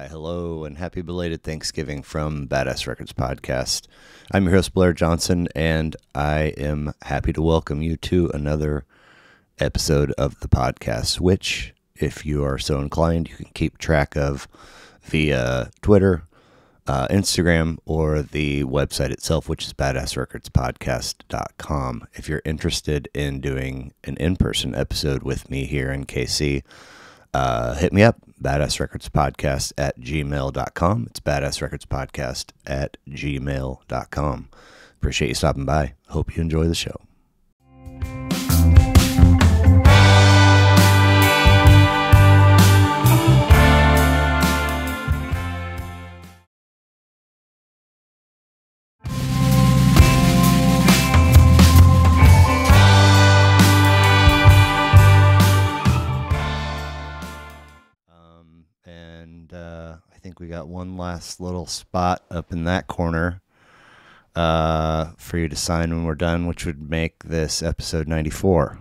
Why, hello, and happy belated Thanksgiving from Badass Records Podcast. I'm your host, Blair Johnson, and I am happy to welcome you to another episode of the podcast, which, if you are so inclined, you can keep track of via Twitter, Instagram, or the website itself, which is badassrecordspodcast.com. If you're interested in doing an in-person episode with me here in KC, hit me up, badassrecordspodcast@gmail.com. It's badassrecordspodcast@gmail.com. Appreciate you stopping by. Hope you enjoy the show. I think we got one last little spot up in that corner for you to sign when we're done, which would make this episode 94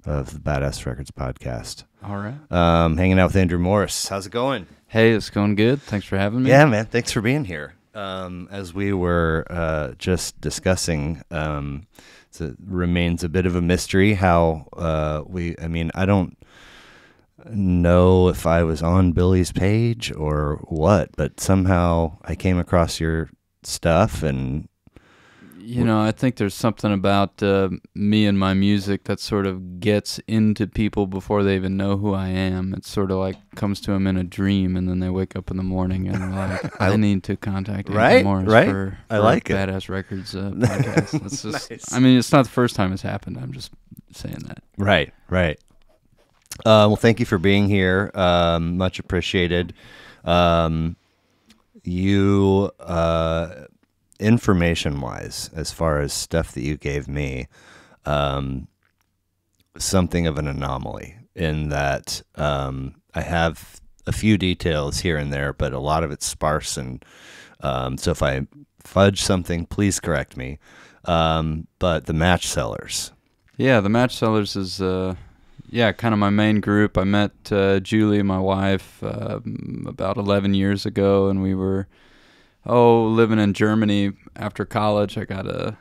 of the Badass Records Podcast. All right. Hanging out with Andrew Morris. How's it going? Hey, it's going good. Thanks for having me. Yeah, man. Thanks for being here. As we were just discussing, it remains a bit of a mystery how I don't know if I was on Billy's page or what, but somehow I came across your stuff and I think there's something about me and my music that sort of gets into people before they even know who I am. It's sort of like comes to them in a dream, and then they wake up in the morning and like, I need to contact Andrew Morris for I like it. Badass Records podcast. It's just, Nice. I mean, it's not the first time it's happened. I'm just saying that. Right. Well, thank you for being here. Much appreciated. You, information-wise, as far as stuff that you gave me, something of an anomaly in that I have a few details here and there, but a lot of it's sparse, and so if I fudge something, please correct me. But the Match Sellers. Yeah, the Match Sellers is... kind of my main group. I met Julie, my wife, about 11 years ago, and we were living in Germany after college. I got a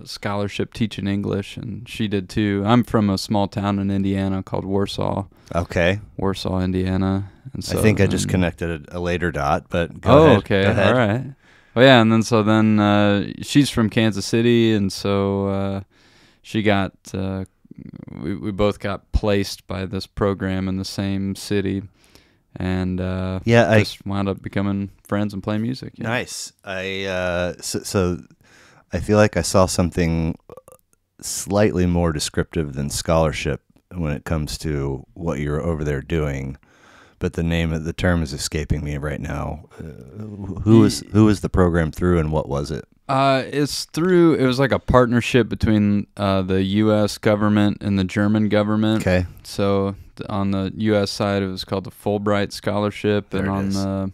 scholarship teaching English, and she did too. I'm from a small town in Indiana called Warsaw. Okay. Warsaw, Indiana. And so I think I just connected a later dot, but go ahead. Okay. Go ahead. All right. Well, yeah, and then she's from Kansas City, and so she got... We both got placed by this program in the same city, and just wound up becoming friends and playing music. Yeah. Nice. So I feel like I saw something slightly more descriptive than scholarship when it comes to what you're over there doing, but the name of the term is escaping me right now. Who is the program through, and what was it? It was like a partnership between the U.S. government and the German government. Okay. So on the U.S. side, it was called the Fulbright Scholarship, and on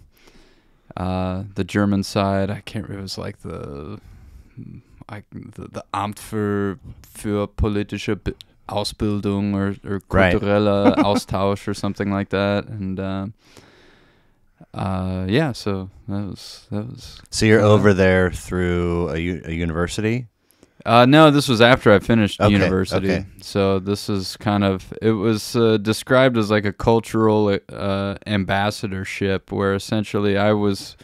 the German side, it was like the Amt für politische Ausbildung or kulturelle Austausch or something like that, and. So that was. So you're over there through a university? No, this was after I finished university. Okay. So this is it was described as like a cultural ambassadorship, where essentially I was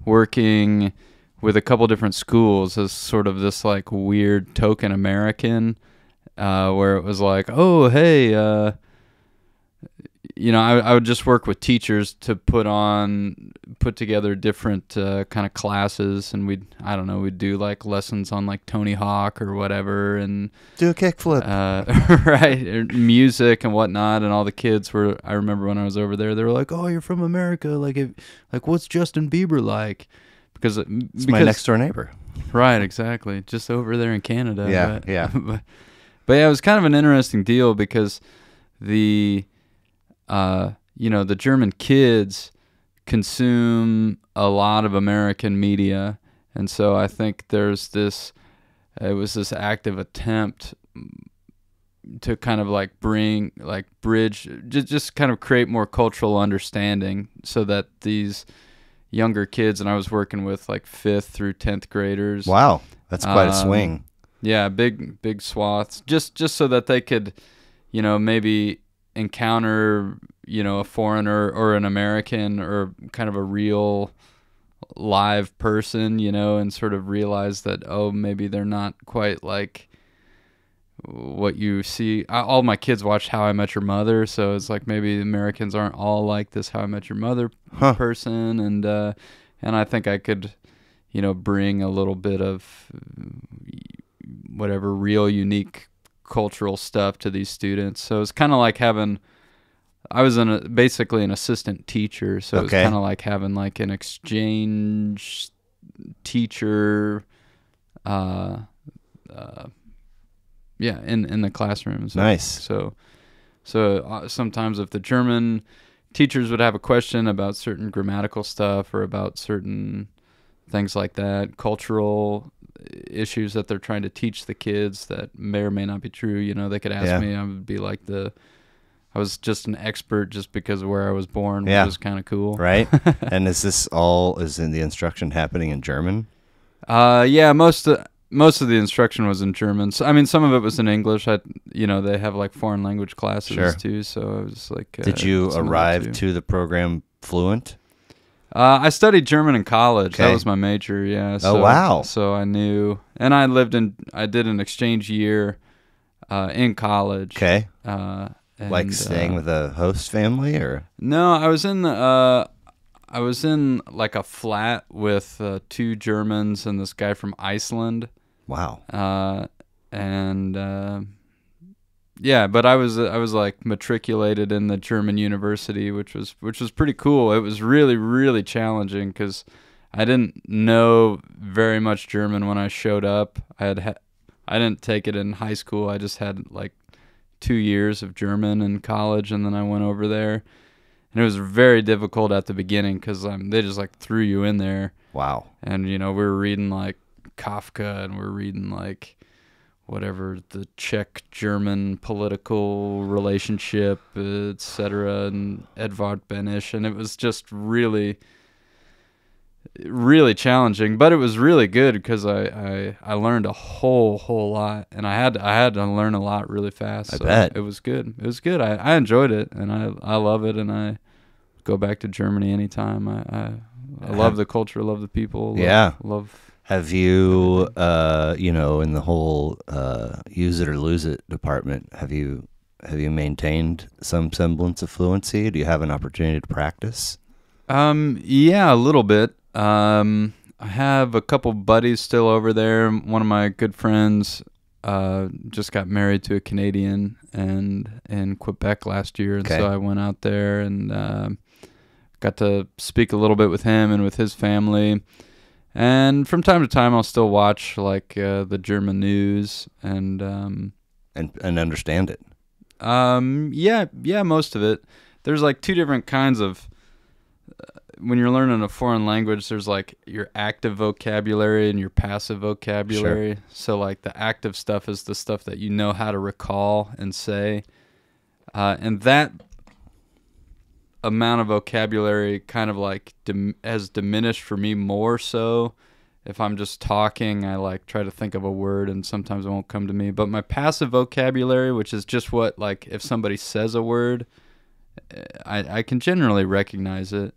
working with a couple different schools as sort of this like weird token American, where it was like, oh, hey, I would just work with teachers to put together different kind of classes, and we'd do like lessons on like Tony Hawk or whatever, and do a kickflip, right, music and whatnot. And all the kids were. I remember when I was over there, they were like, "Oh, you're from America. Like, what's Justin Bieber like?" Because my next door neighbor. Right, exactly. Just over there in Canada. Yeah. But yeah, it was kind of an interesting deal because the German kids consume a lot of American media, and so I think it was this active attempt to kind of like bridge, just kind of create more cultural understanding so that these younger kids, and I was working with like 5th through 10th graders. Wow, that's quite a swing. Yeah, big swaths, just so that they could, maybe encounter, a foreigner or an American or kind of a real live person, and sort of realize that, oh, maybe they're not quite like what you see. All my kids watched How I Met Your Mother, so it's like maybe Americans aren't all like this How I Met Your Mother person, and I think I could, bring a little bit of whatever real unique cultural stuff to these students. So it's kind of like having, I was basically an assistant teacher, so it's kind of like having like an exchange teacher, in the classroom. So, nice. So sometimes if the German teachers would have a question about certain grammatical stuff or about certain things like that, cultural issues that they're trying to teach the kids that may or may not be true, they could ask me. I would be like I was just an expert just because of where I was born, which was kind of cool. Right. And is in the instruction happening in German? Yeah, most of the instruction was in German. So, I mean, some of it was in English. They have like foreign language classes too. So I was like, did you arrive to the program fluent? I studied German in college. That was my major. Yeah. So, oh wow. So I knew, and I did an exchange year, in college. Okay. Like staying with a host family, or? No, I was in like a flat with 2 Germans and this guy from Iceland. Wow. But I was like matriculated in the German university, which was pretty cool. It was really, really challenging because I didn't know very much German when I showed up. I didn't take it in high school. I just had like 2 years of German in college, and then I went over there, and it was very difficult at the beginning because they just like threw you in there. Wow. And we were reading like Kafka, and we're reading like whatever, the Czech-German political relationship, etc., and Edvard Beneš, and it was just really, really challenging, but it was really good because I learned a whole lot, and I had to learn a lot really fast. I bet. It was good. It was good. I enjoyed it, and I love it, and I go back to Germany anytime. I love the culture, love the people. Love. Have you, in the whole use it or lose it department, have you maintained some semblance of fluency? Do you have an opportunity to practice? Yeah, a little bit. I have a couple buddies still over there. One of my good friends just got married to a Canadian and in Quebec last year, and so I went out there and got to speak a little bit with him and with his family. And from time to time, I'll still watch like the German news and understand it. Yeah, most of it. There's like 2 different kinds of. When you're learning a foreign language, there's like your active vocabulary and your passive vocabulary. Sure. So like the active stuff is the stuff that you know how to recall and say, and that amount of vocabulary kind of like has diminished for me more so. If I'm just talking, I like try to think of a word and sometimes it won't come to me. But my passive vocabulary, which is just what, like if somebody says a word, I can generally recognize it.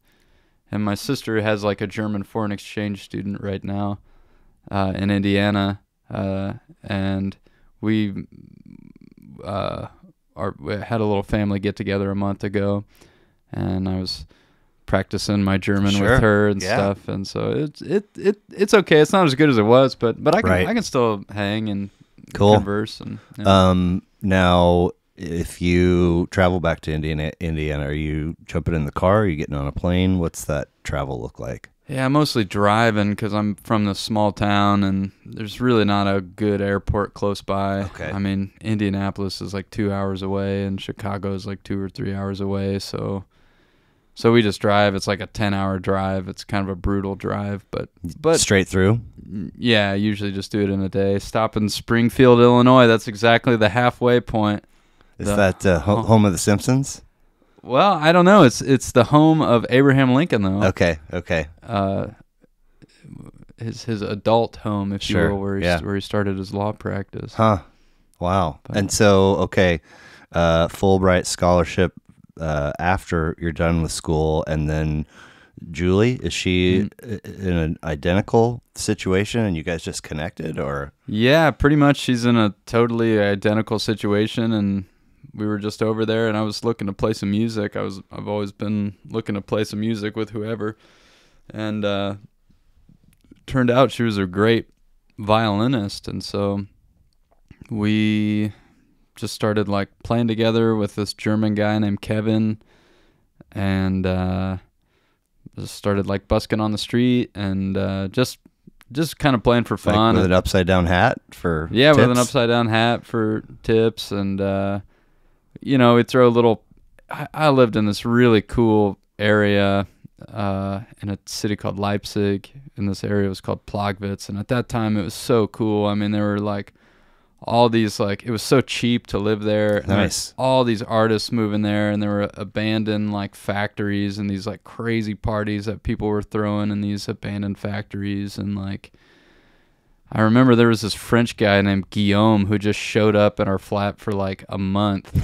And my sister has like a German foreign exchange student right now in Indiana, and we had a little family get together a month ago, and I was practicing my German with her and stuff, and so it's okay. It's not as good as it was, but I can still hang and converse. And now, if you travel back to Indiana, are you jumping in the car? Are you getting on a plane? What's that travel look like? Yeah, mostly driving because I'm from this small town and there's really not a good airport close by. Okay. I mean, Indianapolis is like 2 hours away and Chicago is like 2 or 3 hours away. So So we just drive. It's like a 10-hour drive. It's kind of a brutal drive, but straight through. Yeah, I usually just do it in a day. Stop in Springfield, Illinois. That's exactly the halfway point. Is that home of the Simpsons? Well, I don't know. It's the home of Abraham Lincoln, though. Okay. His adult home, if you will, where he started his law practice. Huh. Wow. And so, Fulbright scholarship after you're done with school, and then Julie, is she in an identical situation and you guys just connected, or? Yeah, pretty much. She's in a totally identical situation, and we were just over there, and I was looking to play some music. I've always been looking to play some music with whoever, and turned out she was a great violinist, and so we just started like playing together with this German guy named Kevin, and just started like busking on the street, and just kind of playing for fun. Like with an upside down hat for tips? With an upside down hat for tips, and we throw a little. I lived in this really cool area in a city called Leipzig, and this area was called Plagwitz, and at that time it was so cool. I mean, there were like all these, like, it was so cheap to live there. Nice. All these artists moving there, and there were abandoned like factories and these like crazy parties that people were throwing in these abandoned factories. And like, I remember there was this French guy named Guillaume who just showed up at our flat for like a month,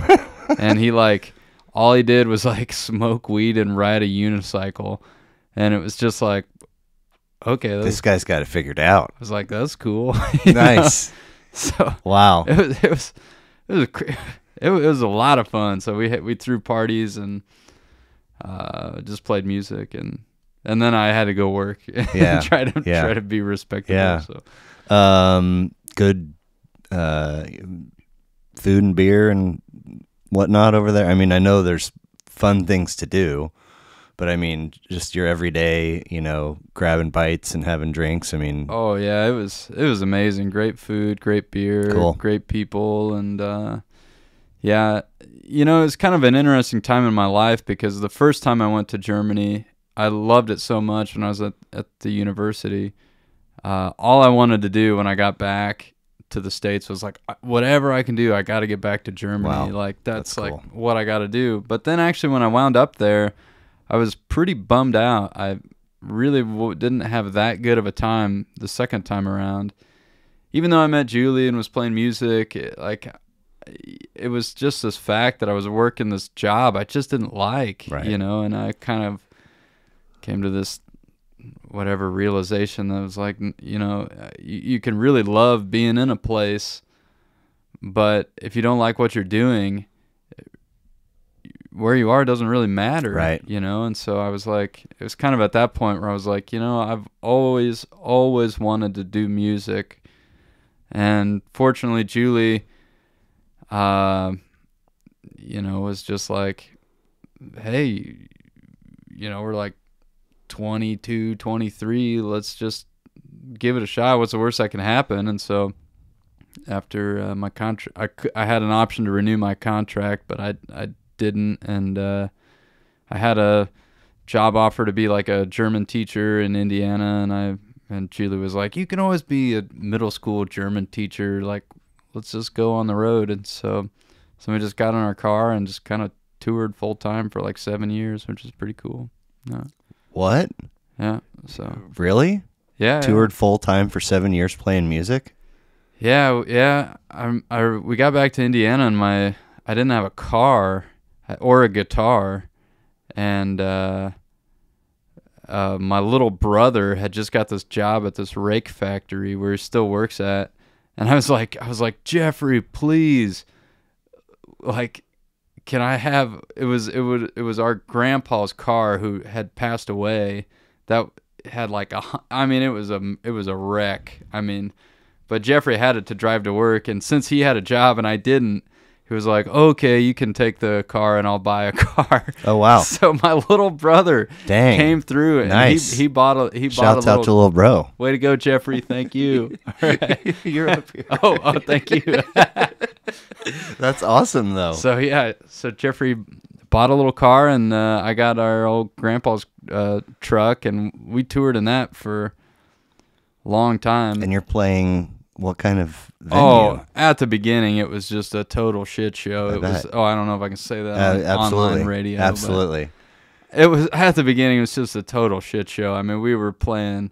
and he like, all he did was like smoke weed and ride a unicycle, and it was just like, okay, this guy's got it figured out. I was like, that's cool. Nice. So wow, it was a lot of fun. So we threw parties and just played music, and then I had to go work and try to be respectable. Yeah. So good food and beer and whatnot over there. I mean, I know there's fun things to do, but I mean, just your everyday, grabbing bites and having drinks. I mean, oh yeah, it was amazing. Great food, great beer, cool. Great people, and it's kind of an interesting time in my life, because the first time I went to Germany, I loved it so much when I was at the university. All I wanted to do when I got back to the States was like, whatever I can do, I got to get back to Germany. Wow. Like that's cool. like what I got to do. But then actually when I wound up there, I was pretty bummed out. I really didn't have that good of a time the second time around. Even though I met Julie and was playing music, it was just this fact that I was working this job I just didn't like, right. And I kind of came to this realization that was like, you can really love being in a place, but if you don't like what you're doing, where you are doesn't really matter, right? And so I was like, it was kind of at that point where I was like, I've always wanted to do music, and fortunately Julie, was just like, hey, we're like 22, 23, let's just give it a shot. What's the worst that can happen? And so after my contract, I had an option to renew my contract, but I didn't, and I had a job offer to be like a German teacher in Indiana, and Julie was like, you can always be a middle school German teacher, like let's just go on the road. And so we just got in our car and just kind of toured full time for like 7 years, which is pretty cool. Yeah. What? Yeah. So really? Yeah. Toured full time for 7 years playing music? Yeah. We got back to Indiana, and I didn't have a car or a guitar, and my little brother had just got this job at this rake factory where he still works at, and I was like, Jeffrey, please, like, can I have? It was our grandpa's car who had passed away. That had like it was a wreck. But Jeffrey had it to drive to work, and since he had a job and I didn't, he was like, okay, you can take the car and I'll buy a car. Oh, wow. So my little brother came through, and nice. he bought a Shouts out to little bro. Way to go, Jeffrey. Thank you. Right. You're up here. Oh, thank you. That's awesome, though. So Jeffrey bought a little car, and I got our old grandpa's truck, and we toured in that for a long time. And you're playing what kind of venue? Oh, at the beginning, it was just a total shit show. I bet. I don't know if I can say that on online radio. Absolutely. It was at the beginning. It was just a total shit show. I mean, we were playing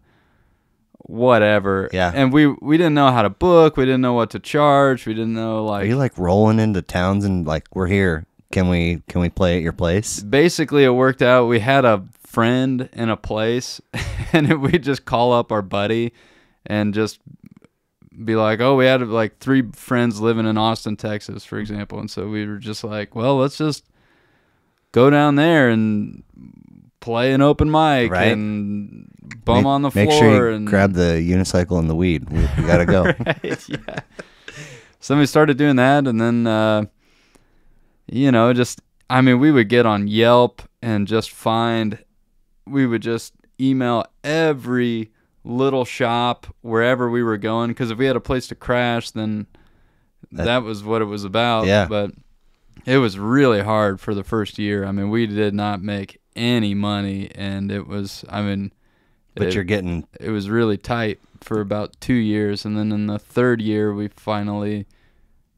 whatever. Yeah. And we didn't know how to book. We didn't know what to charge. We didn't know Are you like rolling into towns and like, we're here? Can we play at your place? Basically, it worked out. We had a friend in a place, and we'd just call up our buddy and just be like, oh, we had like 3 friends living in Austin, Texas, for example. And so we were just like, well, let's just go down there and play an open mic and bum on the floor. Make sure you and grab the unicycle and the weed. We got to go. Right, yeah. So we started doing that, and then, we would get on Yelp and we would just email every little shop wherever we were going, because if we had a place to crash, then that was what it was about. Yeah. But it was really hard for the first year. I mean, we did not make any money, and it was, it was really tight for about 2 years. And then in the third year, we finally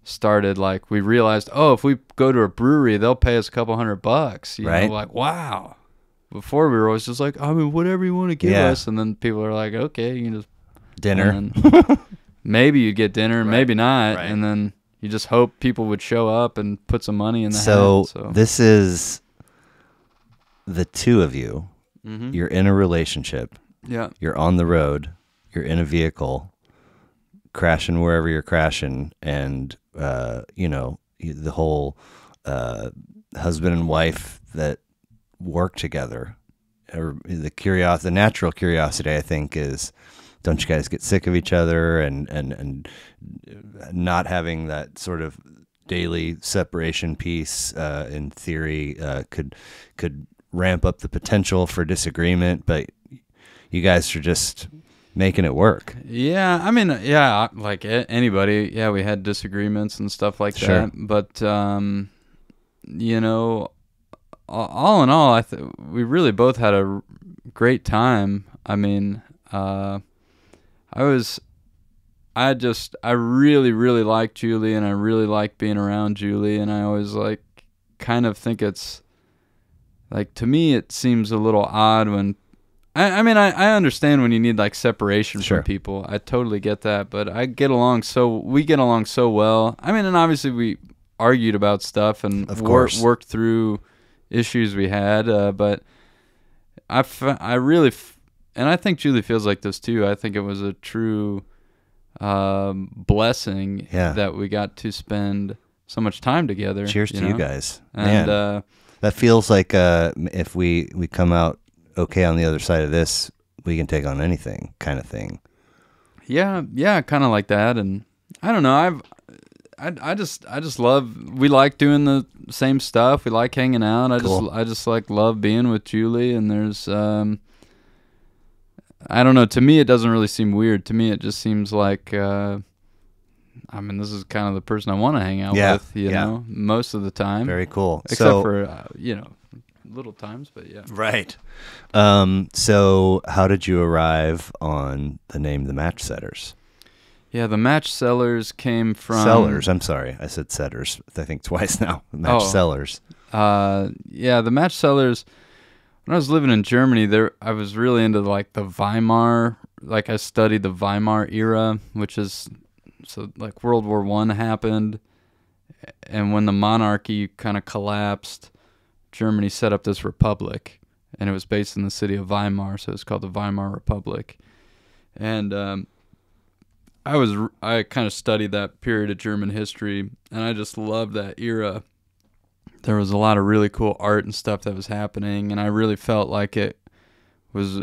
started, like, we realized, oh, if we go to a brewery, they'll pay us a couple $100. You know, like, wow. Before we were always just like, I mean, whatever you want to give us. And then people are like, okay, you can just dinner. Maybe you get dinner, maybe not. Right. And then you just hope people would show up and put some money in the hat. So this is the two of you. Mm-hmm. You're in a relationship. Yeah. You're on the road. You're in a vehicle, crashing wherever you're crashing, and the whole husband and wife that work together. Or the natural curiosity, I think, is, don't you guys get sick of each other, and not having that sort of daily separation piece in theory could ramp up the potential for disagreement, but you guys are just making it work. Yeah, I mean, yeah, like anybody, yeah, we had disagreements and stuff like that, but all in all, we really both had a great time. I mean, I really, really like Julie, and I really like being around Julie, and I always kind of think it's, like, to me, it seems a little odd when, I understand when you need, like, separation from people. I totally get that, but we get along so well. I mean, and obviously we argued about stuff and worked through issues we had, but I really, and I think Julie feels like this too. I think it was a true blessing that we got to spend so much time together. Cheers to you guys. And man, that feels like if we come out okay on the other side of this, we can take on anything, kind of thing. Yeah, kind of like that. And I don't know, I just love, we like doing the same stuff. We like hanging out. I just love being with Julie, and there's I don't know, to me it doesn't really seem weird. To me it just seems like this is kind of the person I want to hang out with, you know, most of the time. Very cool. Except for little times, but yeah. Right. So how did you arrive on the name The Match Setters? Yeah, the Match Sellers came from... Sellers, I'm sorry. I said setters, I think twice now. Match Sellers. Yeah, the Match Sellers, when I was living in Germany, I was really into, like, the Weimar... Like, I studied the Weimar era, which is... So, like, World War I happened, and when the monarchy kind of collapsed, Germany set up this republic, and it was based in the city of Weimar, so it's called the Weimar Republic. And... I kind of studied that period of German history, and I just loved that era. There was a lot of really cool art and stuff that was happening, and I really felt like it was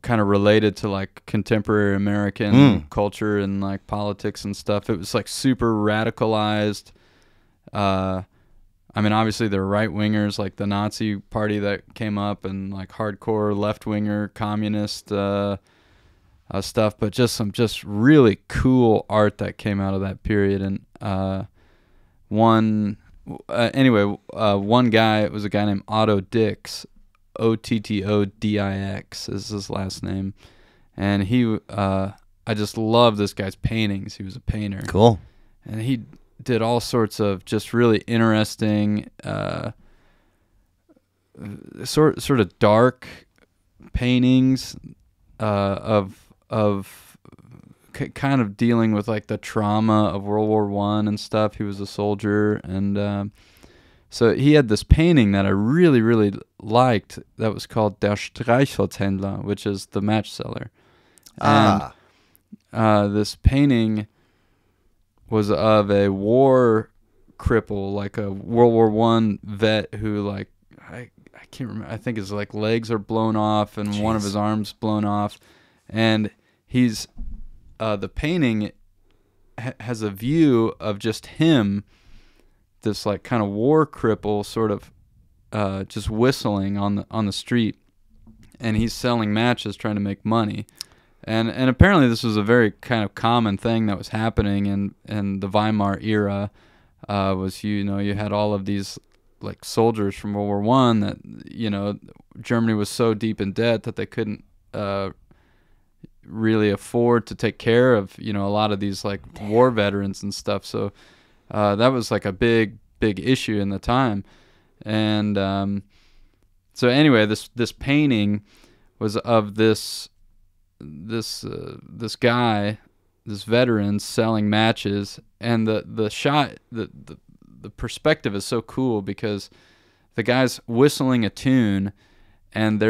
kind of related to, like, contemporary American culture and, like, politics and stuff. It was, like, super radicalized. Obviously there were right-wingers, like the Nazi party that came up, and, like, hardcore left-winger communist stuff, but just some really cool art that came out of that period. And one anyway, one guy was a guy named Otto Dix, Ottodix is his last name, and he I just love this guy's paintings. He was a painter. Cool. And he did all sorts of just really interesting, sort of dark paintings of kind of dealing with like the trauma of World War I and stuff. He was a soldier, and so he had this painting that I really, really liked that was called Der Streichholzhändler, which is the match seller. And this painting was of a war cripple, like a World War I vet who, like, I can't remember, I think his like legs are blown off and one of his arms blown off, and he's the painting has a view of just him, this like kind of war cripple, sort of just whistling on the street, and he's selling matches, trying to make money. And apparently this was a very kind of common thing that was happening in the Weimar era. You had all of these like soldiers from World War One that, you know, Germany was so deep in debt that they couldn't really afford to take care of, you know, a lot of these like war veterans and stuff. So that was like a big issue in the time. And so anyway, this painting was of this guy, this veteran selling matches, and the shot, the perspective is so cool because the guy's whistling a tune, and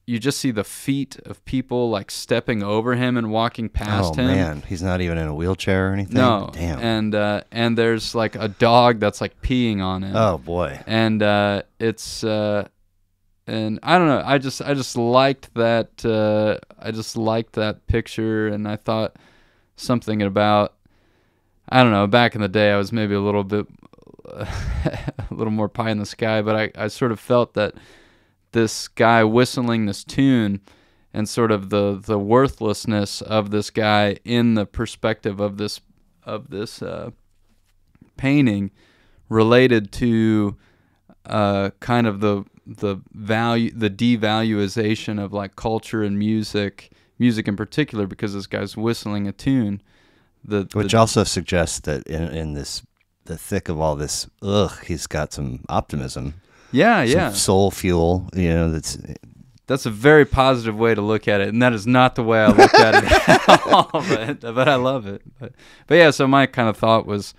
you just see the feet of people like stepping over him and walking past him. Oh man, he's not even in a wheelchair or anything. No, damn. And there's like a dog that's like peeing on him. Oh boy. And it's. And I don't know. I just liked that. I just liked that picture, and I thought something about. I don't know. Back in the day, I was maybe a little bit, a little more pie in the sky, but I sort of felt that this guy whistling this tune, and sort of the worthlessness of this guy in the perspective of this painting, related to kind of the value, the devaluation of like culture and music in particular, because this guy's whistling a tune. Which also suggests that in the thick of all this, he's got some optimism. Yeah. Soul fuel, you know, that's a very positive way to look at it, and that is not the way I looked at it at all. But I love it. But yeah, so my kind of thought was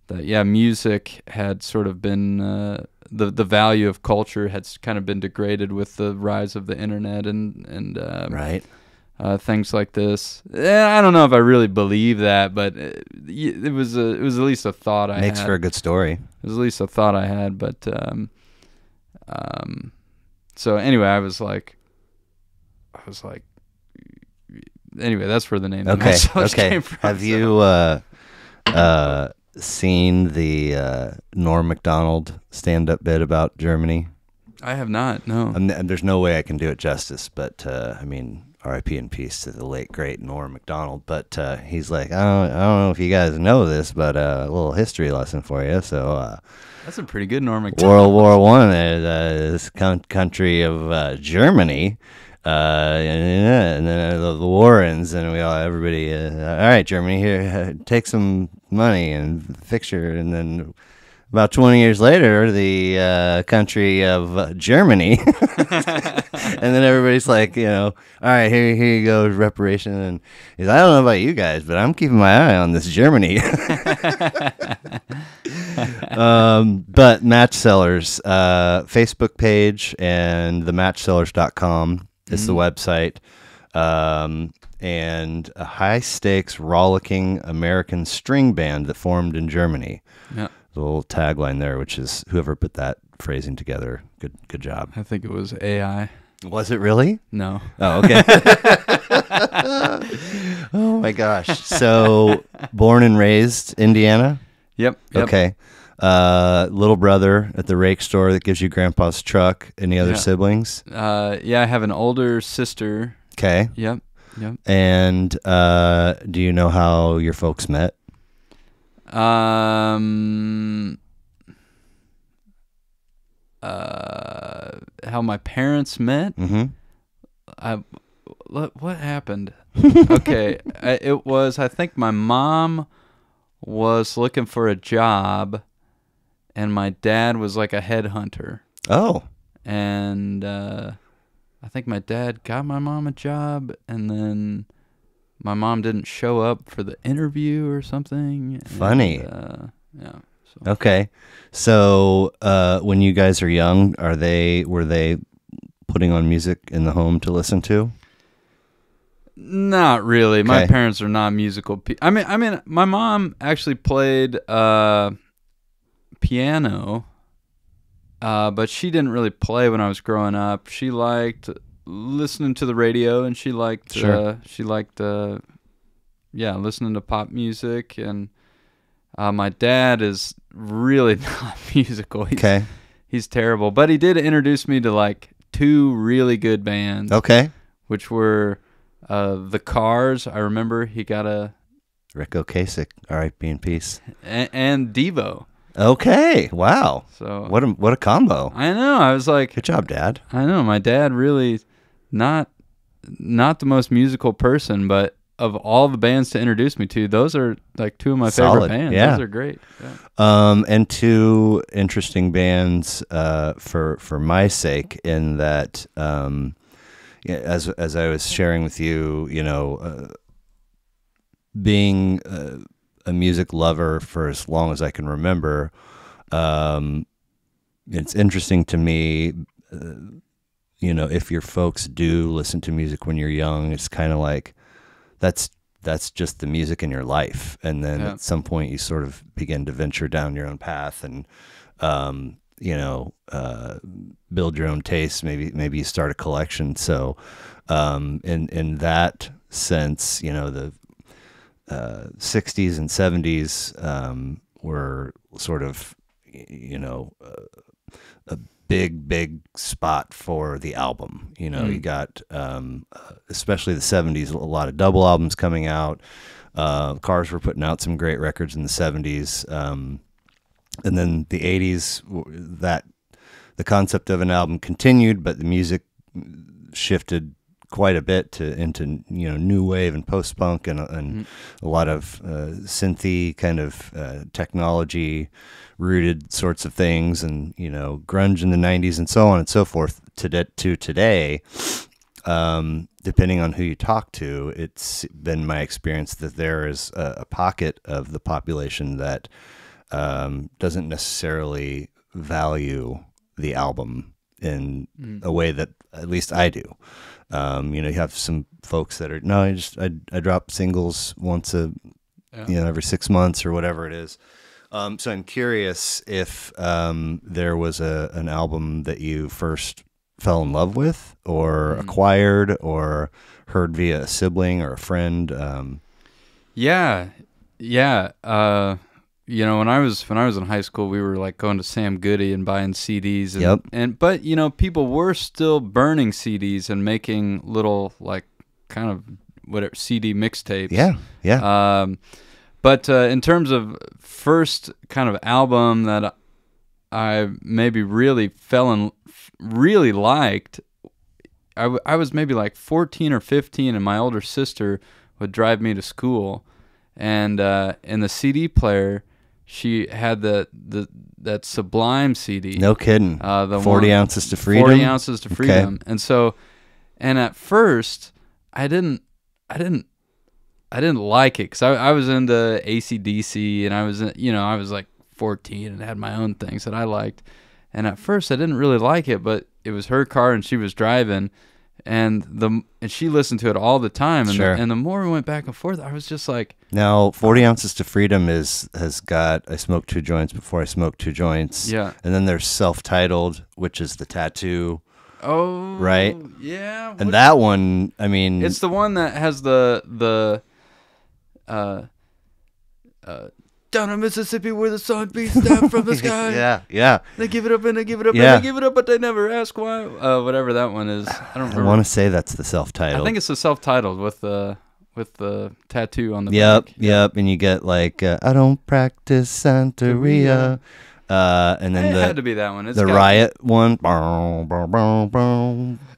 that music had sort of been the value of culture had kind of been degraded with the rise of the internet and right. Things like this. I don't know if I really believe that, but it was at least a thought I had. Makes for a good story. It was at least a thought I had, but so anyway, I was like, anyway, that's where the name came from. Have you seen the Norm Macdonald stand-up bit about Germany? I have not, no. And there's no way I can do it justice, but I mean, R.I.P. in peace to the late great Norm Macdonald. But he's like, I don't know if you guys know this, but a little history lesson for you. So that's a pretty good Norm Macdonald. World War One, this country of Germany. And then the Warrens, and everybody, all right, Germany, here, take some money and fix your, and then about 20 years later, the country of Germany, and then everybody's like, you know, all right, here you go, reparation, and he's, I don't know about you guys, but I'm keeping my eye on this Germany. But Match Sellers, Facebook page, and thematchsellers.com. It's the website, and a high-stakes, rollicking American string band that formed in Germany. Yeah, the little tagline there, which is whoever put that phrasing together. Good job. I think it was AI. Was it really? No. Oh, okay. Oh my gosh. So, born and raised Indiana? Yep. Okay. Little brother at the rake store that gives you grandpa's truck. Any other siblings? I have an older sister. Okay. Yep. And do you know how your folks met? how my parents met. Mm-hmm. What happened? Okay, I think my mom was looking for a job, and my dad was like a headhunter. Oh. And I think my dad got my mom a job, and then my mom didn't show up for the interview or something. Funny. And, yeah. So. Okay. So when you guys are young, were they putting on music in the home to listen to? Not really. Okay. My parents are not musical. I mean, my mom actually played piano, but she didn't really play when I was growing up. She liked listening to the radio, and she liked listening to pop music. And my dad is really not musical. He's terrible, but he did introduce me to like 2 really good bands. Okay. Which were the Cars. I remember he got a Rick Ocasek, R.I.P. in peace, and Devo. Okay, wow. So what a combo. I know. I was like, good job, Dad. I know my dad really not the most musical person, but of all the bands to introduce me to, those are like 2 of my favorite bands. Yeah. Those are great. Yeah. And 2 interesting bands for my sake, in that as I was sharing with you, being a music lover for as long as I can remember, it's interesting to me, if your folks do listen to music when you're young, it's kind of like that's just the music in your life, and then at some point you sort of begin to venture down your own path and build your own tastes. Maybe you start a collection. So in that sense, the 60s and 70s were sort of a big spot for the album. You got especially the 70s, a lot of double albums coming out. Cars were putting out some great records in the 70s. And then the 80s, that the concept of an album continued, but the music shifted quite a bit into new wave and post punk and a lot of synthy kind of technology rooted sorts of things, and grunge in the 90s and so on and so forth to today. Depending on who you talk to, it's been my experience that there is a pocket of the population that doesn't necessarily value the album in a way that at least I do. You have some folks that are, no, I drop singles once every 6 months or whatever it is. So I'm curious if there was an album that you first fell in love with or acquired or heard via a sibling or a friend. Yeah. When I was in high school, we were like going to Sam Goody and buying CDs, but people were still burning CDs and making little like kind of whatever CD mixtapes. Yeah. But in terms of first kind of album that I maybe really really liked, I was maybe like 14 or 15, and my older sister would drive me to school, and in the CD player, she had that Sublime CD. No kidding. The 40 ounces to freedom. 40 ounces to freedom. Okay. And at first, I didn't like it because I was into AC/DC, and I was like 14 and had my own things that I liked. And at first, I didn't really like it, but it was her car and she was driving, and she listened to it all the time. And, sure. And the more we went back and forth, I was just like, now 40 ounces to freedom has got I smoked 2 joints before I smoked 2 joints. Yeah. And then there's self-titled, which is the tattoo. Oh, right. Yeah. And that one, I mean, it's the one that has down in Mississippi where the sun beats down from the sky. Yeah. They give it up and they give it up and they give it up, but they never ask why. Whatever that one is, I don't remember. I want to say that's the self-titled. I think it's the self-titled with the tattoo on the back. back. Yep. And you get like, I don't practice Santeria. And then it had to be that one. The Riot one.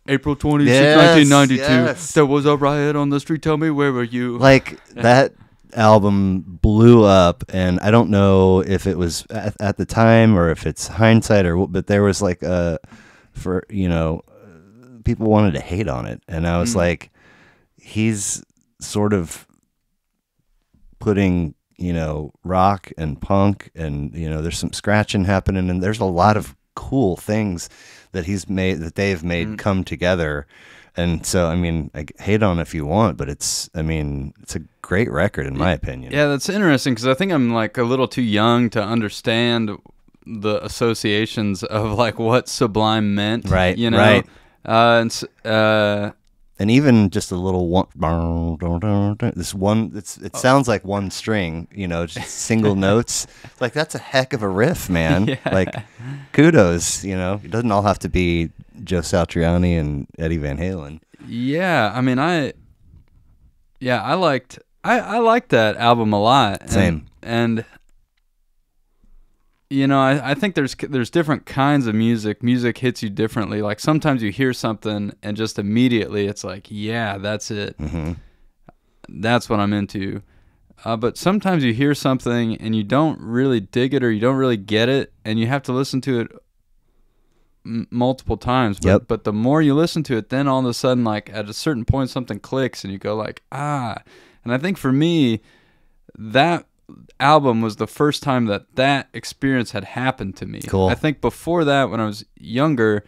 April 26, Yes, 1992. yes. There was a riot on the street. Tell me, where were you? Like that album blew up, and I don't know if it was at the time or if it's hindsight but there was like people wanted to hate on it, and I was like, he's sort of putting rock and punk, and there's some scratching happening, and there's a lot of cool things that they've made come together. And so, I mean, hate on it if you want, but it's a great record in my opinion. Yeah, that's interesting, because I think I'm like a little too young to understand the associations of like what Sublime meant. Right, right. And even just a little one, it sounds like one string, just single notes. Like, that's a heck of a riff, man. Yeah. Like, kudos, it doesn't all have to be Joe Satriani and Eddie Van Halen. Yeah, I mean, I liked that album a lot. Same. And I think there's different kinds of music. Music hits you differently. Like, sometimes you hear something and just immediately it's like, yeah, that's it. Mm-hmm. That's what I'm into. But sometimes you hear something and you don't really dig it, or you don't really get it, and you have to listen to it multiple times. But the more you listen to it, then all of a sudden, like, at a certain point, something clicks and you go like, ah. And I think for me, that album was the first time that experience had happened to me. Cool. I think before that, when I was younger,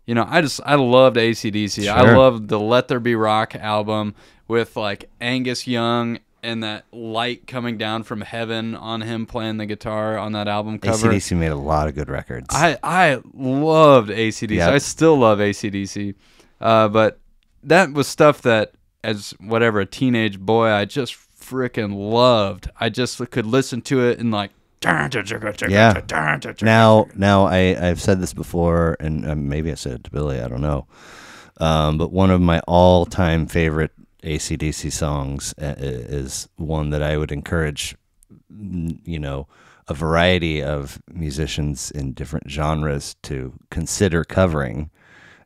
I loved AC/DC. Sure. I loved the Let There Be Rock album with like Angus Young and that light coming down from heaven on him playing the guitar on that album cover. AC/DC made a lot of good records. I loved AC/DC. Yep. I still love AC/DC. But that was stuff that, as a teenage boy, I just freaking loved. I just could listen to it and like, yeah. Now I've said this before, and maybe I said it to Billy, I don't know. But one of my all-time favorite AC/DC songs is one that I would encourage, a variety of musicians in different genres to consider covering,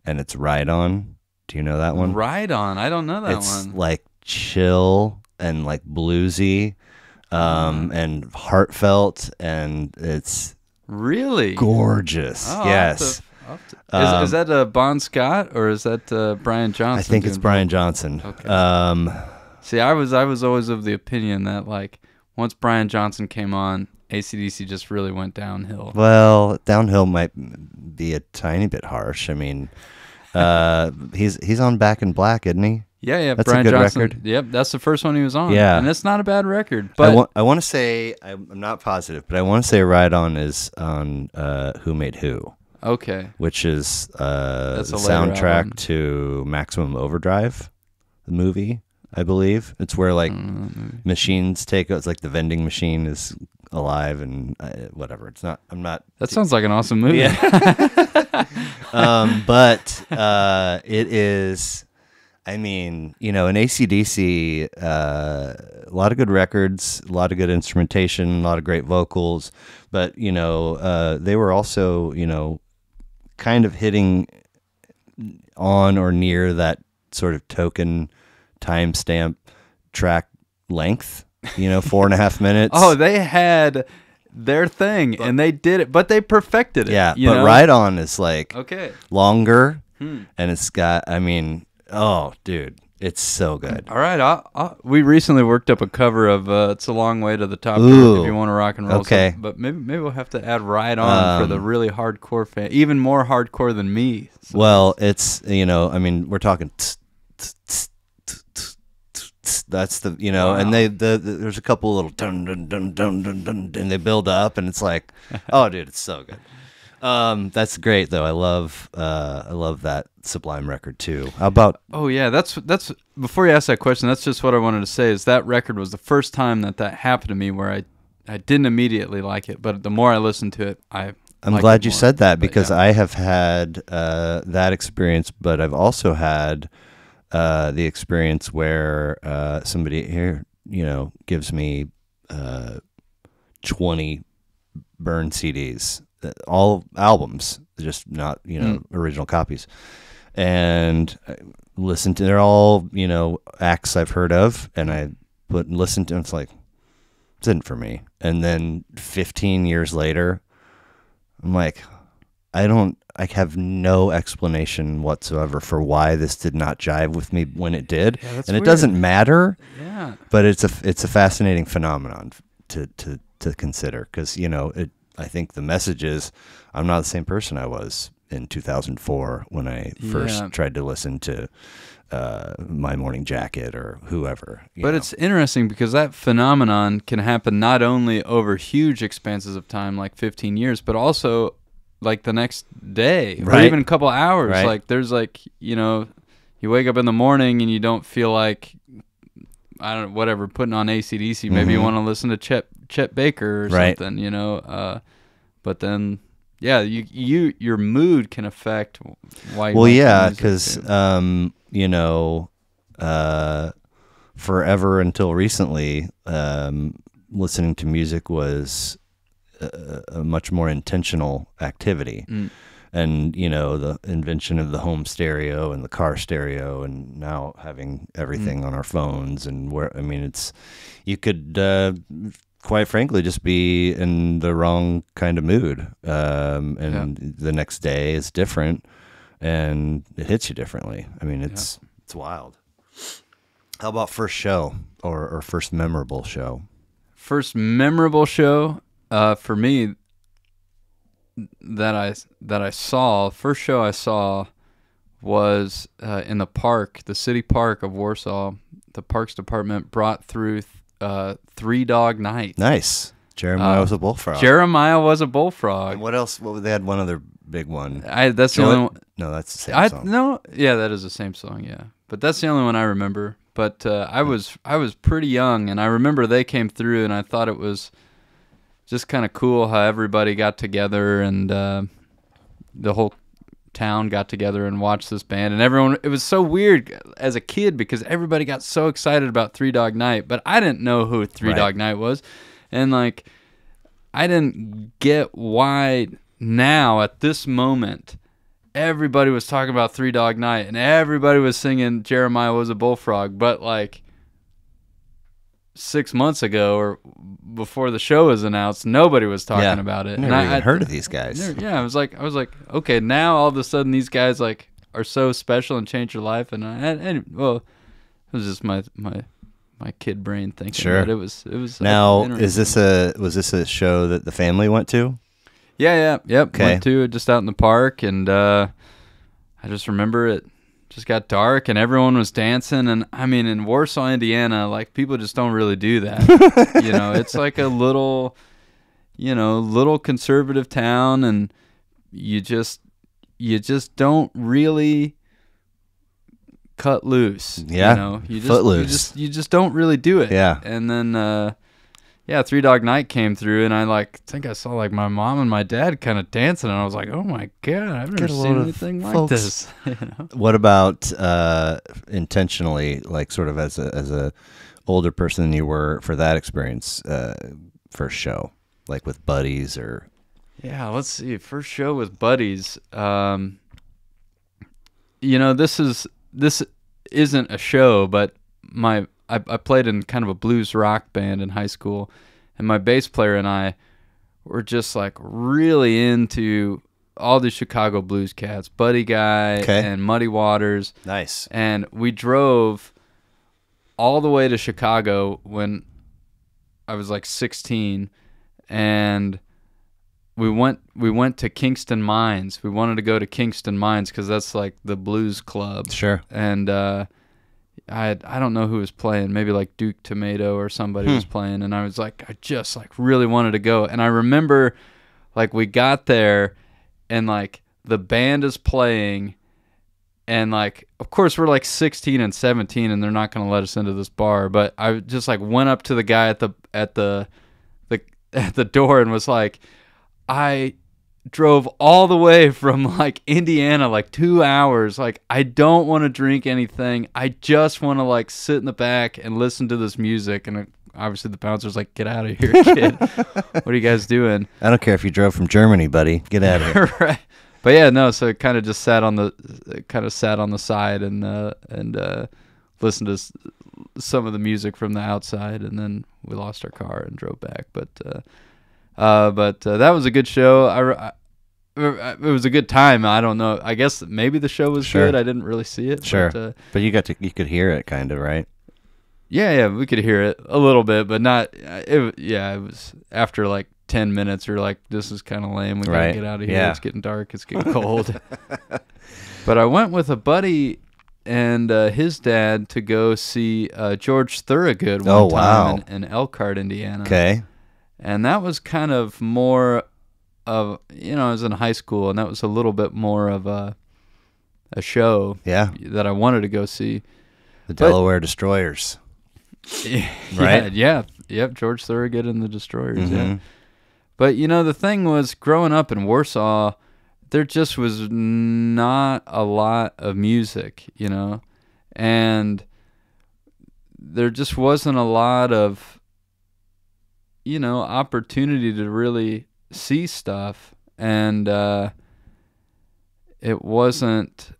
and it's Ride On. Do you know that one? Ride On. I don't know that one. It's like chill and like bluesy, and heartfelt, and it's really gorgeous. Oh, yes. Is that Bon Scott, or is that Brian Johnson? I think it's Brian Johnson. Okay. See, I was always of the opinion that like once Brian Johnson came on, AC/DC just really went downhill. Well, downhill might be a tiny bit harsh. I mean, he's on Back in Black, isn't he? Yeah, that's Brian a good Johnson. record. Yep, that's the first one he was on. Yeah, and it's not a bad record. But I want to say, I'm not positive, but I want to say Ride On is on Who Made Who. Okay. Which is the soundtrack album to Maximum Overdrive, the movie, I believe. It's where like machines it's like the vending machine is alive and whatever. It's not. I'm not. That sounds like an awesome movie. Yeah. But it is. I mean, in AC/DC, a lot of good records, a lot of good instrumentation, a lot of great vocals, but they were also kind of hitting on or near that sort of token timestamp track length. 4.5 minutes. Oh, they had their thing, and they did it, but they perfected it. Yeah, but Ride On is like longer, and it's got. I mean. Oh, dude, it's so good. All right, we recently worked up a cover of "It's a Long Way to the Top." If you want to rock and roll, okay. But maybe we'll have to add "Ride On" for the really hardcore fan, even more hardcore than me. So well, it's I mean, we're talking. That's the wow. And there's a couple little dun dun dun dun dun dun, and they build up, and it's like, oh, dude, it's so good. That's great though. I love that Sublime record too. How about? Oh yeah, that's before you ask that question, that's just what I wanted to say. Is that record was the first time that happened to me where I didn't immediately like it, but the more I listened to it, I'm glad you said that, because I have had that experience, but I've also had the experience where somebody here gives me 20 burn CDs, all albums, just not, original copies. And I listened to, they're all, acts I've heard of, and I listened to, and it's like, this isn't for me. And then 15 years later, I'm like, I have no explanation whatsoever for why this did not jive with me when it did. Yeah, that's and weird. It doesn't matter. Yeah. But it's a fascinating phenomenon to consider, because, I think the message is, I'm not the same person I was in 2004 when I first tried to listen to My Morning Jacket or whoever. But it's interesting because that phenomenon can happen not only over huge expanses of time, like 15 years, but also like the next day, or even a couple hours. Right. Like there's like, you wake up in the morning and you don't feel like, I don't know, whatever, putting on AC/DC. Maybe you want to listen to Chet Baker or something, but then, your mood can affect why you like the music, because, forever until recently, listening to music was a much more intentional activity. And, the invention of the home stereo and the car stereo, and now having everything on our phones, and you could, quite frankly, just be in the wrong kind of mood. The next day is different, and it hits you differently. It's wild. How about first show or first memorable show? First memorable show, for me, that I saw, first show I saw was in the park, the city park of Warsaw. The Parks Department brought through Three Dog Night. Nice. Jeremiah was a bullfrog. Jeremiah was a bullfrog. And what else? They had one other big one. That's the only one. No, that's the same song. No, yeah, that is the same song. Yeah, but that's the only one I remember. But I was pretty young, and I remember they came through, and I thought it was just kind of cool how everybody got together, and the whole town got together and watched this band, and everyone, it was so weird as a kid because everybody got so excited about Three Dog Night, but I didn't know who Three Dog Night was, and like I didn't get why now at this moment everybody was talking about Three Dog Night and everybody was singing Jeremiah Was a Bullfrog, but like 6 months ago or before the show was announced, nobody was talking about it. Never even heard of these guys. I was like, okay, now all of a sudden these guys like are so special and change your life, and it was just my kid brain thinking. Sure. But it was. Now, was this a show that the family went to? Yeah, yep. Okay. Went to it just out in the park, and I just remember it just got dark and everyone was dancing, and in Warsaw, Indiana, like people just don't really do that. It's like a little conservative town, and you just don't really cut loose. Yeah. Footloose. You just don't really do it. Yeah. And then Three Dog Night came through, and I think I saw like my mom and my dad kind of dancing, and I was like, oh my God, I've never seen anything like this. What about intentionally, like sort of as a older person than you were for that experience, first show, like with buddies or? Yeah, let's see. First show with buddies. This isn't a show, but I played in kind of a blues rock band in high school, and my bass player and I were just like really into all the Chicago blues cats, Buddy Guy and Muddy Waters. Nice. And we drove all the way to Chicago when I was like 16, and we went to Kingston Mines. We wanted to go to Kingston Mines because that's like the blues club. Sure. And I don't know who was playing, maybe like Duke Tomato or somebody was playing, and I was like, I just like really wanted to go. And I remember like we got there and like the band is playing, and like of course we're like 16 and 17 and they're not going to let us into this bar, but I just like went up to the guy at the door and was like, I drove all the way from like Indiana, like 2 hours. Like, I don't want to drink anything. I just want to like sit in the back and listen to this music. And of obviously the bouncer's like, "Get out of here, kid! What are you guys doing?" I don't care if you drove from Germany, buddy. Get out of here. Right. But yeah, no. So it kind of just sat on the side and listened to some of the music from the outside, and then we lost our car and drove back. But that was a good show. It was a good time. I don't know. I guess maybe the show was good. I didn't really see it. Sure. But you could hear it kind of, right? Yeah, we could hear it a little bit, but not. It was after like 10 minutes. We were like, this is kind of lame. We gotta get out of here. Yeah. It's getting dark. It's getting cold. But I went with a buddy and his dad to go see George Thorogood one time in Elkhart, Indiana. Okay. And that was kind of more of, I was in high school, and that was a little bit more of a show that I wanted to go see. The Delaware Destroyers. Right? Yeah. Yep, George Thorogood and the Destroyers, yeah. But, the thing was, growing up in Warsaw, there just was not a lot of music, and there just wasn't a lot of, opportunity to really see stuff. And it wasn't,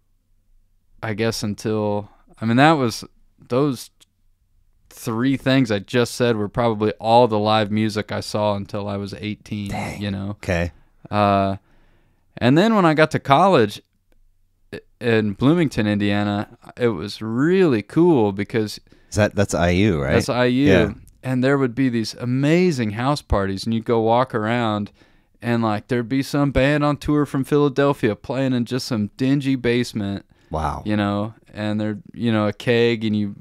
I guess, until, those three things I just said were probably all the live music I saw until I was 18. Dang. Okay. And then when I got to college in Bloomington, Indiana, it was really cool because that's IU, right? That's IU. Yeah. And there would be these amazing house parties, and you'd go walk around, and like there'd be some band on tour from Philadelphia playing in just some dingy basement. Wow. And they're, a keg, and you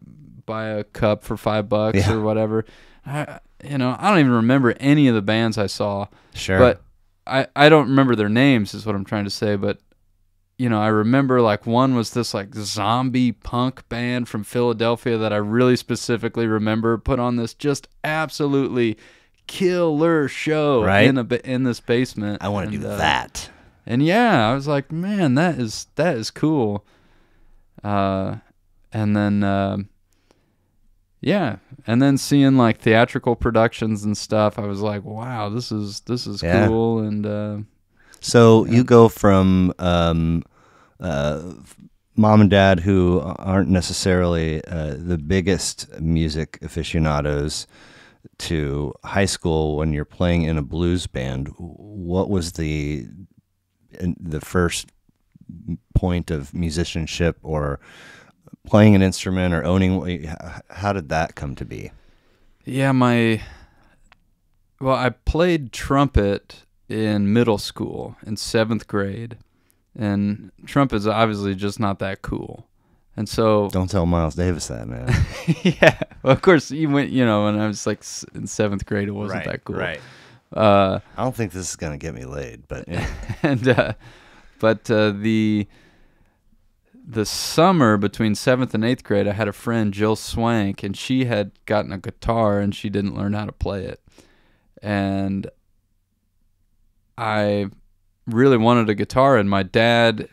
buy a cup for $5 or whatever. I don't even remember any of the bands I saw. Sure. But I don't remember their names is what I'm trying to say. But, I remember like one was this like zombie punk band from Philadelphia that I really specifically remember put on this just absolutely killer show in this basement. I want to do that. And yeah, I was like, man, that is cool. And then and then seeing like theatrical productions and stuff, I was like, wow, this is cool. And so you go from mom and dad who aren't necessarily the biggest music aficionados to high school when you're playing in a blues band. What was the first point of musicianship or playing an instrument or owning? How did that come to be? Yeah, I played trumpet in middle school in 7th grade, and trumpet's obviously just not that cool. And so don't tell Miles Davis that, man. Yeah, well, of course you went. When I was like in 7th grade, it wasn't that cool. Right. I don't think this is gonna get me laid, but yeah. And the summer between 7th and 8th grade, I had a friend, Jill Swank, and she had gotten a guitar and she didn't learn how to play it. And I really wanted a guitar, and my dad,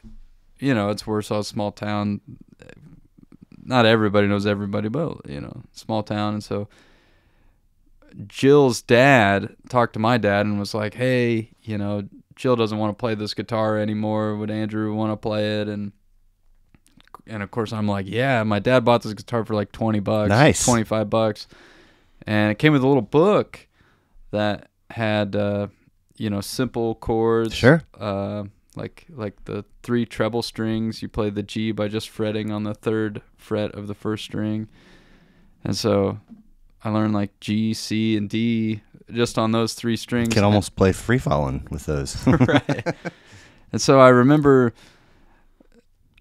it's Warsaw, small town. Not everybody knows everybody, but, small town. And so Jill's dad talked to my dad and was like, hey, Jill doesn't want to play this guitar anymore. Would Andrew want to play it? And of course I'm like, yeah, my dad bought this guitar for like $20. Nice. $25. And it came with a little book that had, simple chords. Sure. Like the 3 treble strings. You play the G by just fretting on the 3rd fret of the 1st string. And so I learned like G, C, and D just on those 3 strings. You can almost play free falling with those. Right. And so I remember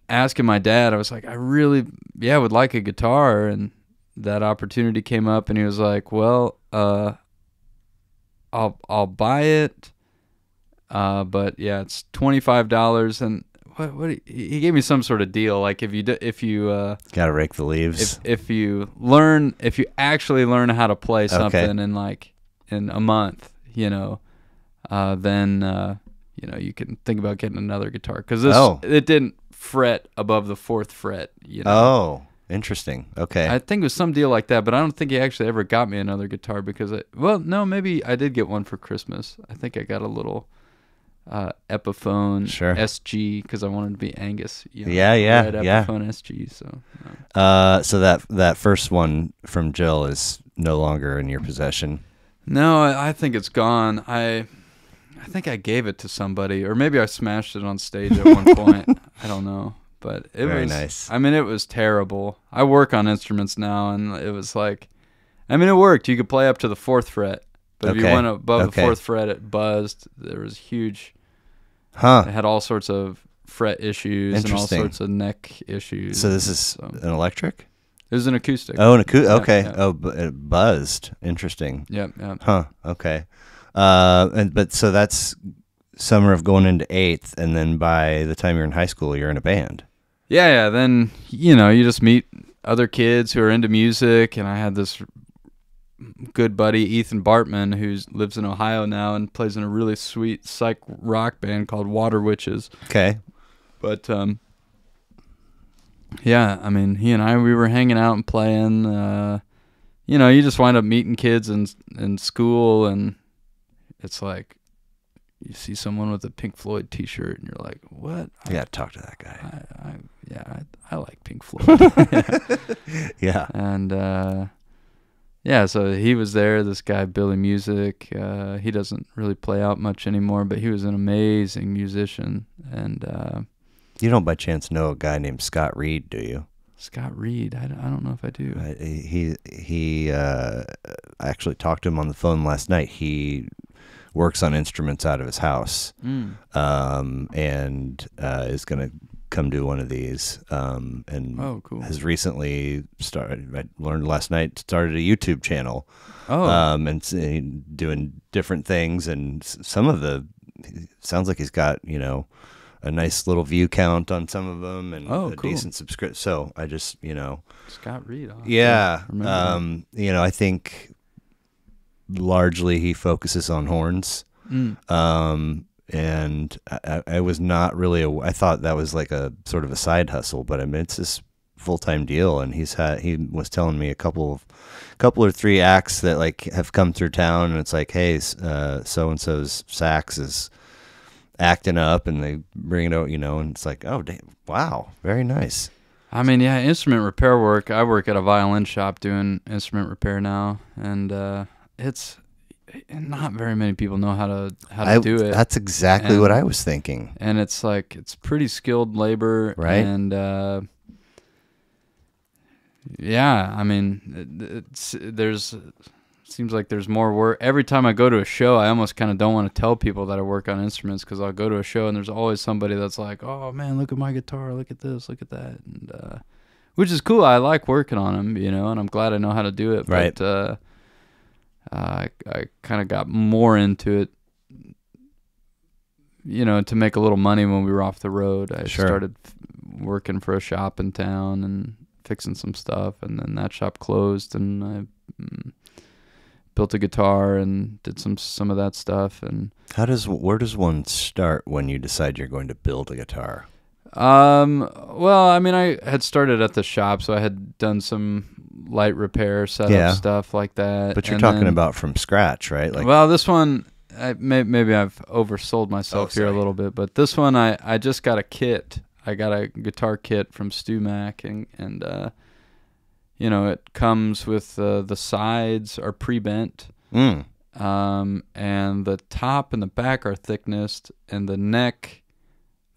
asking my dad, I was like, I really, would like a guitar. And that opportunity came up, and he was like, well, I'll buy it. But yeah, it's $25. And what he gave me some sort of deal. Like if you gotta rake the leaves. If you actually learn how to play something in a month, then you can think about getting another guitar, because it didn't fret above the 4th fret. Oh. Interesting. Okay. I think it was some deal like that, but I don't think he actually ever got me another guitar because maybe I did get one for Christmas. I think I got a little Epiphone SG because I wanted to be Angus. Red Epiphone SG. So that first one from Jill is no longer in your possession. No, I think it's gone. I think I gave it to somebody, or maybe I smashed it on stage at one point. I don't know. But it was nice. I mean, it was terrible. I work on instruments now, and it was like, I mean, it worked. You could play up to the 4th fret, but if you went above the 4th fret, it buzzed. There was huge. It had all sorts of fret issues and all sorts of neck issues. So this is an electric? It was an acoustic. Oh, an acoustic. Okay. Yeah. Oh, but it buzzed. Interesting. Yep. Okay. But so that's summer of going into 8th, and then by the time you're in high school, you're in a band. Yeah. Then, you just meet other kids who are into music, and I had this good buddy, Ethan Bartman, who lives in Ohio now and plays in a really sweet psych rock band called Water Witches. Okay. But, yeah, I mean, he and I, we were hanging out and playing. You just wind up meeting kids in school, and it's like, you see someone with a Pink Floyd T-shirt, and you're like, "What?" I got to talk to that guy. I like Pink Floyd. Yeah. And so he was there. This guy, Billy Music. He doesn't really play out much anymore, but he was an amazing musician. And you don't by chance know a guy named Scott Reed, do you? Scott Reed. I don't know if I do. He I actually talked to him on the phone last night. He works on instruments out of his house, and is going to come do one of these. And cool. Has recently started. I learned last night, started a YouTube channel. And doing different things, and some of sounds like he's got a nice little view count on some of them, and a decent subscription. So I just Scott Reed. Yeah. I think largely he focuses on horns. And I was not really I thought that was like a sort of a side hustle, but I mean it's this full-time deal, and he was telling me a couple or three acts that like have come through town, and it's like, hey, so and so's sax is acting up, and they bring it out, and it's like, oh, wow, very nice. I mean, yeah, instrument repair work. I work at a violin shop doing instrument repair now, and it's not very many people know how to do it. That's exactly what I was thinking. And it's like it's pretty skilled labor, right? And yeah, I mean, seems like there's more work. Every time I go to a show, I almost kind of don't want to tell people that I work on instruments, because I'll go to a show and there's always somebody that's like, "Oh man, look at my guitar, look at this, look at that," and which is cool. I like working on them, and I'm glad I know how to do it. Right. But I kind of got more into it, to make a little money when we were off the road. I started working for a shop in town and fixing some stuff, and then that shop closed, and I built a guitar and did some of that stuff. And where does one start when you decide you're going to build a guitar? Well, I mean, I had started at the shop, so I had done some light repair, setup stuff like that. But you're talking about from scratch, right? Like, well, this one, maybe I've oversold myself here a little bit, but this one, I just got a kit. I got a guitar kit from Stu Mac, and it comes with the sides are pre-bent, and the top and the back are thicknessed, and the neck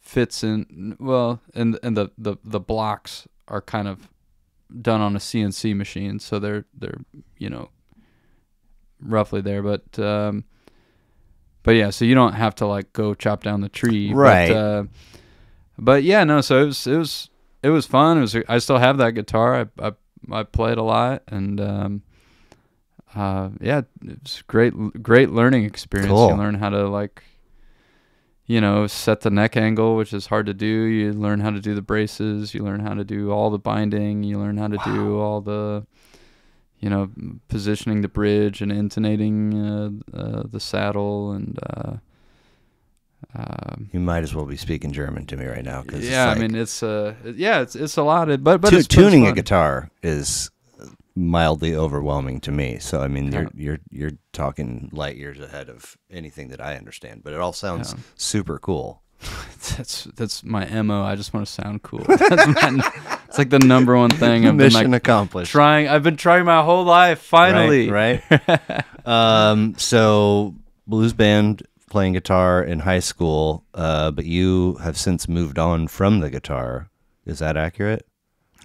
fits in well, and the blocks are kind of done on a CNC machine, so they're roughly there, but yeah, so you don't have to like go chop down the tree, right? But yeah, no, so it was fun. I still have that guitar. I played a lot, and yeah, it's great learning experience. Cool. You learn how to set the neck angle, which is hard to do. You learn how to do the braces. You learn how to do all the binding. You learn how to do all the, positioning the bridge and intonating the saddle. And You might as well be speaking German to me right now. Cause yeah, it's like, I mean it's a lot of but tuning it's a guitar is mildly overwhelming to me. So I mean, you're talking light years ahead of anything that I understand. But it all sounds super cool. That's my MO. I just want to sound cool. It's like the number one thing. I've Mission been accomplished. I've been trying my whole life. Finally, right. So blues band, playing guitar in high school, but you have since moved on from the guitar. Is that accurate?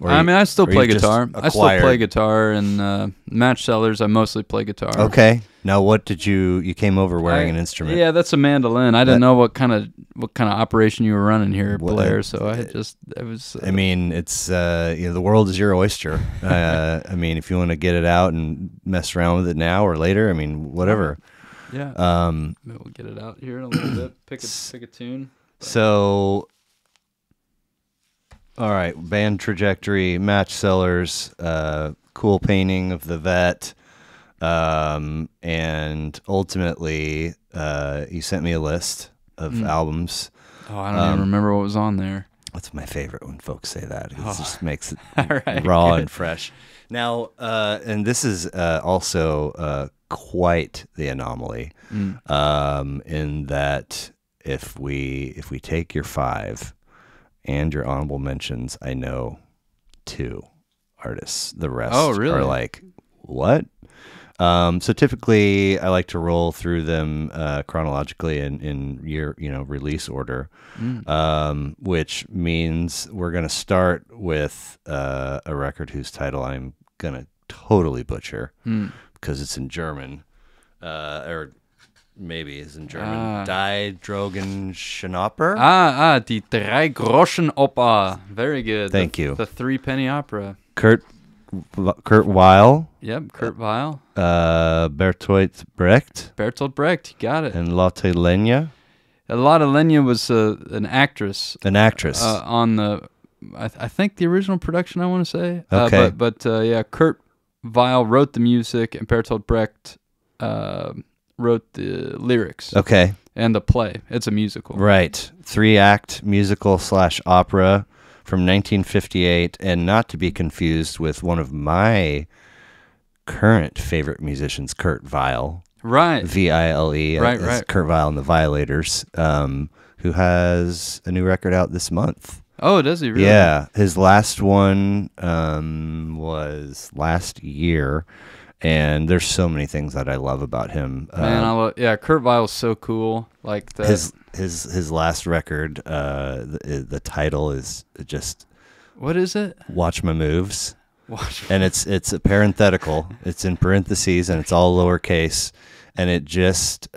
I mean, I still play just guitar. I still play guitar and Match Cellars. I mostly play guitar. Okay. Now, what did you came over wearing an instrument? Yeah, that's a mandolin. I didn't know what kind of operation you were running here, Blair. So I mean, it's the world is your oyster. I mean, if you want to get it out and mess around with it now or later, I mean, whatever. Yeah. Maybe we'll get it out here in a little bit. Pick a tune. So. All right, band trajectory, Match Cellars, cool painting of the vet, and ultimately, you sent me a list of albums. Oh, I don't even remember what was on there. That's my favorite when folks say that. It just makes it right, raw good. And fresh. Now, and this is also quite the anomaly, in that if we take your 5 and your honorable mentions, I know 2 artists. The rest are like, what? So typically I like to roll through them chronologically in year, release order, which means we're going to start with a record whose title I'm going to totally butcher because it's in German, or maybe it's in German. Dreigroschenoper? Die Dreigroschenoper. Very good. Thank you. The 3-penny opera. Kurt Weill. Yep, Kurt Weill. Bertoit Brecht. Bertolt Brecht, you got it. And Lotte Lenya. Lotte Lenya was an actress. An actress. On the, I think the original production, I want to say. Okay. But Kurt Weill wrote the music, and Bertolt Brecht wrote the lyrics. Okay. And the play. It's a musical. Right. 3-act musical / opera from 1958, and not to be confused with one of my current favorite musicians, Kurt Weill. Right. Ville. Right. Kurt Weill and the Violators, who has a new record out this month. Oh, does he really? Yeah. His last one was last year. And there's so many things that I love about him. Man, Kurt Weill's so cool. Like his last record, the title is just, what is it? Watch My Moves. And it's a parenthetical. It's in parentheses and it's all lowercase, and it just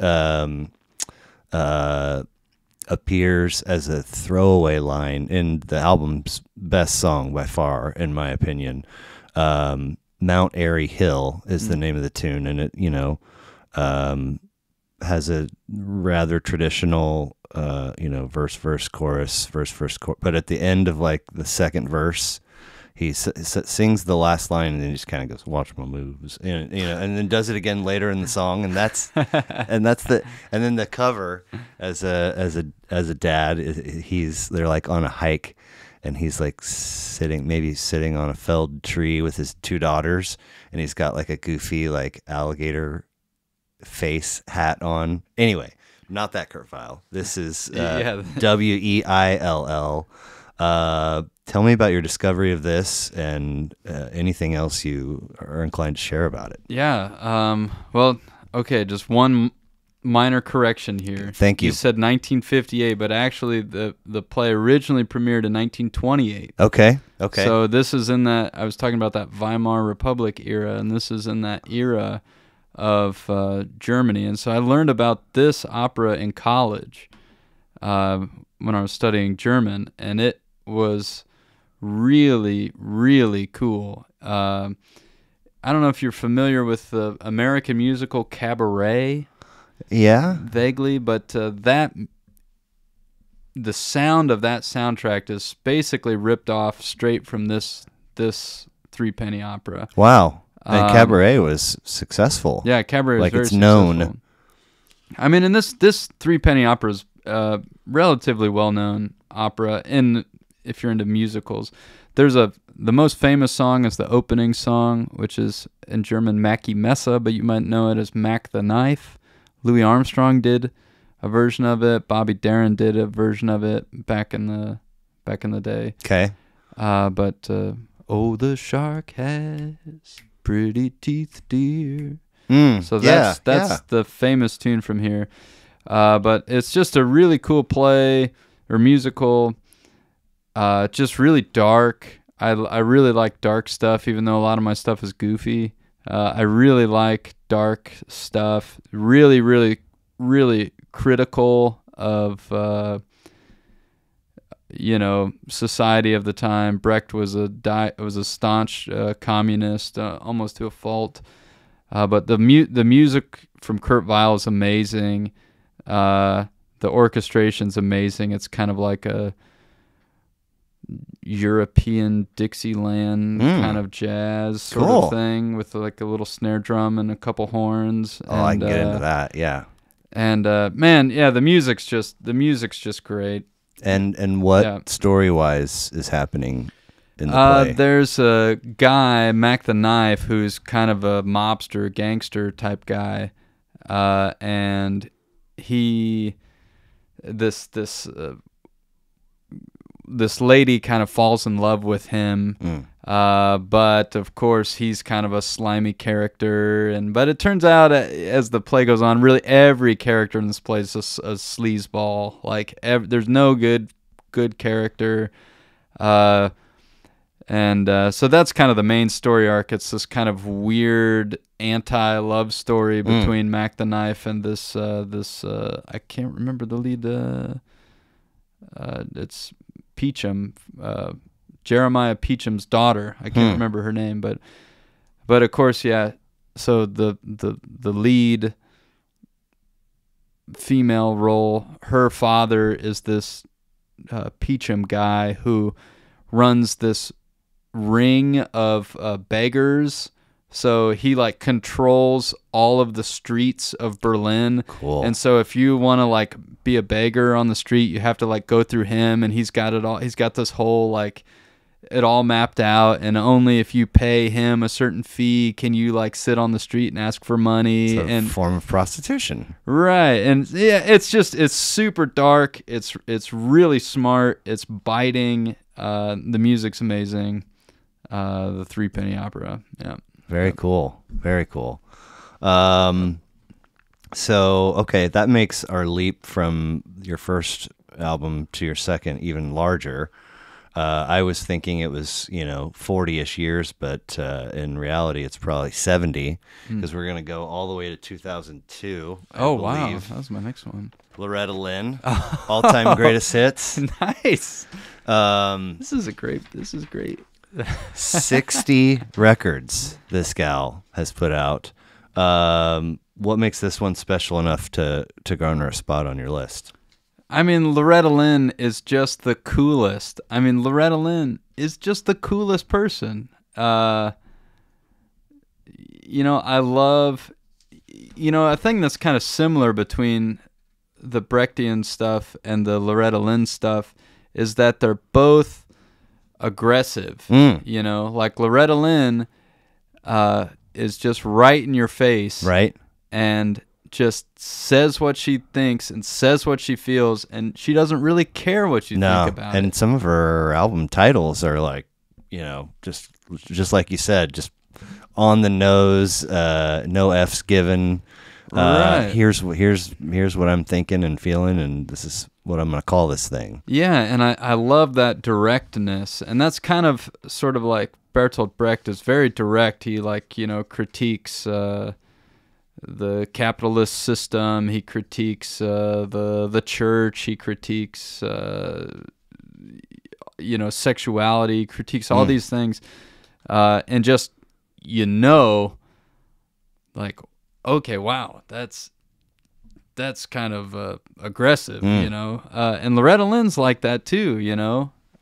appears as a throwaway line in the album's best song by far, in my opinion. Mount Airy Hill is the name of the tune, and it has a rather traditional verse chorus, but at the end of like the second verse, he sings the last line, and then he just kind of goes, "Watch my moves," and then does it again later in the song, and that's and then the cover as a dad, they're like on a hike. And he's like sitting on a felled tree with his 2 daughters, and he's got like a goofy like alligator face hat on. Anyway, not that Kurt Weill. This is Weill. Tell me about your discovery of this and anything else you are inclined to share about it. Yeah. Well, okay. Just one minor correction here. Thank you. You said 1958, but actually the play originally premiered in 1928. Okay. So this is in that, I was talking about that Weimar Republic era, and this is in that era of Germany. And so I learned about this opera in college when I was studying German, and it was really, really cool. I don't know if you're familiar with the American musical Cabaret. Yeah, vaguely, but the sound of that soundtrack is basically ripped off straight from this 3-penny opera. Wow. And Cabaret was successful. Yeah, Cabaret is like very it's known. successful. I mean, and this 3-penny opera is relatively well-known opera. If you're into musicals, the most famous song is the opening song, which is in German Mackie Messe, but you might know it as Mac the Knife. Louis Armstrong did a version of it. Bobby Darin did a version of it back in the day. Okay. But oh, the shark has pretty teeth, dear. So that's the famous tune from here. But it's just a really cool play or musical. Just really dark. I really like dark stuff, even though a lot of my stuff is goofy. I really like dark stuff. Really, really, really critical of society of the time. Brecht was a staunch communist, almost to a fault. But the music from Kurt Weill is amazing. The orchestration's amazing. It's kind of like a European Dixieland kind of jazz sort of thing, with like a little snare drum and a couple horns. Oh, I can get into that. Yeah. And man, yeah, the music's just great. And what story-wise is happening in the play? There's a guy, Mac the Knife, who's kind of a mobster, gangster type guy, and this lady kind of falls in love with him, but of course he's kind of a slimy character, but it turns out as the play goes on, really every character in this play is a sleazeball. Like there's no good character, and so that's kind of the main story arc. It's this kind of weird anti-love story between Mac the Knife and this I can't remember the lead. It's Peachum, Jeremiah Peacham's daughter. I can't remember her name, but of course, yeah. So the lead female role, her father is this Peachum guy who runs this ring of beggars. So he like controls all of the streets of Berlin. Cool. And so if you want to like be a beggar on the street, you have to like go through him, and he's got it all. He's got this whole like it all mapped out, and only if you pay him a certain fee can you like sit on the street and ask for money. It's a form of prostitution. Right. And yeah, it's super dark. It's really smart. It's biting. The music's amazing. The Threepenny Opera. Yeah. Very cool. Very cool. So, okay, that makes our leap from your first album to your second even larger. I was thinking it was, 40-ish years, but in reality, it's probably 70, because we're going to go all the way to 2002. Oh, wow. That was my next one. Loretta Lynn, all-time greatest hits. Nice. This is great. 60 records this gal has put out. What makes this one special enough to garner a spot on your list? I mean, Loretta Lynn is just the coolest. Loretta Lynn is just the coolest person. I love, a thing that's kind of similar between the Brechtian stuff and the Loretta Lynn stuff is that they're both aggressive. Like Loretta Lynn is just right in your face, right, and just says what she thinks and says what she feels, and she doesn't really care what you think about it. And some of her album titles are like, just like you said, just on the nose, no F's given. Right. Here's what I'm thinking and feeling, and this is what I'm going to call this thing. Yeah, and I love that directness, and that's kind of sort of like Bertolt Brecht is very direct. He critiques the capitalist system. He critiques the church. He critiques sexuality. Critiques all these things, and just like, okay, wow, that's kind of aggressive, and Loretta Lynn's like that too,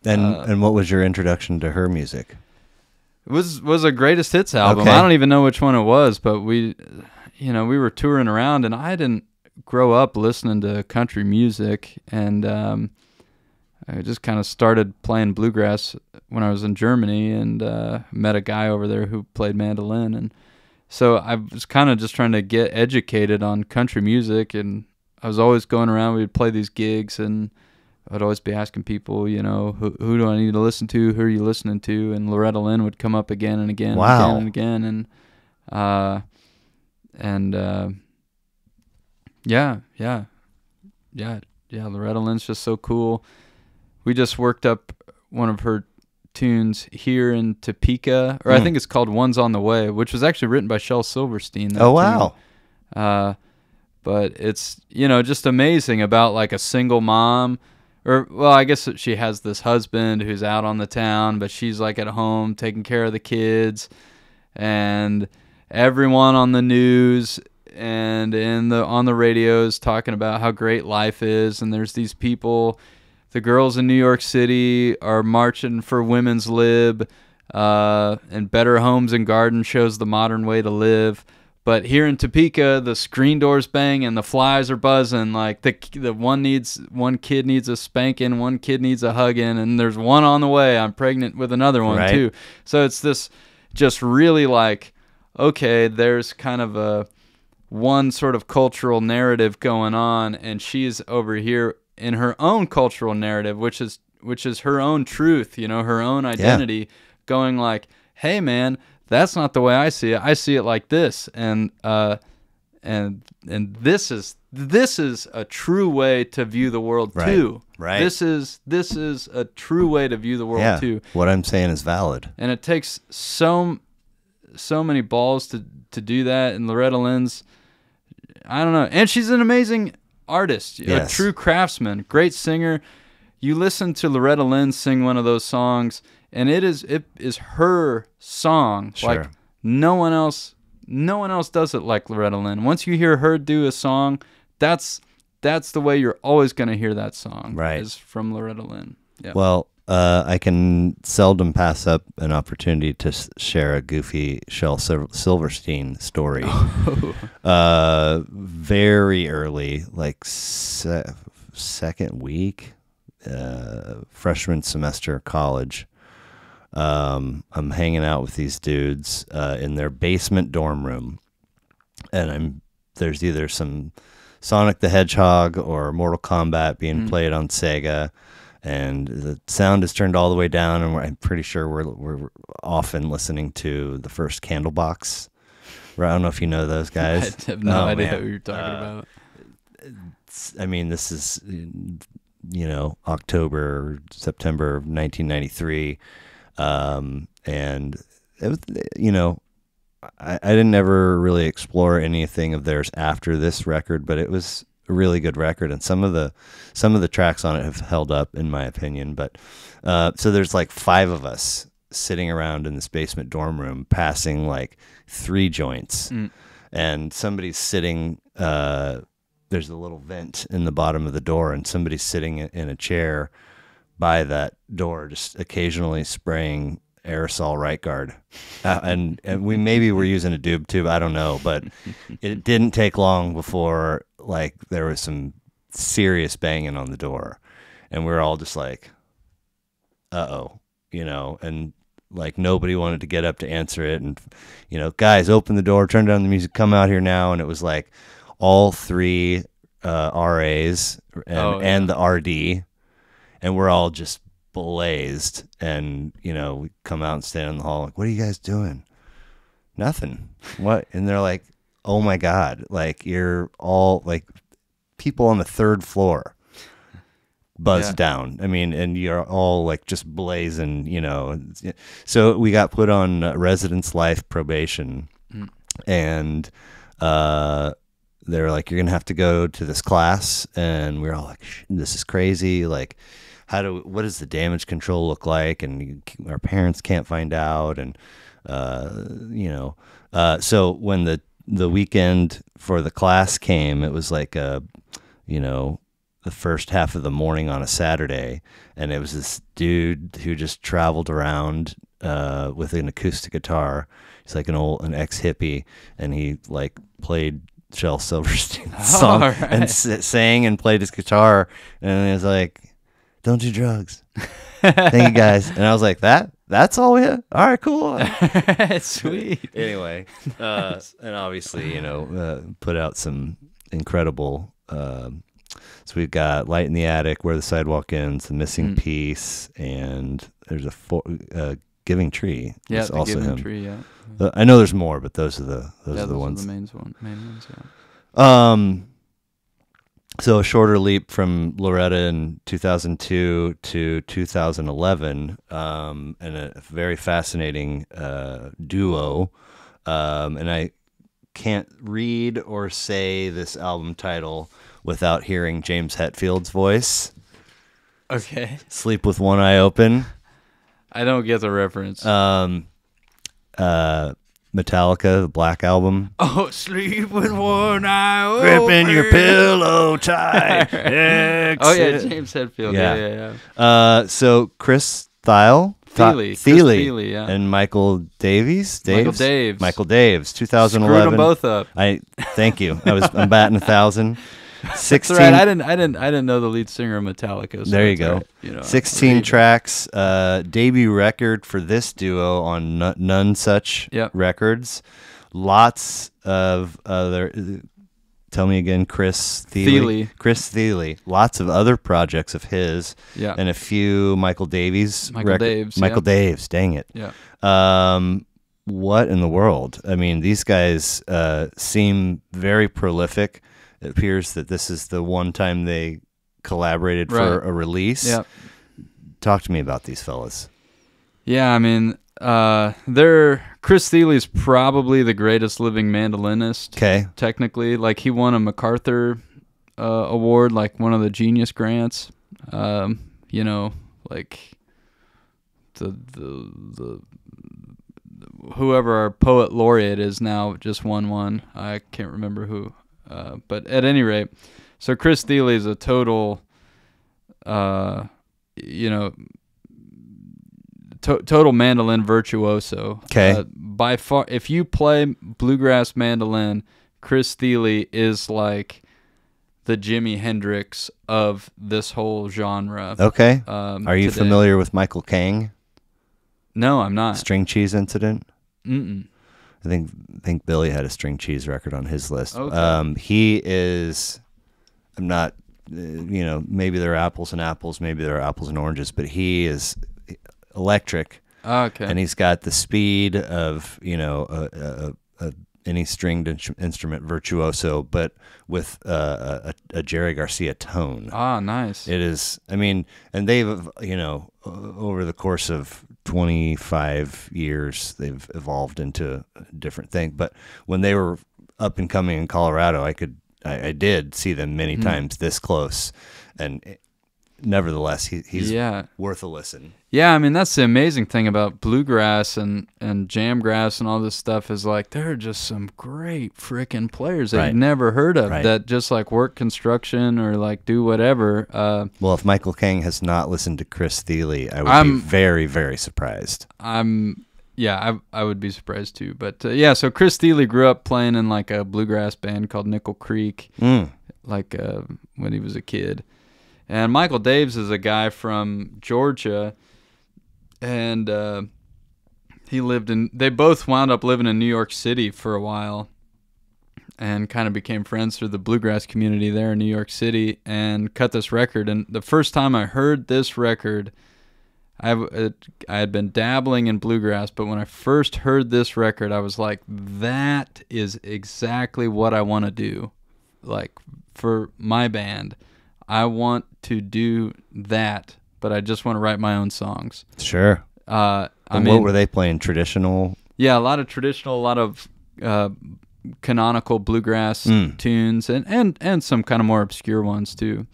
And what was your introduction to her music? It was a greatest hits album. Okay. I don't even know which one it was, but we were touring around, and I didn't grow up listening to country music, and I just kind of started playing bluegrass when I was in Germany, and met a guy over there who played mandolin, and so I was kind of just trying to get educated on country music, and I was always going around. We'd play these gigs, and I'd always be asking people, you know, who do I need to listen to? Who are you listening to? And Loretta Lynn would come up again and again, Wow. and again and again, yeah. Loretta Lynn's just so cool. We just worked up one of her tunes here in Topeka, or I think it's called "One's on the Way," which was actually written by Shel Silverstein. Oh, wow. But it's, you know, just amazing about like a single mom, or, well, I guess she has this husband who's out on the town, but she's like at home taking care of the kids, and everyone on the news and on the radios talking about how great life is, and there's these people. The girls in New York City are marching for women's lib, and Better Homes and Gardens shows the modern way to live. But here in Topeka, the screen doors bang and the flies are buzzing. Like the one kid needs a spanking, one kid needs a hugging, and there's one on the way. I'm pregnant with another one too. So it's this just really like, okay, there's kind of a one sort of cultural narrative going on, and she's over here in her own cultural narrative, which is her own truth, you know, her own identity, going like, hey man, that's not the way I see it. I see it like this, and this is a true way to view the world too. Right. This is a true way to view the world too. What I'm saying is valid. And it takes so many balls to do that. And Loretta Lynn's, I don't know, and she's an amazing artist, a true craftsman, great singer. You listen to Loretta Lynn sing one of those songs, and it is her song. Sure. Like no one else does it like Loretta Lynn. Once you hear her do a song, that's the way you're always going to hear that song. Right. Is from Loretta Lynn. Yeah. Well, I can seldom pass up an opportunity to share a goofy Shel Silverstein story. Very early, like second week, freshman semester of college. I'm hanging out with these dudes in their basement dorm room, and there's either some Sonic the Hedgehog or Mortal Kombat being played on Sega. And the sound is turned all the way down, and I'm pretty sure we're often listening to the first Candlebox. I don't know if you know those guys. I have no idea what you're talking about. I mean, this is, you know, October, September of 1993, and it was, you know, I didn't ever really explore anything of theirs after this record, but it was a really good record, and some of the tracks on it have held up in my opinion. But so there's like 5 of us sitting around in this basement dorm room passing like 3 joints, and somebody's sitting there's a little vent in the bottom of the door, and somebody's sitting in a chair by that door just occasionally spraying aerosol right guard, and we maybe were using a doob tube, I don't know, but it didn't take long before like there was some serious banging on the door, and we were all just like, uh-oh, you know, and like nobody wanted to get up to answer it, and you know, guys, open the door, turn down the music, come out here now. And it was like all 3 RAs and the RD, and we're all just blazed. And you know, we come out and stand in the hall like, what are you guys doing? Nothing. What? And they're like, oh my God, like you're all like people on the 3rd floor buzzed down. I mean, and you're all like just blazing, you know. So we got put on residence life probation, and they were like, you're gonna have to go to this class. And we were all like, this is crazy, like what does the damage control look like? And our parents can't find out. And you know, so when the weekend for the class came, it was like you know, the first half of the morning on a Saturday, and it was this dude who just traveled around with an acoustic guitar. He's like an ex-hippie, and he like played Shel Silverstein's song right. and sang and played his guitar. And he was like, "Don't do drugs. Thank you guys." And I was like, that's all we had? All right, cool. Sweet. Anyway, and obviously, put out some incredible. So we've got "Light in the Attic," "Where the Sidewalk Ends," "The Missing Piece," and there's a "Giving Tree." Yeah, it's the also Giving him. Tree. Yeah. I know there's more, but those are the ones. Are the main ones. Yeah. So a shorter leap from Loretta in 2002 to 2011, and a very fascinating duo. And I can't read or say this album title without hearing James Hetfield's voice. Okay. "Sleep with One Eye Open." I don't get the reference. Metallica, the Black Album. Oh, sleep with one eye open. Gripping your pillow tight. Oh yeah, James Hetfield. Yeah. So Chris Thile, Thile, yeah. and Michael Davies. Michael Daves. 2011. Screwed them both up. Thank you. I'm batting 1,000. 16. That's right. I didn't know the lead singer of Metallica. So there you go. Right. 16 tracks. Debut record for this duo on None Such Records. Lots of other. Tell me again, Chris Thile. Chris Thile. Lots of other projects of his. Yeah. And a few Michael Davies. Michael Daves. Dang it. Yeah. What in the world? I mean, these guys seem very prolific. It appears that this is the one time they collaborated for a release. Yeah. Talk to me about these fellas. Yeah, I mean, Chris Thile is probably the greatest living mandolinist. Okay. Technically, like he won a MacArthur award, like one of the Genius grants. Like the whoever our poet laureate is now just won one. I can't remember who. But at any rate, so Chris Thile is a total, total mandolin virtuoso. Okay. By far, if you play bluegrass mandolin, Chris Thile is like the Jimi Hendrix of this whole genre. Okay. Are you familiar with Michael Kang? No, I'm not. String Cheese Incident? Mm-mm. I think Billy had a String Cheese record on his list. Okay. He is, I'm not, maybe there are apples and apples, maybe there are apples and oranges, but he is electric. Okay. And he's got the speed of, any stringed instrument virtuoso, but with a Jerry Garcia tone. Ah, nice. It is, and they've, over the course of 25 years, they've evolved into a different thing. But when they were up and coming in Colorado, I did see them many times this close, and nevertheless, he's worth a listen. Yeah, I mean, that's the amazing thing about bluegrass and jamgrass and all this stuff is like there are just some great freaking players that you've never heard of that just like work construction or like do whatever. Well, if Michael Kang has not listened to Chris Thile, I would be very, very surprised. I would be surprised too. But so Chris Thile grew up playing in like a bluegrass band called Nickel Creek, like when he was a kid. And Michael Daves is a guy from Georgia, and they both wound up living in New York City for a while and kind of became friends through the bluegrass community there in New York City and cut this record. And the first time I heard this record, I had been dabbling in bluegrass, but when I first heard this record, I was like, that is exactly what I want to do, like for my band. I want to do that, but I just want to write my own songs. Sure. What were they playing? Traditional? Yeah, a lot of traditional, a lot of canonical bluegrass tunes, and some kind of more obscure ones too.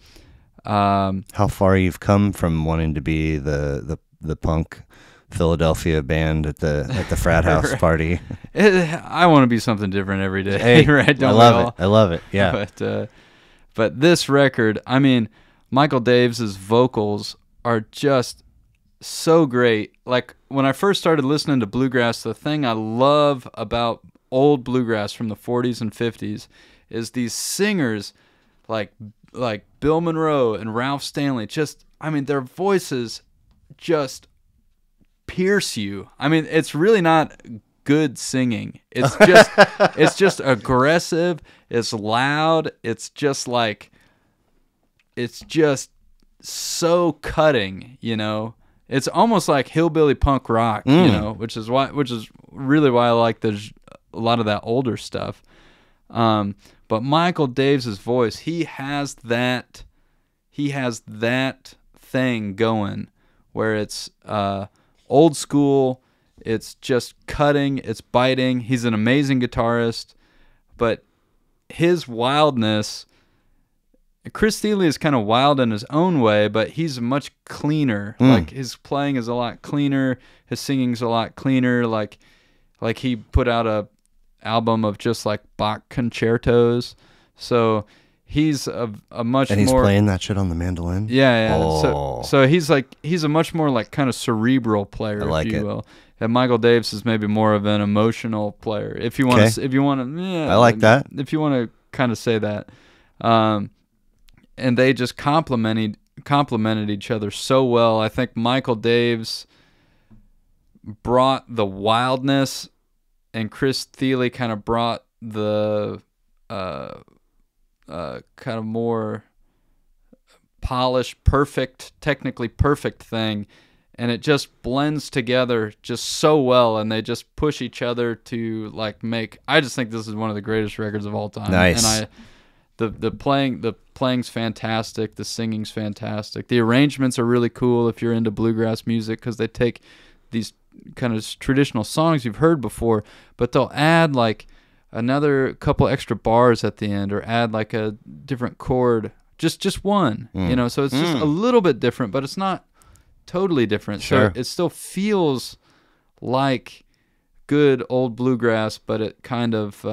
How far you've come from wanting to be the punk Philadelphia band at the frat house party. I want to be something different every day. Hey, right? I love it. Yeah. But this record, I mean, Michael Daves' vocals are just so great. Like, when I first started listening to bluegrass, the thing I love about old bluegrass from the 40s and 50s is these singers like Bill Monroe and Ralph Stanley. Just, I mean, their voices just pierce you. I mean, it's really not good singing. It's just it's just aggressive. It's loud. It's just like, it's just so cutting, you know. It's almost like hillbilly punk rock, you know, which is really why I like a lot of that older stuff. But Michael Daves' voice, he has that thing going where it's old school, it's just cutting, it's biting. He's an amazing guitarist, but his wildness, Chris Thile is kind of wild in his own way, but he's much cleaner. Like, his playing is a lot cleaner, his singing's a lot cleaner. Like he put out a album of just like Bach concertos, so he's a much more. And he's playing that shit on the mandolin. Yeah. Oh. So he's a much more like kind of cerebral player, like if you will. And Michael Daves is maybe more of an emotional player, if you want to. If you want to, I like that. If you want to kind of say that, and they just complemented each other so well. I think Michael Daves brought the wildness, and Chris Thile kind of brought the kind of more polished, technically perfect thing, and it just blends together just so well, and they just push each other to like make. I just think this is one of the greatest records of all time. Nice. And the playing's fantastic, the singing's fantastic, the arrangements are really cool if you're into bluegrass music, because they take these kind of traditional songs you've heard before, but they'll add like another couple extra bars at the end, or add like a different chord, just one, you know. So it's just a little bit different, but it's not totally different. Sure. So it still feels like good old bluegrass, but it kind of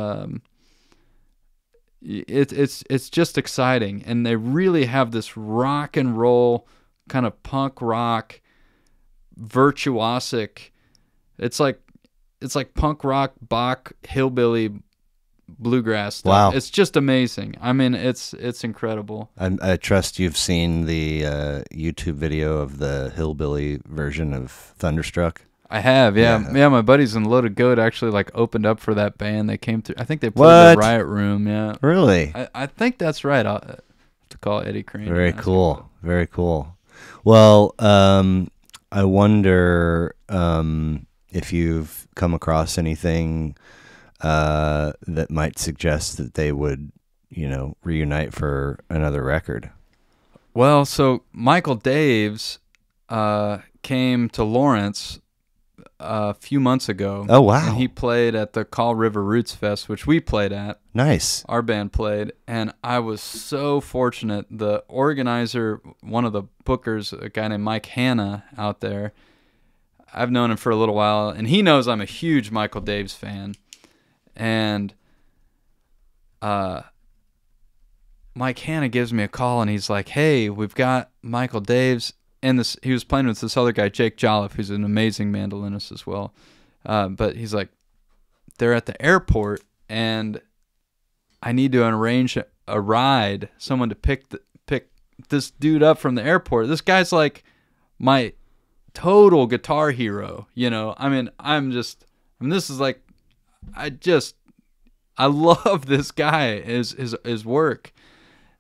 it's just exciting, and they really have this rock and roll kind of punk rock virtuosic. It's like punk rock, Bach, hillbilly bluegrass stuff. Wow. It's just amazing. I mean, it's incredible. I trust you've seen the YouTube video of the hillbilly version of Thunderstruck. I have, yeah. My buddies in Loaded Goat actually like opened up for that band. They came through. I think they played the Riot Room. Yeah, really. I think that's right. I'll have to call Eddie Crane. Very cool. Very cool. Well, I wonder if you've come across anything that might suggest that they would, reunite for another record. Well, so Michael Daves came to Lawrence a few months ago. Oh, wow. And he played at the Call River Roots Fest, which we played at. Nice. Our band played, and I was so fortunate. The organizer, one of the bookers, a guy named Mike Hanna out there, I've known him for a little while, and he knows I'm a huge Michael Daves fan. And Mike Hanna gives me a call, and he's like, hey, we've got Michael Daves. And he was playing with this other guy, Jake Jolliffe, who's an amazing mandolinist as well. But he's like, they're at the airport, and I need to arrange a ride, someone to pick this dude up from the airport. This guy's like my total guitar hero, I mean, this is like, I love this guy, his work.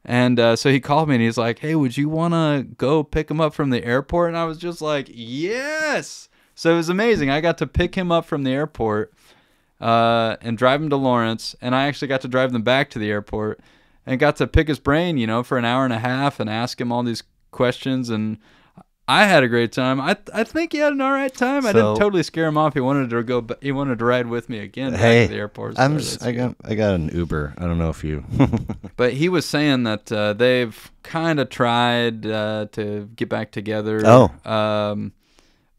And so he called me, and he's like, hey, would you want to go pick him up from the airport? And I was just like, yes. So it was amazing. I got to pick him up from the airport and drive him to Lawrence. And I actually got to drive them back to the airport and got to pick his brain, for an hour and a half and ask him all these questions. And I had a great time. I think he had an all right time. I didn't totally scare him off. He wanted to go. He wanted to ride with me again back to the airport. So I got an Uber. I don't know if you. But he was saying that they've kind of tried to get back together. Oh.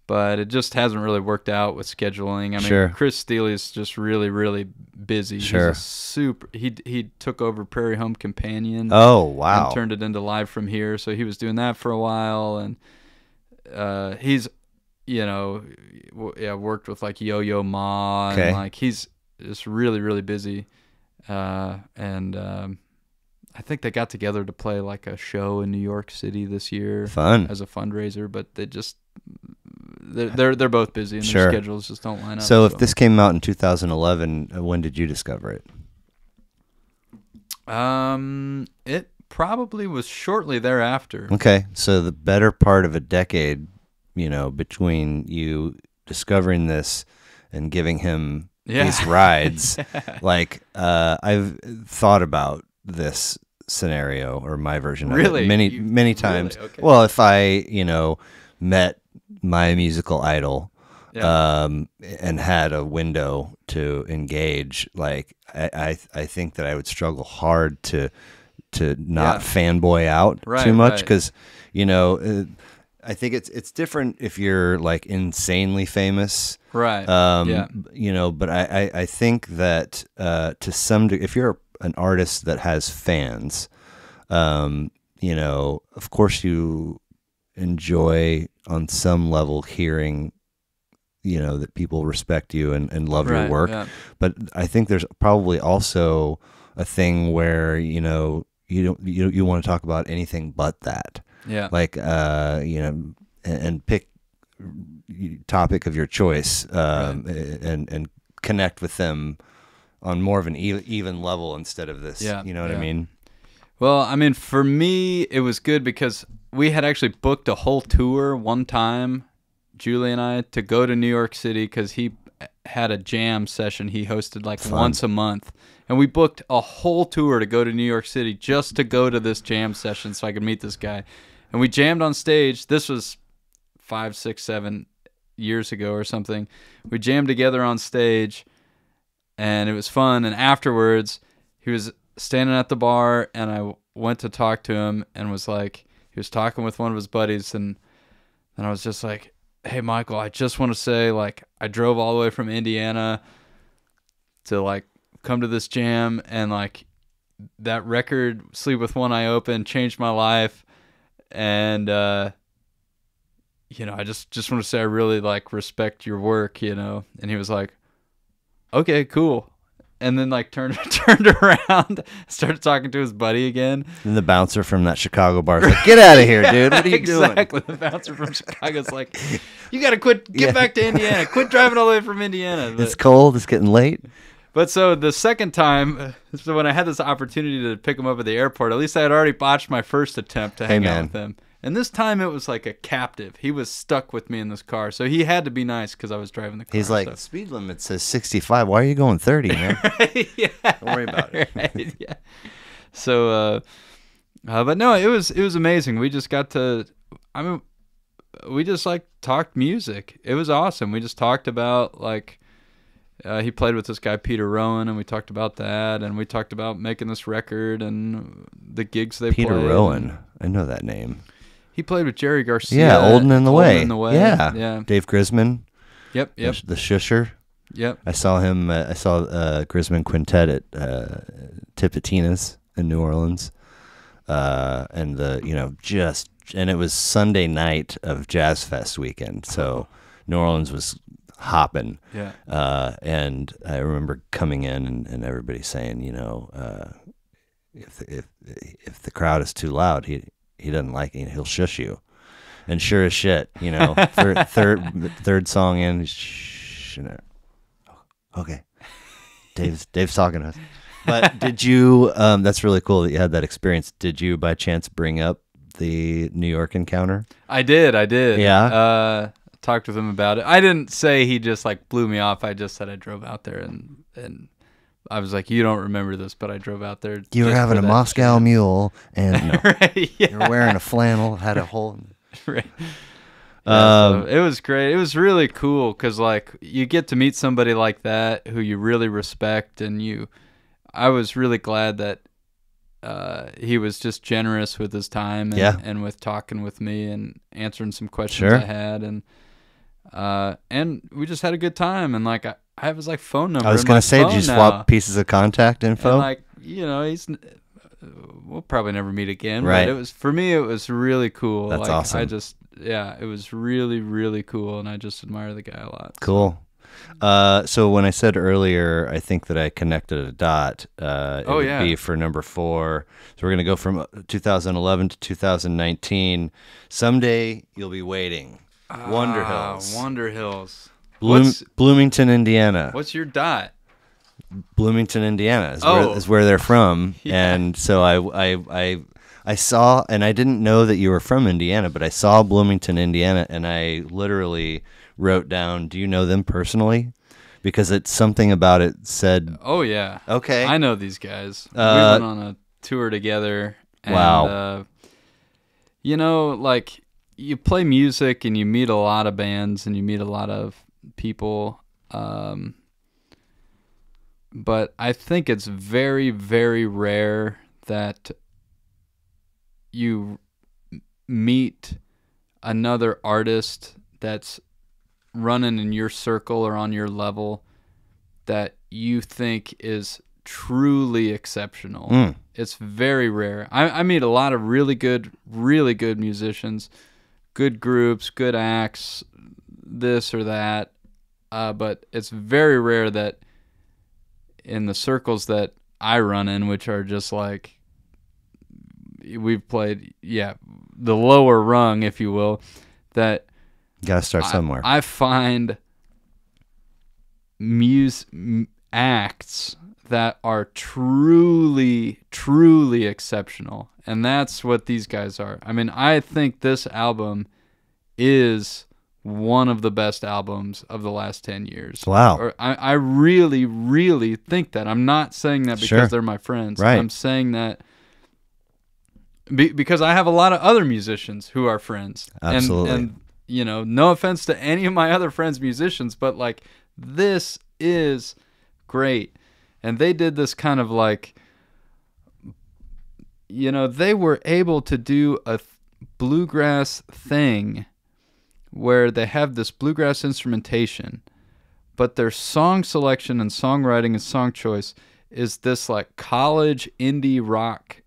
But it just hasn't really worked out with scheduling. I mean, sure. Chris Thile is just really, really busy. Sure. He took over Prairie Home Companion. Oh, wow. And turned it into Live From Here. So he was doing that for a while, and he's, worked with like Yo-Yo Ma, okay. and like he's just really, really busy. and I think they got together to play like a show in New York City this year. Fun. As a fundraiser, but they're both busy and Sure. their schedules just don't line up. So if this came out in 2011, when did you discover it? It probably was shortly thereafter. Okay, so the better part of a decade, between you discovering this and giving him these rides. Like, I've thought about this scenario, or my version of it many times. Really? Okay. Well, if I, met my musical idol, and had a window to engage, like I think that I would struggle hard to not fanboy out too much, because I think it's different if you're like insanely famous, right? But I think that to some degree, if you're an artist that has fans, of course you enjoy on some level hearing that people respect you and love your work. But I think there's probably also a thing where you want to talk about anything but that. Like and pick topic of your choice, and connect with them on more of an even level instead of this. You know what I mean? Well, I mean, for me, it was good because we had actually booked a whole tour one time, Julie and I, to go to New York City because he had a jam session he hosted like once a month. And we booked a whole tour to go to New York City just to go to this jam session so I could meet this guy. And we jammed on stage. This was 5, 6, 7 years ago or something. We jammed together on stage, and it was fun. And afterwards, he was standing at the bar, and I went to talk to him and was like, he was talking with one of his buddies, and I was just like, hey, Michael, I just want to say, like, I drove all the way from Indiana to, like, come to this jam, and, like, that record, Sleep With One Eye Open, changed my life, and, I just want to say I really, like, respect your work, and he was like, okay, cool. And then, like, turned around, started talking to his buddy again. And the bouncer from that Chicago bar is like, get out of here, dude. What are you doing? Exactly. The bouncer from Chicago's like, you got to get back to Indiana. Quit driving all the way from Indiana. It's cold. It's getting late. But so the second time, so when I had this opportunity to pick him up at the airport, at least I had already botched my first attempt to hang out with him. And this time it was like a captive. He was stuck with me in this car. So he had to be nice because I was driving the car. He's like, the speed limit says 65. Why are you going 30, man? Yeah. Don't worry about it. Right, yeah. So, but no, it was amazing. We just got to, we just like talked music. It was awesome. We just talked about like, he played with this guy, Peter Rowan, and we talked about that. And we talked about making this record and the gigs they played. Peter Rowan. I know that name. He played with Jerry Garcia. Yeah, Olden in the Way. Yeah. Dave Grisman. Yep. The Shusher. Yep. I saw him. I saw Grisman Quintet at Tipitina's in New Orleans, and and it was Sunday night of Jazz Fest weekend, so New Orleans was hopping. Yeah. And I remember coming in and everybody saying, if the crowd is too loud, he doesn't like it, he'll shush you. And sure as shit, third song in, shh, okay, Dave's talking to us. But did you? That's really cool that you had that experience. Did you, by chance, bring up the New York encounter? I did. Yeah. Talked with him about it. I didn't say he just like blew me off. I just said I drove out there and I was like, you don't remember this, but I drove out there. You were having a Moscow Mule, and right, yeah. you were wearing a flannel, had a hole. Right. So it was great. It was really cool because like you get to meet somebody like that who you really respect, and I was really glad that he was just generous with his time and with talking with me and answering some questions I had, and we just had a good time. And like I have his like phone number. I was gonna say, did you swap pieces of contact info? And like we'll probably never meet again. Right. But for me, it was really cool. That's like, awesome. it was really, really cool, and I just admire the guy a lot. Cool. So when I said earlier, I think that I connected a dot. It would yeah. be for number 4. So we're going to go from 2011 to 2019. Someday You'll Be Waiting. Wonderhills. Wonderhills. Bloomington, Indiana. What's your dot? Bloomington, Indiana Oh. is where they're from. Yeah. And so I saw, and I didn't know that you were from Indiana, but I saw Bloomington, Indiana, and I literally wrote down, do you know them personally? Because it's something about it said... Oh, yeah. Okay. I know these guys. We went on a tour together. And, Wow. You know, like, you play music and you meet a lot of bands and you meet a lot of people. But I think it's very, very rare that you meet another artist that's running in your circle or on your level that you think is truly exceptional. It's very rare. I meet a lot of really good musicians, good groups, good acts, this or that, but it's very rare that in the circles that I run in, which are just like, we've played, the lower rung, if you will, that Gotta start somewhere. I find acts that are truly, truly exceptional. And that's what these guys are. I mean, I think this album is one of the best albums of the last 10 years. Wow. Or I really, really think that. I'm not saying that because they're my friends. Right. I'm saying that because I have a lot of other musicians who are friends. Absolutely. And you know, no offense to any of my other friends musicians, but like, this is great. And they did this kind of like, you know, they were able to do a bluegrass thing where they have this bluegrass instrumentation, but their song selection and songwriting and song choice is this like college indie rock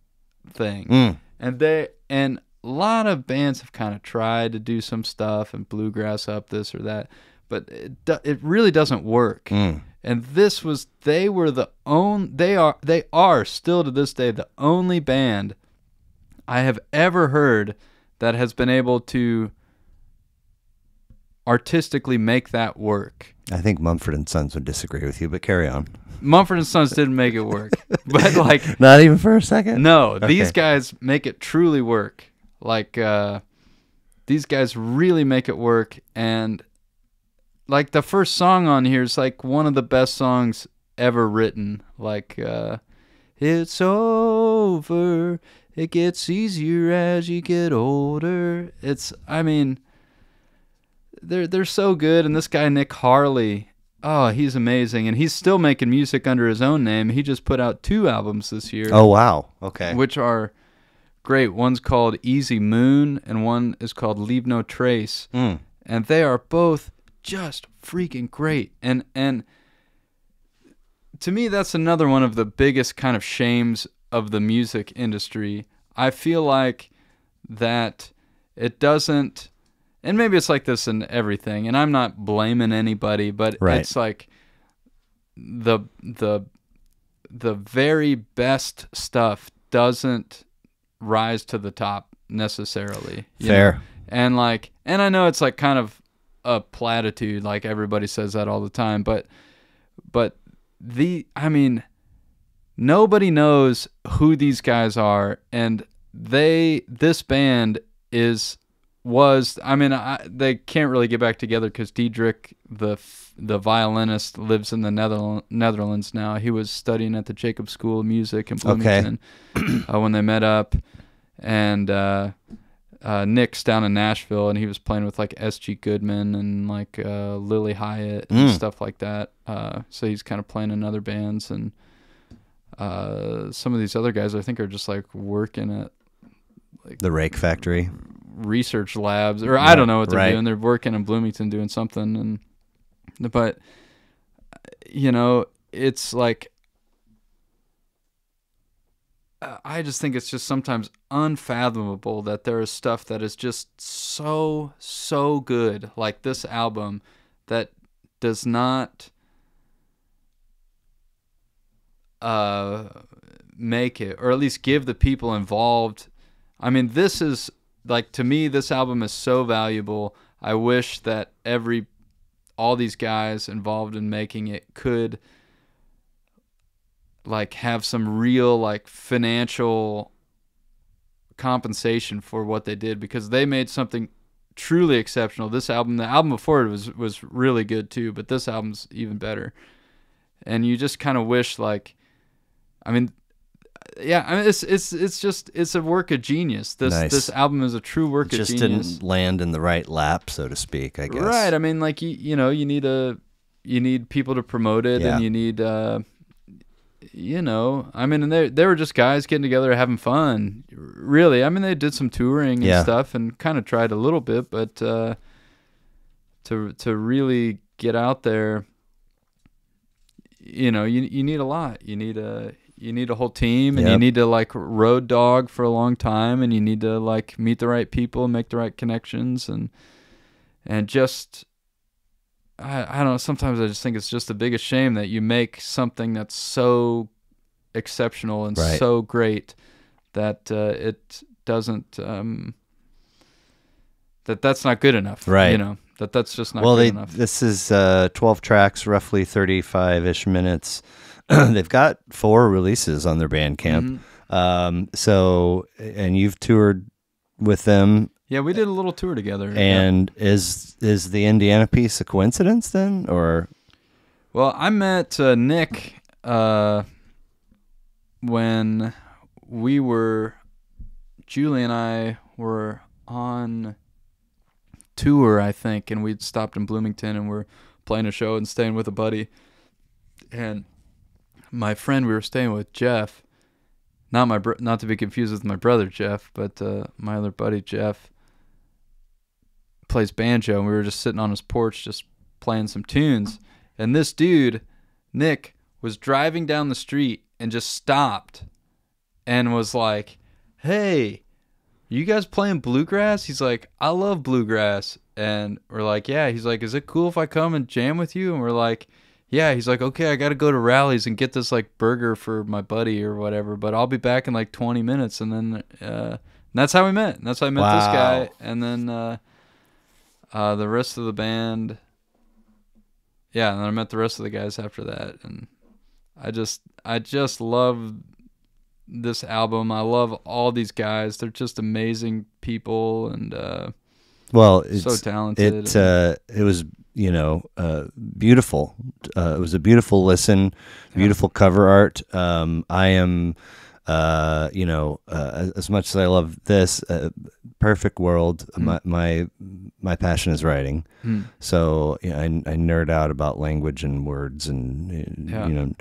thing. And a lot of bands have kind of tried to do some stuff and bluegrass up this or that, but it really doesn't work. And they are still to this day the only band I have ever heard that has been able to artistically make that work. I think Mumford & Sons would disagree with you, but carry on. Mumford & Sons didn't make it work. But like, not even for a second? No, Okay. These guys make it truly work. Like, these guys really make it work. And like, the first song on here is like one of the best songs ever written. Like, it's over, it gets easier as you get older. I mean, they're so good. And this guy Nick Harley, oh, he's amazing, and he's still making music under his own name. He just put out 2 albums this year. Oh wow, okay. Which are great. One's called Easy Moon, and one is called Leave No Trace. And they are both just freaking great. And to me, that's another one of the biggest kind of shames of the music industry. I feel like that it doesn't, and maybe it's like this in everything, and I'm not blaming anybody, but it's like the very best stuff doesn't rise to the top necessarily. Fair. Know? And like, and I know it's like kind of a platitude, like everybody says that all the time, but I mean, nobody knows who these guys are, and this band they can't really get back together because Diedrich, the violinist, lives in the Netherlands now. He was studying at the Jacob School of Music in Bloomington when they met up, and Nick's down in Nashville, and he was playing with like S.G. Goodman and like Lily Hyatt and stuff like that. So he's kind of playing in other bands, and some of these other guys I think are just like working at like the Rake Factory, research labs, or I don't know what they're doing. They're working in Bloomington doing something, but you know, it's like, I just think it's just sometimes unfathomable that there is stuff that is just so good, like this album, that does not make it, or at least give the people involved. I mean, this is like, to me, this album is so valuable. I wish that all these guys involved in making it could like have some real like financial compensation for what they did, because they made something truly exceptional. This album, the album before it was really good too, but this album's even better. And you just kind of wish, like, I mean, yeah, I mean, it's a work of genius. This album is a true work of genius. Just didn't land in the right lap, so to speak, I guess. Right. I mean, like, you know, you need people to promote it, and you need you know, I mean, and they were just guys getting together having fun. Really. I mean, they did some touring and stuff and kind of tried a little bit, but to really get out there, you know, you need a lot. You need a whole team, and you need to like road dog for a long time, and you need to like meet the right people and make the right connections, and just I don't know, sometimes I just think it's just the biggest shame that you make something that's so exceptional and so great that it doesn't that's not good enough, right? You know, that's just not good enough. This is 12 tracks, roughly 35-ish minutes. They've got 4 releases on their Bandcamp. So, and you've toured with them. Yeah, we did a little tour together. And is the Indiana piece a coincidence then, or? Well, I met Nick when Julie and I were on tour, I think, and we'd stopped in Bloomington and we're playing a show and staying with a buddy. And my friend we were staying with, Jeff, not to be confused with my brother Jeff, but my other buddy Jeff plays banjo, and we were just sitting on his porch just playing some tunes, and this dude Nick was driving down the street and just stopped and was like, "Hey, you guys playing bluegrass?" He's like, "I love bluegrass." And we're like, "Yeah." He's like, "Is it cool if I come and jam with you?" And we're like, "Yeah." He's like, "Okay, I got to go to Rally's and get this like burger for my buddy or whatever, but I'll be back in like 20 minutes. And then and that's how we met. And that's how I met this guy. And then the rest of the band, and then I met the rest of the guys after that. And I just love this album. I love all these guys. They're just amazing people, and it's so talented. It was, you know, beautiful. It was a beautiful listen, beautiful cover art. I am, you know, as much as I love this, perfect world. My passion is writing, so I nerd out about language and words, and you know,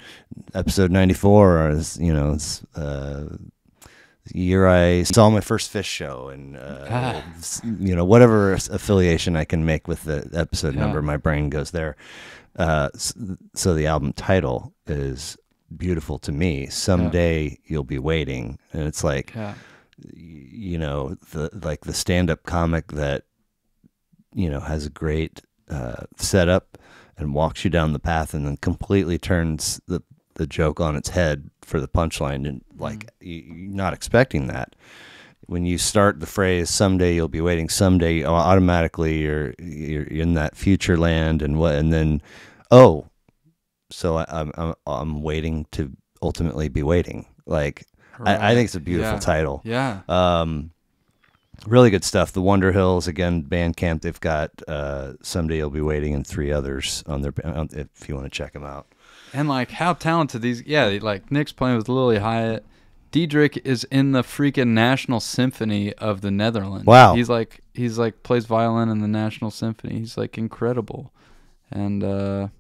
episode 94 is, you know, it's the year I saw my first Fish show, and you know, whatever affiliation I can make with the episode number, my brain goes there. So the album title is beautiful to me. Someday You'll Be Waiting, and it's like, you know, the stand-up comic that, you know, has a great setup and walks you down the path, and then completely turns the joke on its head for the punchline, and like you're not expecting that. When you start the phrase "someday you'll be waiting," someday, automatically you're in that future land, and then so I'm waiting to ultimately be waiting. Like, right. I think it's a beautiful title. Really good stuff. The Wonderhills, again, Bandcamp. They've got "Someday You'll Be Waiting" and 3 others on their, if you want to check them out. And like, how talented these, like Nick's playing with Lily Hyatt. Diedrich is in the freaking National Symphony of the Netherlands. Wow. He's like plays violin in the National Symphony. He's like incredible. And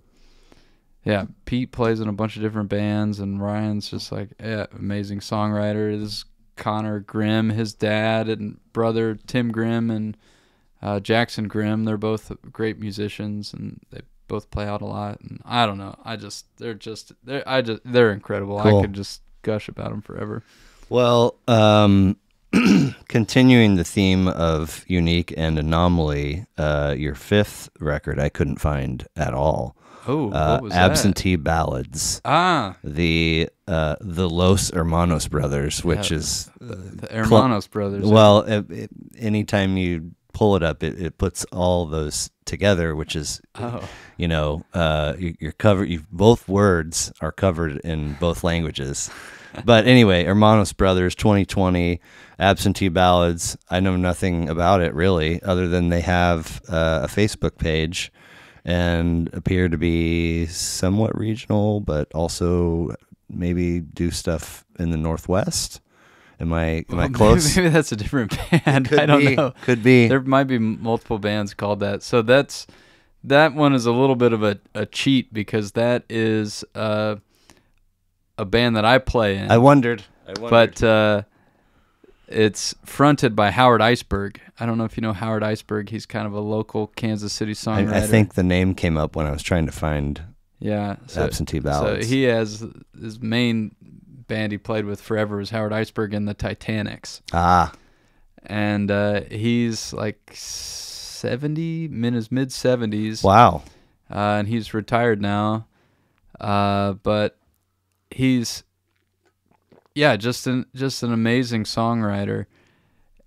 Pete plays in a bunch of different bands, and Ryan's just like, amazing songwriter. This is Connor Grimm, his dad and brother Tim Grimm, and Jackson Grimm. They're both great musicians, and they both play out a lot. And I don't know, they're incredible. Cool. I could just gush about them forever. Well, continuing the theme of unique and anomaly, your fifth record I couldn't find at all. Oh, what was Absentee Ballads. that? The Los Hermanos brothers, which is The Hermanos brothers. well, anytime you pull it up, it puts all those together, which is you're covered. Both words are covered in both languages. But anyway, Hermanos brothers, 2020, Absentee Ballads. I know nothing about it really, other than they have a Facebook page and appear to be somewhat regional, but also maybe do stuff in the Northwest. Am I close? Maybe that's a different band. I don't know. Could be. There might be multiple bands called that. So that one is a little bit of a cheat because that is a band that I play in. I wondered. But it's fronted by Howard Iceberg. I don't know if you know Howard Iceberg. He's kind of a local Kansas City songwriter. I think the name came up when I was trying to find Absentee Ballads. So he has his main band he played with forever was Howard Iceberg and the Titanics. And he's like 70, in his mid-70s. Wow. And he's retired now. But he's just an amazing songwriter,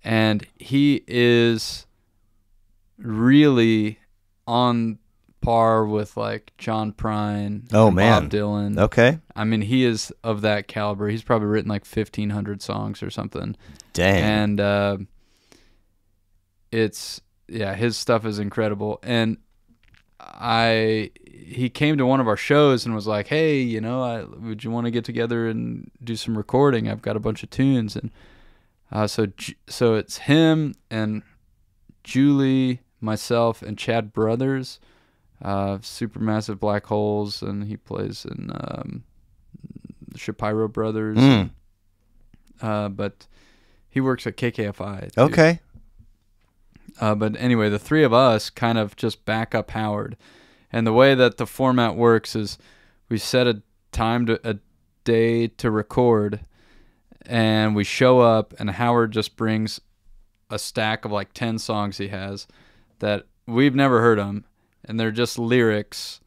and he is really on par with like John Prine, Bob Dylan. Okay. I mean, he is of that caliber. He's probably written like 1,500 songs or something. Dang. And his stuff is incredible. And he came to one of our shows and was like, "Hey, would you want to get together and do some recording? I've got a bunch of tunes." And so it's him and Julie, myself, and Chad Brothers, Supermassive Black Holes, and he plays in the Shapiro Brothers. But he works at KKFI. Too. Okay. But anyway, the three of us kind of just back up Howard. And the way that the format works is we set a day to record, and we show up, and Howard just brings a stack of like 10 songs he has that we've never heard them, and they're just lyrics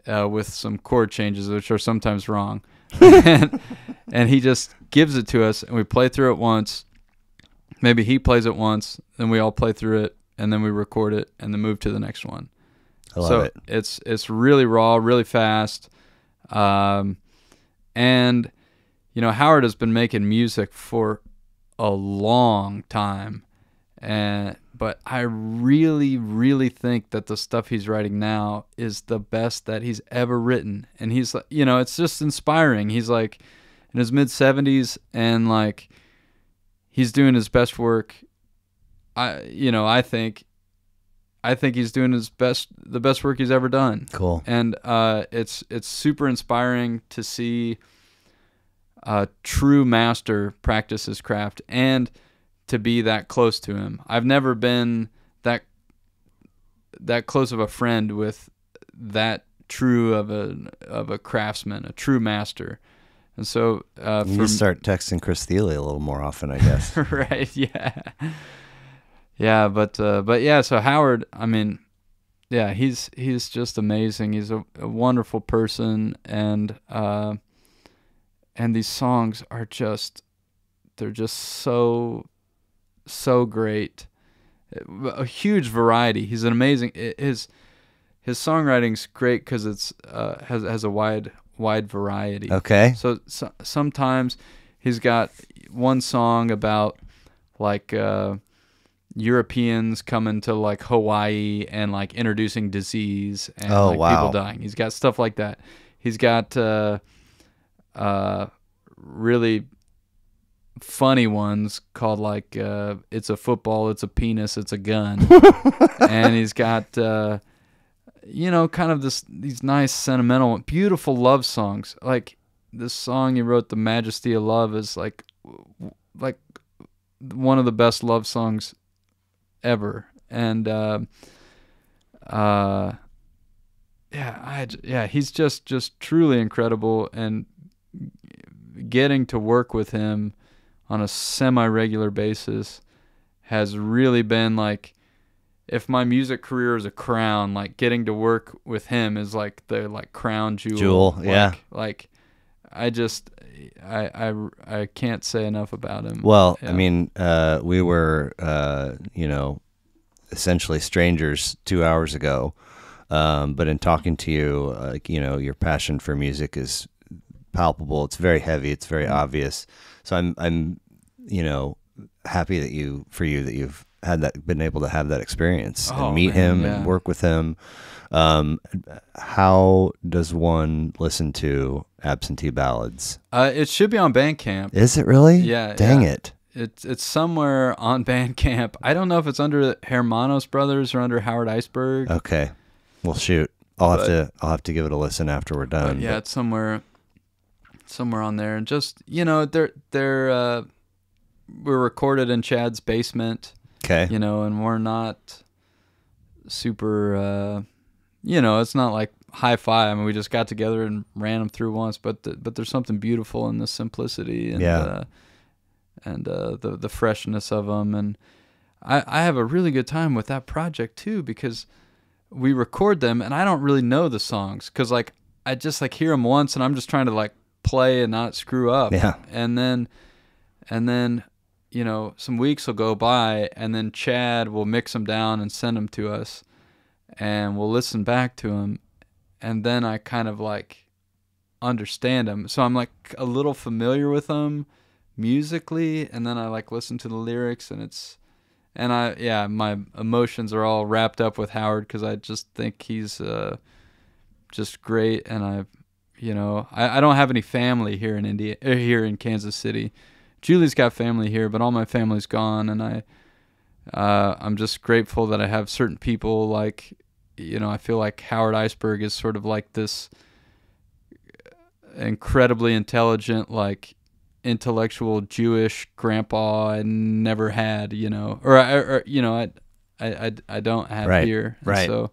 with some chord changes, which are sometimes wrong. and he just gives it to us, and we play through it once. Maybe he plays it once, then we all play through it, and then we record it, and then move to the next one. I love it. It's really raw, really fast. And, Howard has been making music for a long time. But I really, really think that the stuff he's writing now is the best that he's ever written. And he's like, it's just inspiring. He's like in his mid-70s, and like he's doing his best work. I think he's doing the best work he's ever done. Cool. And it's super inspiring to see a true master practice his craft and to be that close to him. I've never been that close of a friend with that true of a craftsman, a true master. And so you start texting Chris Thile a little more often, I guess. Right, yeah. Yeah, but so Howard, I mean, yeah, he's just amazing. He's a wonderful person, and these songs are they're just so great. A huge variety. He's an amazing. His songwriting's great because it's has a wide variety. Okay. So sometimes he's got one song about like Europeans coming to like Hawaii and like introducing disease and people dying. He's got stuff like that. He's got really funny ones called like It's a Football, It's a Penis, It's a Gun. And he's got kind of these nice sentimental beautiful love songs. Like this song he wrote, The Majesty of Love, is like one of the best love songs ever. And he's just truly incredible, and getting to work with him on a semi-regular basis has really been like, if my music career is a crown, like getting to work with him is like the like crown jewel. Yeah. Like I can't say enough about him. Well, Yeah. I mean, we were, essentially strangers 2 hours ago. But in talking to you, your passion for music is palpable. It's very heavy. It's very obvious. So I'm, happy that you've been able to have that experience and meet him and work with him. How does one listen to Absentee Ballads? It should be on Bandcamp. Is it really? Yeah. Dang it. It's somewhere on Bandcamp. I don't know if it's under Hermanos Brothers or under Howard Iceberg. Okay. Well, shoot. I'll have to give it a listen after we're done. Yeah, it's somewhere on there. And just, they're we're recorded in Chad's basement. Okay. And we're not super it's not like hi-fi. I mean, we just got together and ran them through once, but there's something beautiful in the simplicity and the freshness of them. And I have a really good time with that project too, because we record them and I don't really know the songs, because like I just like hear them once and I'm just trying to like play and not screw up. Yeah. And then some weeks will go by and then Chad will mix them down and send them to us and we'll listen back to them, and then I kind of like understand them. So I'm like a little familiar with them musically, and then I like listen to the lyrics, and my emotions are all wrapped up with Howard, because I just think he's just great. And I don't have any family here in here in Kansas City. Julie's got family here, but all my family's gone, and I'm just grateful that I have certain people like, I feel like Howard Iceberg is sort of like this incredibly intelligent, like intellectual Jewish grandpa I never had, or I don't have here. Right. So,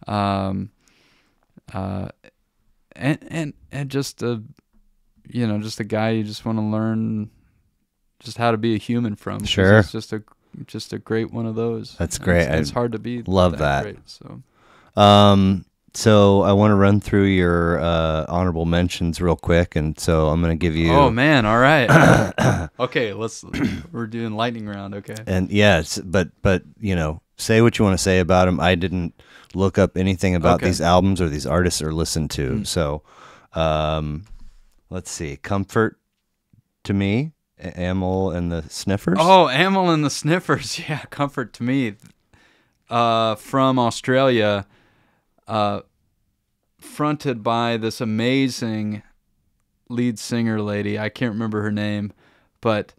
and just just a guy you just want to learn just how to be a human from. Sure. It's just a great one of those. That's great. It's hard to be. Love that. Great, so. So I want to run through your honorable mentions real quick, and so I'm going to give you. Oh man! All right. Okay, we're doing lightning round. Okay. And yes, but say what you want to say about them. I didn't look up anything about these albums or these artists or listen to. So, let's see. Comfort to Me, Amyl and the Sniffers. Oh, Amyl and the Sniffers. Yeah, Comfort to Me. From Australia. Fronted by this amazing lead singer lady. I can't remember her name, but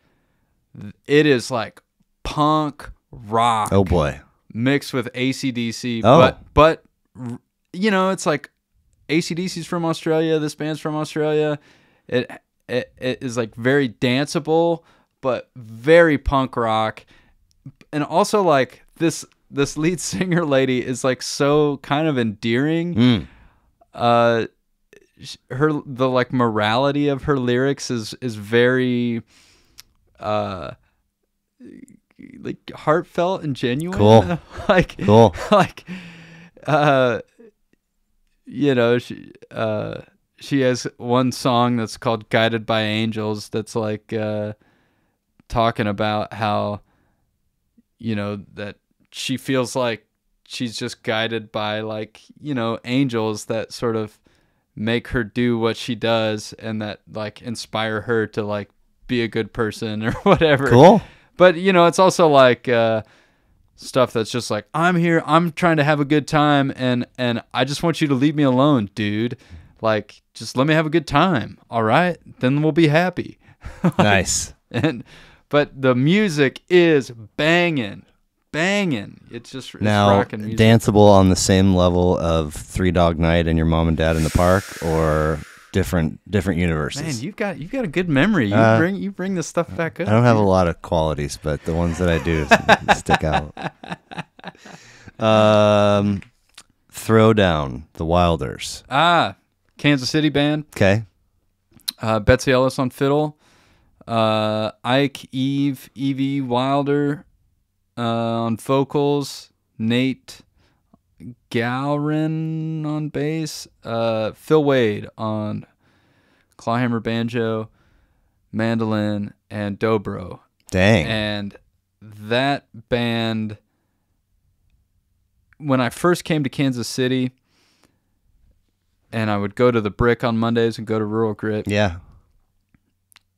it is like punk rock. Oh boy. Mixed with AC/DC. Oh. But it's like AC/DC's from Australia. This band's from Australia. It is like very danceable, but very punk rock. And also like this lead singer lady is like so kind of endearing. The like morality of her lyrics is very like heartfelt and genuine. Cool. Cool. She has one song that's called Guided by Angels that's like talking about how that she feels like she's just guided by like, angels that sort of make her do what she does and that like inspire her to like be a good person or whatever. Cool. But, it's also like stuff that's just like, I'm here, I'm trying to have a good time and I just want you to leave me alone, dude. Like, just let me have a good time. All right. Then we'll be happy. Nice. But the music is banging. It's now rocking music. Danceable on the same level of Three Dog Night and Your Mom and Dad in the Park, or different universes. Man, you've got a good memory. You bring this stuff back up. I don't have a lot of qualities, but the ones that I do stick out. Throwdown, The Wilders. Kansas City band. Okay. Betsy Ellis on fiddle. Evie Wilder on vocals, Nate Gowrin on bass, Phil Wade on clawhammer, banjo, mandolin, and dobro. Dang. And that band, when I first came to Kansas City, and I would go to the Brick on Mondays and go to Rural Grit. Yeah.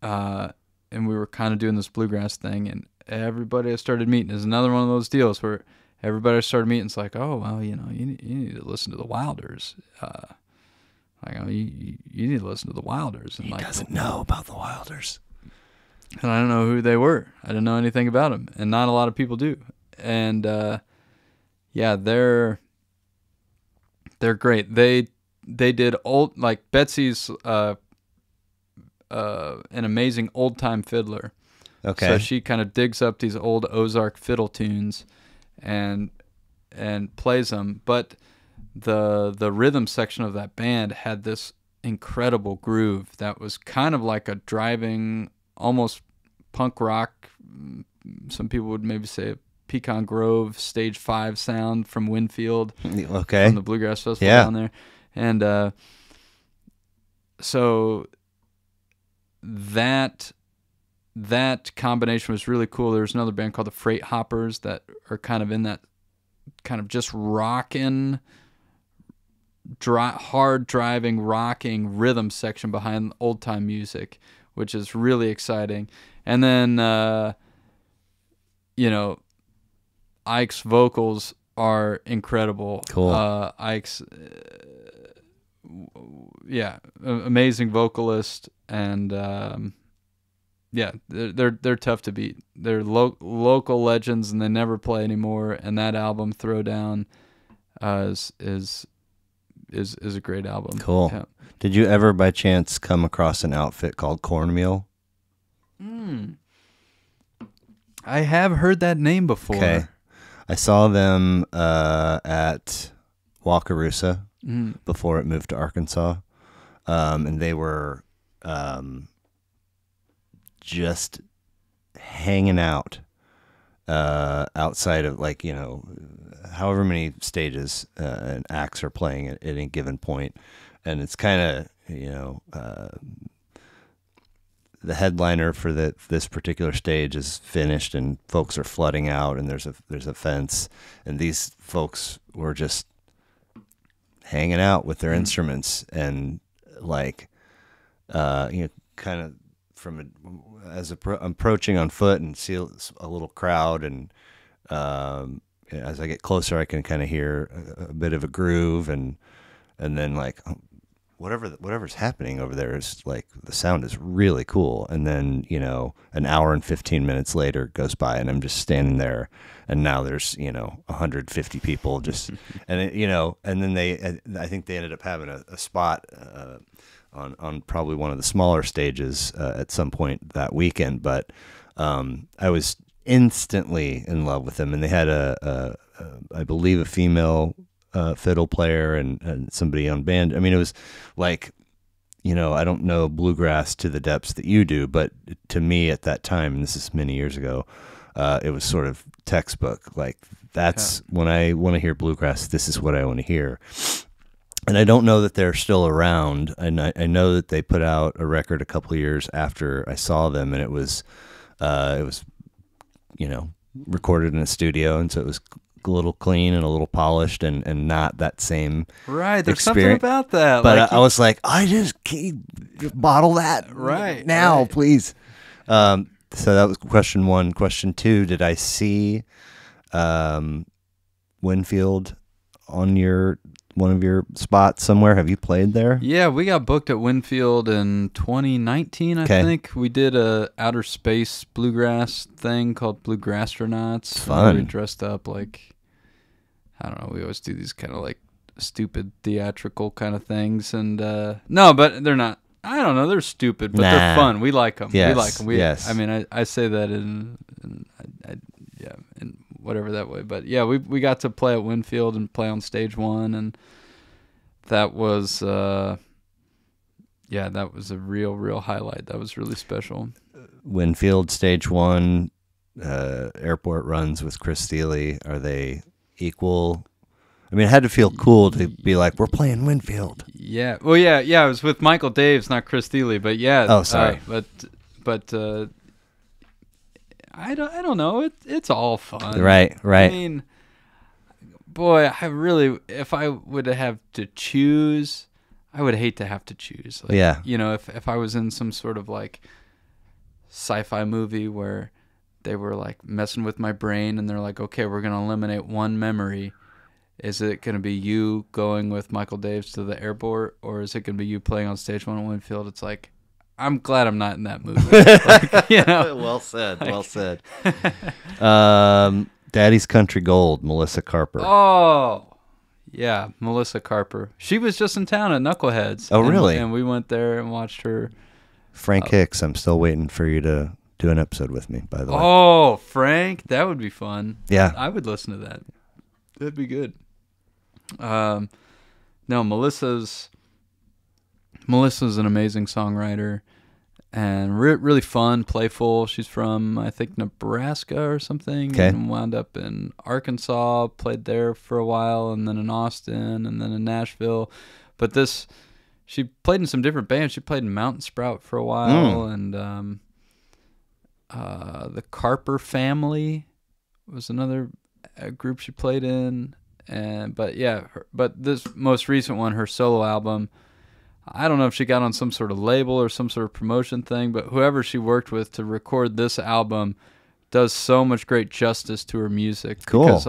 And we were kind of doing this bluegrass thing, and everybody I started meeting is another one of those deals where everybody I started meeting is like, oh, well, you need to listen to the Wilders. You need to listen to the Wilders. And he doesn't know about the Wilders. And I don't know who they were. I didn't know anything about them, and not a lot of people do. And they're great. They did old, like Betsy's an amazing old time fiddler. Okay. So she kind of digs up these old Ozark fiddle tunes and plays them. But the rhythm section of that band had this incredible groove that was kind of like a driving, almost punk rock. Some people would maybe say a Pecan Grove Stage 5 sound from Winfield. Okay. From the Bluegrass Festival down there. And so that combination was really cool. There's another band called the Freight Hoppers that are kind of in that kind of just rocking, hard driving, rocking rhythm section behind old time music, which is really exciting. And then, Ike's vocals are incredible. Cool. Ike's, amazing vocalist, and they're tough to beat. They're local legends, and they never play anymore. And that album, Throwdown, is a great album. Cool. Yeah. Did you ever, by chance, come across an outfit called Cornmeal? I have heard that name before. Okay. I saw them at Wakarusa before it moved to Arkansas, and they were just hanging out outside of, like, however many stages and acts are playing at any given point. And it's kind of, the headliner for this particular stage is finished and folks are flooding out, and there's a fence, and these folks were just hanging out with their instruments, and like kind of approaching on foot and see a little crowd, and as I get closer I can kind of hear a bit of a groove, and then like whatever's happening over there is like, the sound is really cool. And then, an hour and 15 minutes later goes by, and I'm just standing there, and now there's, 150 people just, and and then I think they ended up having a spot on probably one of the smaller stages at some point that weekend. But I was instantly in love with them, and they had I believe a female fiddle player and somebody on band. I mean, it was like, I don't know bluegrass to the depths that you do, but to me at that time, and this is many years ago, it was sort of textbook. Like, that's when I want to hear bluegrass, this is what I want to hear. And I don't know that they're still around. And I know that they put out a record a couple of years after I saw them, and it was recorded in a studio, and so it was a little clean and a little polished, and not that same right. There's experience. Something about that. But like I was like, I just bottle that now, please. So that was question one. Question two: did I see Winfield on one of your spots somewhere? Have you played there? Yeah, we got booked at Winfield in 2019, I think. We did a outer space bluegrass thing called Bluegrassronauts. Fun. We dressed up like, I don't know, we always do these kind of like stupid theatrical kind of things. And no, but they're not. I don't know, they're stupid, but they're fun. We like them. Yes. We like them. Yes. I mean, I say that in whatever that way. But yeah, we got to play at Winfield and play on stage one, and that was that was a real highlight. That was really special. Winfield, Stage 1, Airport Runs with Chris Thile, are they equal? I mean, it had to feel cool to be like, we're playing Winfield. Yeah. Well, yeah. It was with Michael Daves, not Chris Thile, but yeah. Oh, sorry. But I don't know. It's all fun. Right. I mean, boy, if I would have to choose, I would hate to have to choose. Like, yeah. You know, if I was in some sort of like sci-fi movie where they were like messing with my brain and they're like, okay, we're going to eliminate one memory. Is it going to be you going with Michael Daves to the airport, or is it going to be you playing on Stage 1 at Winfield? It's like, I'm glad I'm not in that movie. Like, you know? Well said. Well said. Daddy's Country Gold, Melissa Carper. Oh, yeah, Melissa Carper. She was just in town at Knuckleheads. Oh, really? And we went there and watched her. Frank Hicks, I'm still waiting for you to do an episode with me, by the way. Oh, Frank, that would be fun. Yeah. I would listen to that. That'd be good. No, Melissa's an amazing songwriter and really fun, playful. She's from, I think, Nebraska or something. Okay. And wound up in Arkansas, played there for a while, and then in Austin, and then in Nashville. But she played in some different bands. She played in Mountain Sprout for a while, and the Carper Family was another group she played in. But this most recent one, her solo album, I don't know if she got on some sort of label or some sort of promotion thing, but whoever she worked with to record this album does so much great justice to her music. Cool. Because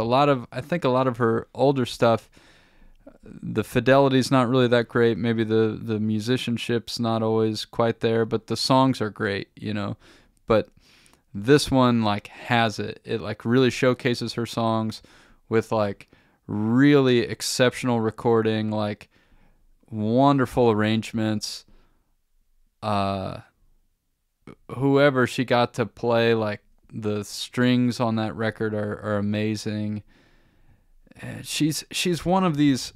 I think a lot of her older stuff, the fidelity's not really that great. Maybe the musicianship's not always quite there, but the songs are great, you know. But this one like has it. It like really showcases her songs with like really exceptional recording, like wonderful arrangements. Whoever she got to play like the strings on that record are amazing. She's one of these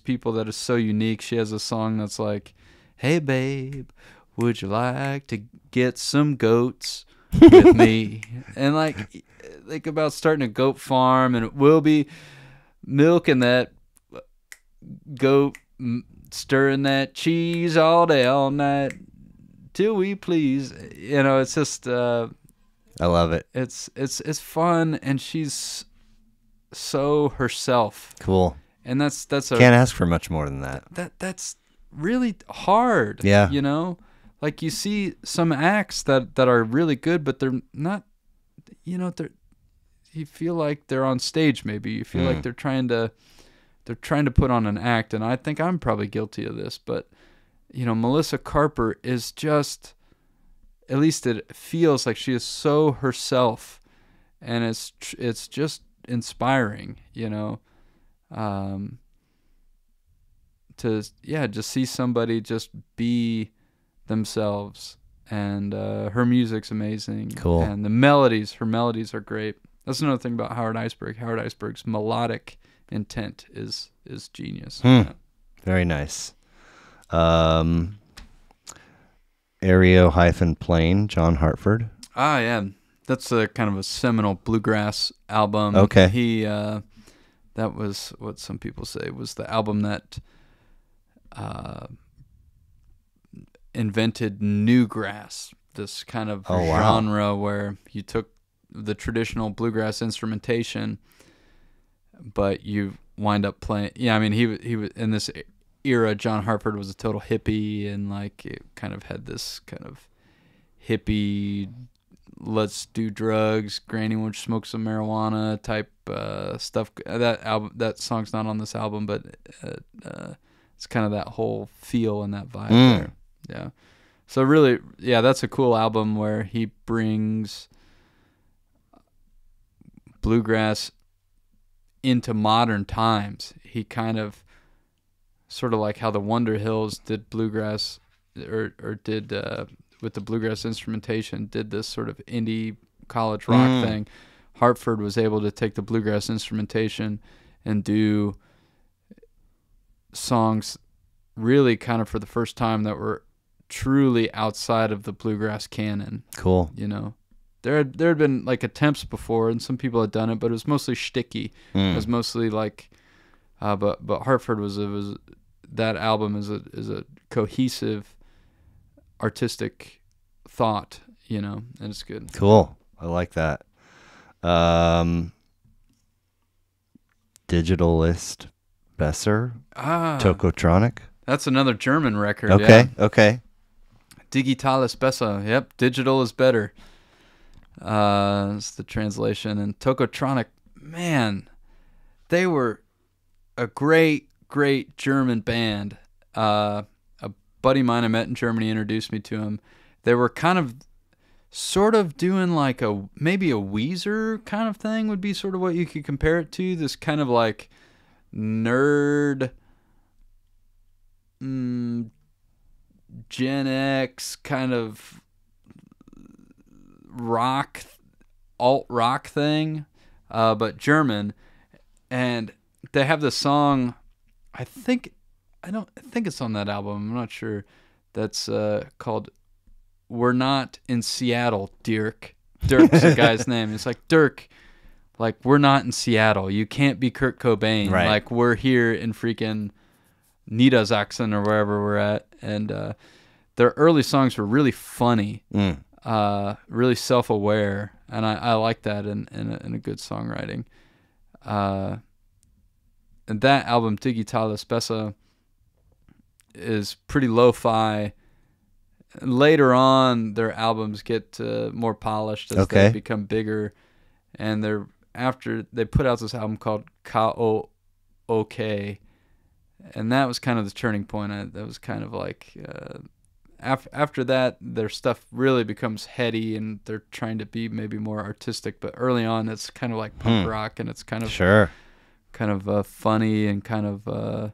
people that is so unique. She has a song that's like, "Hey babe, would you like to get some goats with me?" And like about starting a goat farm, and we'll be milking that goat, stirring that cheese all day, all night, till we please. You know, it's just I love it. It's fun, and she's so herself. Cool. And that's can't ask for much more than that. That's really hard. Yeah. You know, like you see some acts that are really good, but they're not. You know, you feel like they're on stage. Maybe you feel like they're trying to put on an act, and I think I'm probably guilty of this. But you know, Melissa Carper is just, at least it feels like she is so herself, and it's just inspiring. You know, to just see somebody just be themselves, and her music's amazing. Cool. And her melodies are great. That's another thing about Howard Iceberg. Howard Iceberg's melodic intent is genius. Yeah. Very nice. Aereo-Plane, John Hartford. Ah, yeah. That's a kind of a seminal bluegrass album. Okay. He that was what some people say was the album that invented newgrass, this kind of genre where you took the traditional bluegrass instrumentation, but you wind up playing. Yeah, I mean, he was in this era. John Hartford was a total hippie, and like it kind of had this kind of hippie, let's do drugs, Granny won't you smoke some marijuana type stuff. That song's not on this album, but it's kind of that whole feel and that vibe there. Yeah. So really, yeah, that's a cool album where he brings bluegrass into modern times. He kind of sort of like how the Wonderhills did bluegrass or did with the bluegrass instrumentation, did this sort of indie college rock thing. Hartford was able to take the bluegrass instrumentation and do songs really kind of for the first time that were truly outside of the bluegrass canon. Cool. You know, there had been like attempts before, and some people had done it, but it was mostly shticky. It was mostly like, but Hartford was that album is a cohesive artistic thought, you know, and it's good. Cool. I like that. Digitalist Besser, Tokotronic. That's another German record. Okay, yeah. okay. Digital ist besser. Yep, digital is better. It's the translation. And Tokotronic, man, they were a great German band. A buddy of mine I met in Germany introduced me to them. They were kind of sort of doing like maybe a Weezer kind of thing would be sort of what you could compare it to. This kind of like nerd Gen X kind of alt rock thing, but German. And they have this song, I think it's on that album, I'm not sure, that's called We're Not in Seattle, Dirk. Dirk's the guy's name. It's like, Dirk, like, we're not in Seattle. You can't be Kurt Cobain. Right. Like, we're here in freaking Niedersachsen or wherever we're at. And their early songs were really funny, really self-aware. And I like that in a good songwriting. And that album, Digital ist besser, is pretty lo-fi. Later on, their albums get more polished as they become bigger, and they put out this album called K.O.O.K., and that was kind of the turning point. That was kind of like after that, their stuff really becomes heady, and they're trying to be maybe more artistic. But early on, it's kind of like punk rock, and it's kind of funny and kind of.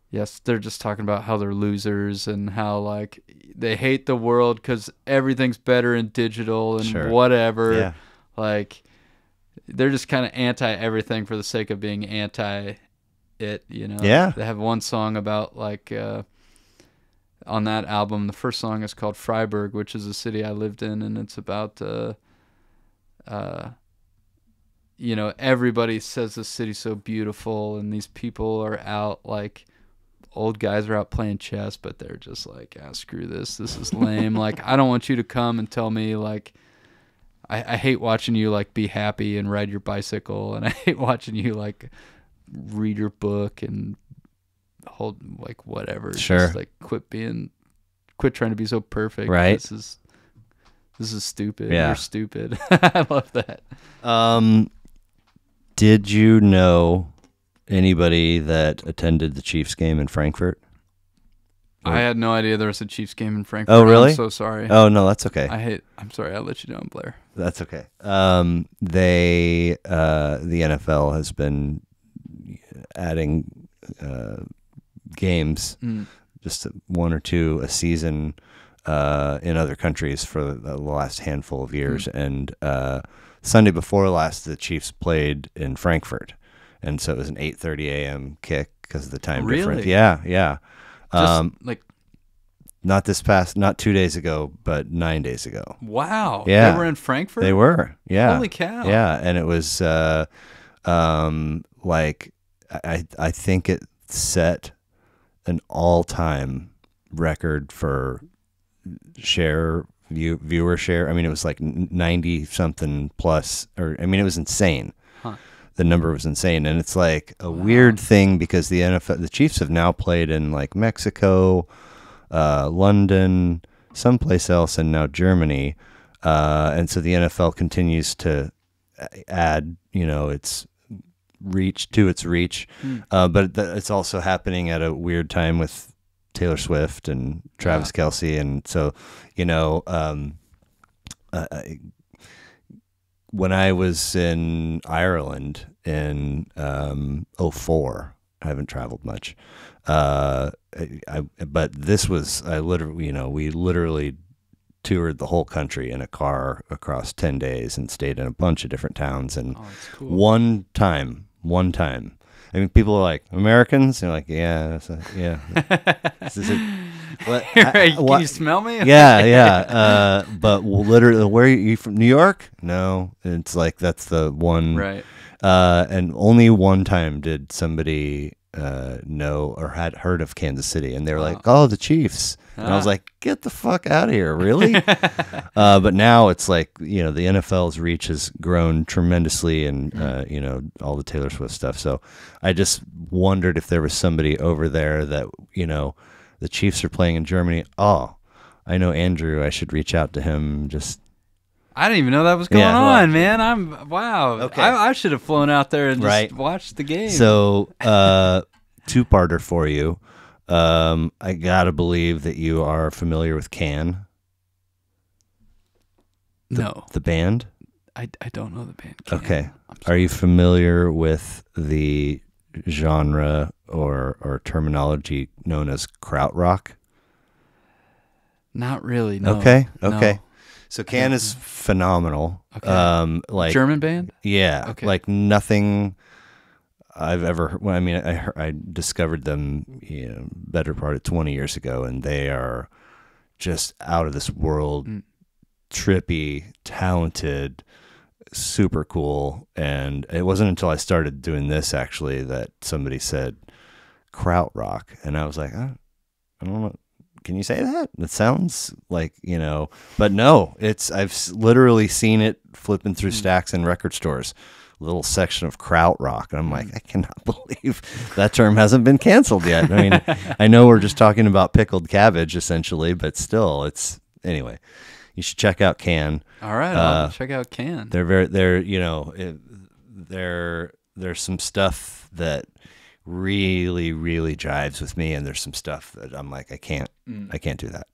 Yes, they're just talking about how they're losers and how, like, they hate the world because everything's better in digital and whatever. Yeah. Like, they're just kind of anti-everything for the sake of being anti-it, you know? Yeah. They have one song about, like, on that album, the first song is called Freiburg, which is a city I lived in, and it's about, you know, everybody says the city's so beautiful, and these people are out, like, old guys are out playing chess, but they're just like, screw this is lame. Like, I don't want you to come and tell me, like, I hate watching you, like, be happy and ride your bicycle, and I hate watching you, like, read your book and hold, like, whatever. Sure. Just, like, quit trying to be so perfect. Right. This is stupid. Yeah. You're stupid. I love that. Did you know anybody that attended the Chiefs game in Frankfurt? I had no idea there was a Chiefs game in Frankfurt. Oh, really? I'm so sorry. Oh, no, that's okay. I'm sorry. I'll let you know, Blair. That's okay. The NFL has been adding games, just one or two a season in other countries for the last handful of years. And Sunday before last, the Chiefs played in Frankfurt. And so it was an 8:30 a.m. kick because of the time difference. Yeah, yeah. Just like not 2 days ago, but 9 days ago. Wow. Yeah. They were in Frankfurt? They were. Yeah. Holy cow. Yeah, and it was like I think it set an all-time record for viewer share. I mean, it was like 90 something plus, or I mean, it was insane. The number was insane, and it's like a weird thing because the Chiefs have now played in like Mexico, London, someplace else, and now Germany, and so the NFL continues to add, you know, its reach, but it's also happening at a weird time with Taylor Swift and Travis Kelce, and so, you know, when I was in Ireland in 2004, I haven't traveled much, but this was, we literally toured the whole country in a car across 10 days and stayed in a bunch of different towns. And that's cool. one time, I mean, people are like, Americans? And you're like, yeah. This is What? Can you smell me? Yeah. But literally, where are you from? New York? No. It's like that's the one. Right. And only one time did somebody know or had heard of Kansas City, and they were like, "Oh, the Chiefs." And I was like, "Get the fuck out of here, really?" But now it's like, the NFL's reach has grown tremendously, and all the Taylor Swift stuff. So I just wondered if there was somebody over there that the Chiefs are playing in Germany. Oh, I know Andrew. I should reach out to him. I didn't even know that was going on, man. Wow. Okay. I should have flown out there and just watched the game. So, two-parter for you. I gotta believe that you are familiar with Can. No. The band? I don't know the band. Can. Okay. Are you familiar with the genre or terminology known as krautrock? Not really, no. Okay. No. So Can is phenomenal. Okay. Like German band? Yeah. Okay. Like nothing I've ever. Well, I mean, I discovered them better part of 20 years ago, and they are just out of this world, trippy, talented, super cool. And it wasn't until I started doing this actually that somebody said krautrock, and I was like, I don't know. Can you say that? It sounds like, but no, I've literally seen it flipping through stacks in record stores, little section of krautrock. And I'm like, I cannot believe that term hasn't been canceled yet. I mean, I know we're just talking about pickled cabbage essentially, but still anyway, you should check out Can. All right. I'll check out Can. There's some stuff that really, really jives with me, and there's some stuff that I'm like, I can't do that.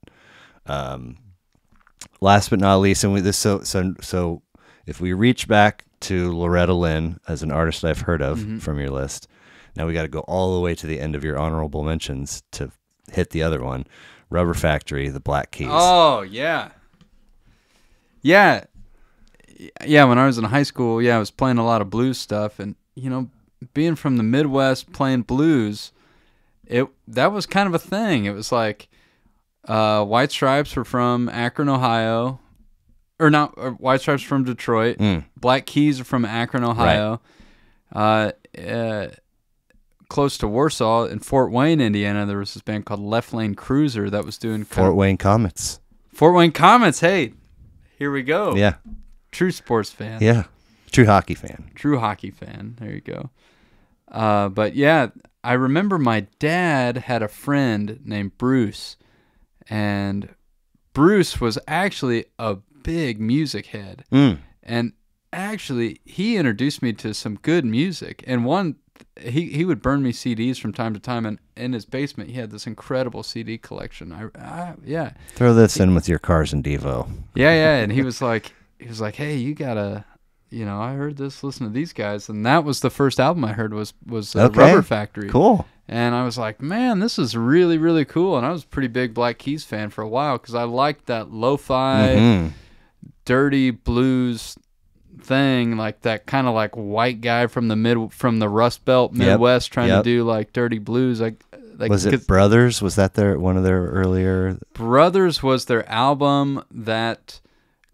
Last but not least, and so if we reach back to Loretta Lynn as an artist I've heard of from your list, now we got to go all the way to the end of your honorable mentions to hit the other one, Rubber Factory, the Black Keys. Oh yeah. When I was in high school, I was playing a lot of blues stuff, and being from the Midwest playing blues, that was kind of a thing. It was like White Stripes were from Akron, Ohio, or not. White Stripes from Detroit. Black Keys are from Akron, Ohio. Close to Warsaw in Fort Wayne, Indiana, there was this band called Left Lane Cruiser that was doing Fort Wayne Comets. Fort Wayne Comets. Hey, here we go. Yeah, true sports fan. Yeah, true hockey fan. True hockey fan. There you go. But yeah, I remember my dad had a friend named Bruce, and Bruce was actually a big music head. And actually, he introduced me to some good music. And he would burn me CDs from time to time, and in his basement, he had this incredible CD collection. Throw this in with your Cars and Devo. Yeah. And he was like, hey, you gotta. I heard this, listen to these guys, and that was the first album I heard was Rubber Factory. Cool. And I was like, man, this is really, really cool. And I was a pretty big Black Keys fan for a while because I liked that lo-fi, dirty blues thing, like that kind of like white guy from the Rust Belt Midwest trying to do like dirty blues. Was it Brothers? Was that one of their earlier? Brothers was their album that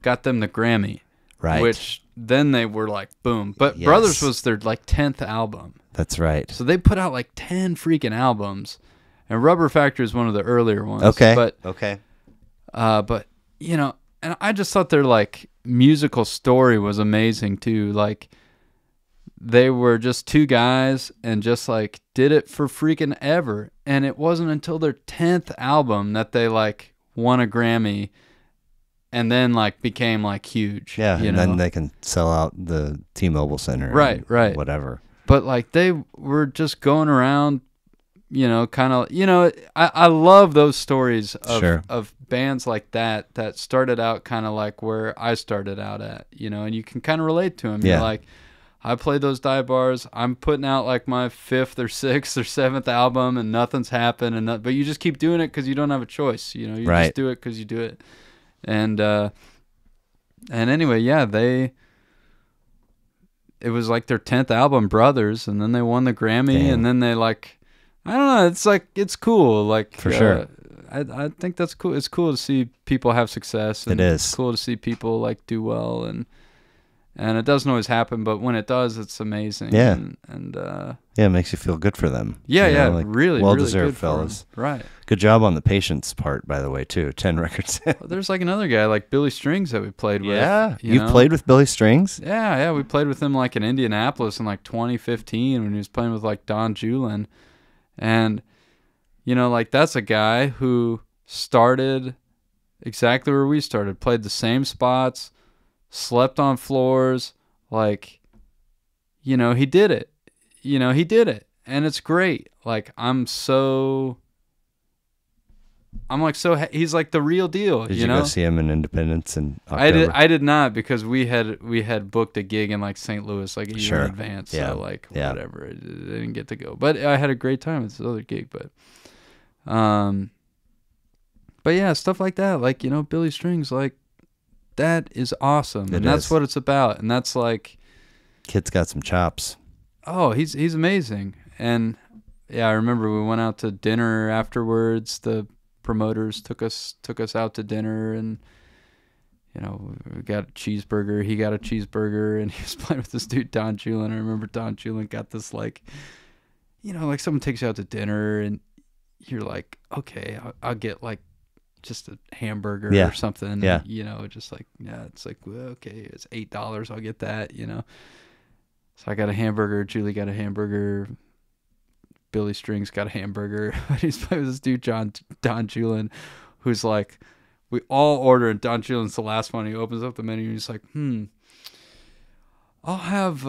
got them the Grammy. Right. Which then they were like, boom. But Brothers was their like 10th album. That's right. So they put out like 10 freaking albums. And Rubber Factory is one of the earlier ones. Okay. But and I just thought their like musical story was amazing too. Like they were just two guys and just like did it for freaking ever. And it wasn't until their 10th album that they like won a Grammy. And then, like, became, like, huge. Yeah, and then they can sell out the T-Mobile Center. Right. Whatever. But, like, they were just going around, kind of... I love those stories of bands like that started out kind of like where I started out at, and you can kind of relate to them. Yeah. You're like, I played those dive bars. I'm putting out, like, my 5th or 6th or 7th album, and nothing's happened. But you just keep doing it because you don't have a choice. You just do it because you do it. And anyway, it was like their 10th album, Brothers, and then they won the Grammy. Damn. And then they like, I don't know, it's like, it's cool. Like, for sure. I think that's cool. It's cool to see people have success. And It is. It's cool to see people like do well, and it doesn't always happen, but when it does, it's amazing. Yeah. And Yeah, it makes you feel good for them. yeah, you know, yeah, really, well really deserved, good for 'em. fellas. Right. Good job on the patience part, by the way, too. 10 records. There's like another guy like Billy Strings that we played with. Yeah, you you've know? played with Billy Strings. Yeah, we played with him like in Indianapolis in like 2015 when he was playing with like Don Julin, and you know, like that's a guy who started exactly where we started, played the same spots, slept on floors, like, you know, he did it. You know, he did it, and it's great. Like he's like the real deal. Did you you know? go see him in Independence in October? I did not, because we had booked a gig in like St. Louis like a year Sure. in advance. Yeah. So like Yeah. whatever, I didn't get to go, but I had a great time at this other gig. But yeah, stuff like that, like, you know, Billy Strings, like that is awesome, and that's what it's about, and that's like, Kid's got some chops. oh, he's amazing. And yeah, I remember we went out to dinner afterwards. The promoters took us out to dinner, and you know, we got a cheeseburger. He got a cheeseburger, and he was playing with this dude Don Julin. I remember Don Julin got this, like, you know, like someone takes you out to dinner, and you're like, okay, I'll get like just a hamburger or something. Yeah. You know, just like, yeah, it's like, well, okay, it's $8. I'll get that. You know. So I got a hamburger. Julie got a hamburger. Billy Strings got a hamburger. He's playing with this dude, Don Julin, who's like, we all order, and Don Julin's the last one. He opens up the menu, and he's like, I'll have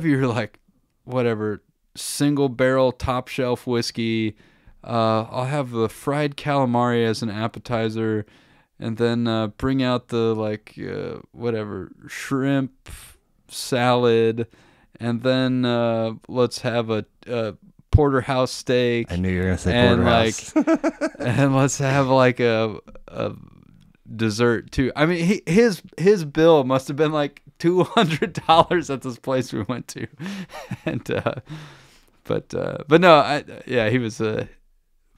your, like, whatever, single barrel top shelf whiskey. I'll have the fried calamari as an appetizer, and then bring out the, like, whatever, shrimp salad, and then let's have a porterhouse steak. I knew you were gonna say and porterhouse. like, and let's have like a dessert too. I mean, his bill must have been like $200 at this place we went to, and but no, he was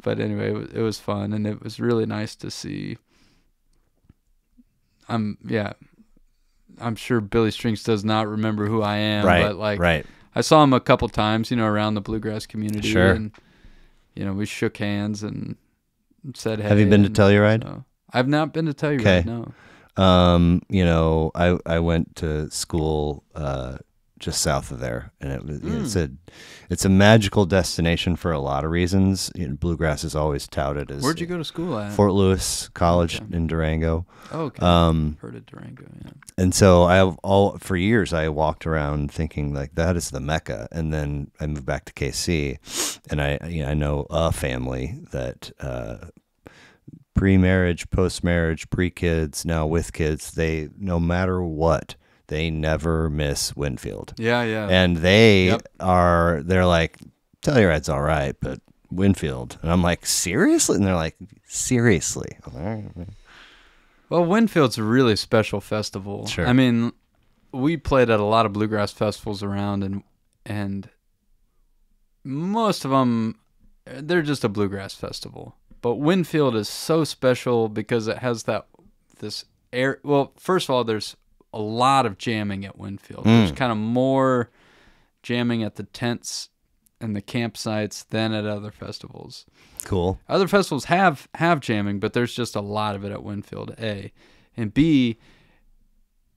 but anyway, it was fun, and it was really nice to see. I'm sure Billy Strings does not remember who I am, Right, but like, right. I saw him a couple times, you know, around the bluegrass community. Sure. And, you know, we shook hands and said, hey. Have you been to Telluride? So, I've not been to Telluride, Okay. no. You know, I went to school just south of there, and it was it's a magical destination for a lot of reasons. You know, bluegrass is always touted as. Where'd you go to school at? Fort Lewis College in Durango. Oh, okay. Heard of Durango, yeah. And so for years I walked around thinking like that is the Mecca, and then I moved back to KC, and I know a family that pre-marriage, post-marriage, pre-kids, now with kids, they, no matter what, they never miss Winfield. Yeah, yeah. And they're like, Telluride's all right, but Winfield. And I'm like, seriously? And they're like, seriously. I'm like, all right. Well, Winfield's a really special festival. Sure. I mean, we played at a lot of bluegrass festivals around, and most of them, they're just a bluegrass festival. But Winfield is so special because it has this air. Well, first of all, there's a lot of jamming at Winfield. There's kind of more jamming at the tents and the campsites than at other festivals. Cool. Other festivals have jamming, but there's just a lot of it at Winfield, A. And B,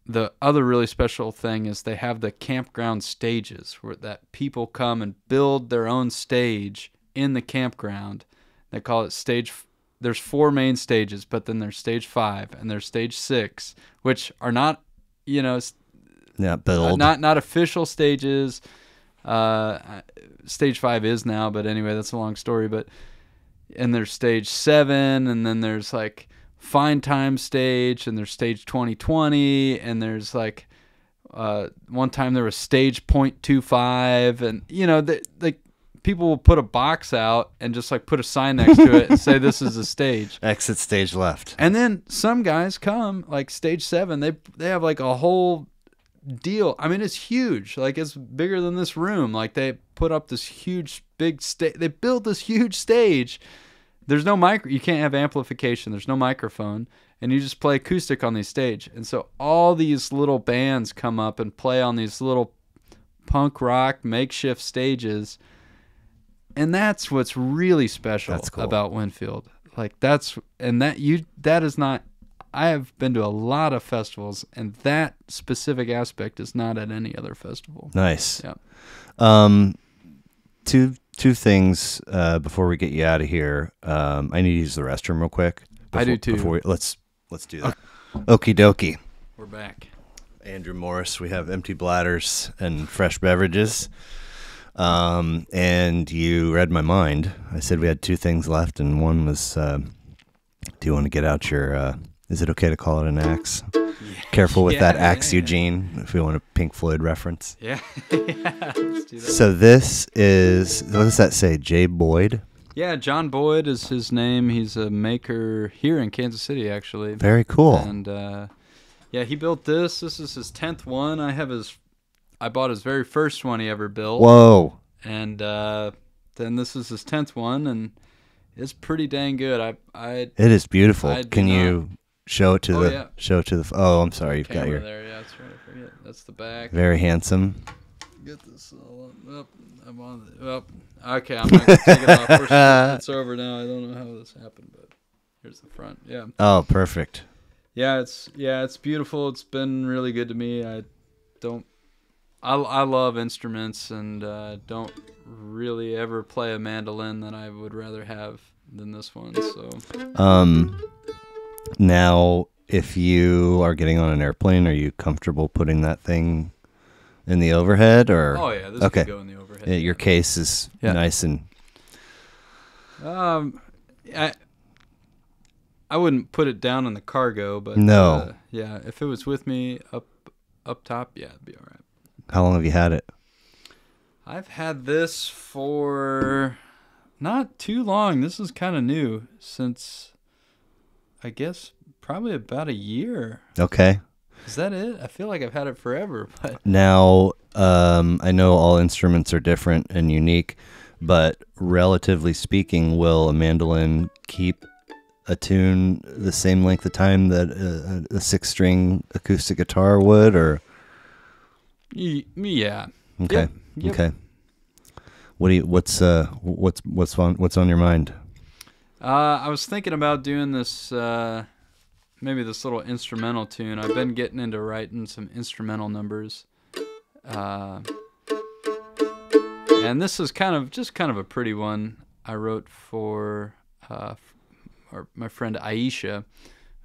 the other really special thing is they have the campground stages where that people come and build their own stage in the campground. They call it stage. There's 4 main stages, but then there's stage 5 and there's stage 6, which are not, you know, not official stages. Stage 5 is now, but anyway, that's a long story. And there's stage 7, and then there's like fine time stage, and there's stage 2020, and there's like one time there was stage .25, and you know, like people will put a box out and just like put a sign next to it and say this is a stage. Exit stage left. And then some guys come like stage 7, they have like a whole deal. I mean, it's huge. Like, it's bigger than this room. Like, they put up this huge big stage. They built this huge stage there's no you can't have amplification. There's no microphone, and you just play acoustic on the stage. And so all these little bands come up and play on these little punk rock makeshift stages, and that's what's really special about Winfield. Like that is not. I have been to a lot of festivals, and that specific aspect is not at any other festival. Nice. Yeah. Two things before we get you out of here. I need to use the restroom real quick. I do too. Let's do that. Okie dokie. We're back. Andrew Morris. We have empty bladders and fresh beverages. And you read my mind. I said we had two things left, and one was, do you want to get out your? Is it okay to call it an axe? Yeah. Careful with that axe, Eugene, if we want a Pink Floyd reference. Yeah. Let's do that. So this is, what does that say, Jay Boyd? Yeah, John Boyd is his name. He's a maker here in Kansas City, actually. Very cool. And, he built this. This is his 10th one. I bought his very first one he ever built. Whoa. And then this is his 10th one, and it's pretty dang good. It is beautiful. Can you show it to the? Oh, I'm sorry. You've got your. There, yeah, that's right. I forget. That's the back. Very handsome. Get this all up. I'm on the. Up. Okay, I'm not gonna take it off. It's over now. I don't know how this happened, but here's the front. Yeah. Oh, perfect. Yeah, it's beautiful. It's been really good to me. I love instruments, and don't really ever play a mandolin that I would rather have than this one. So. Now, if you are getting on an airplane, are you comfortable putting that thing in the overhead, or? Oh yeah, this could go in the overhead. Yeah, your case is nice and. I wouldn't put it down in the cargo, but no. If it was with me up top, it'd be all right. How long have you had it? I've had this for not too long. This is kind of new, since I guess probably about a year. Okay. Is that it? I feel like I've had it forever. But now, I know all instruments are different and unique, but relatively speaking, will a mandolin keep a tune the same length of time that a 6-string acoustic guitar would, or? Yeah. Okay. Yep. Okay. What's on your mind? I was thinking about doing this, maybe this little instrumental tune. I've been getting into writing some instrumental numbers, and this is kind of a pretty one I wrote for my friend Aisha,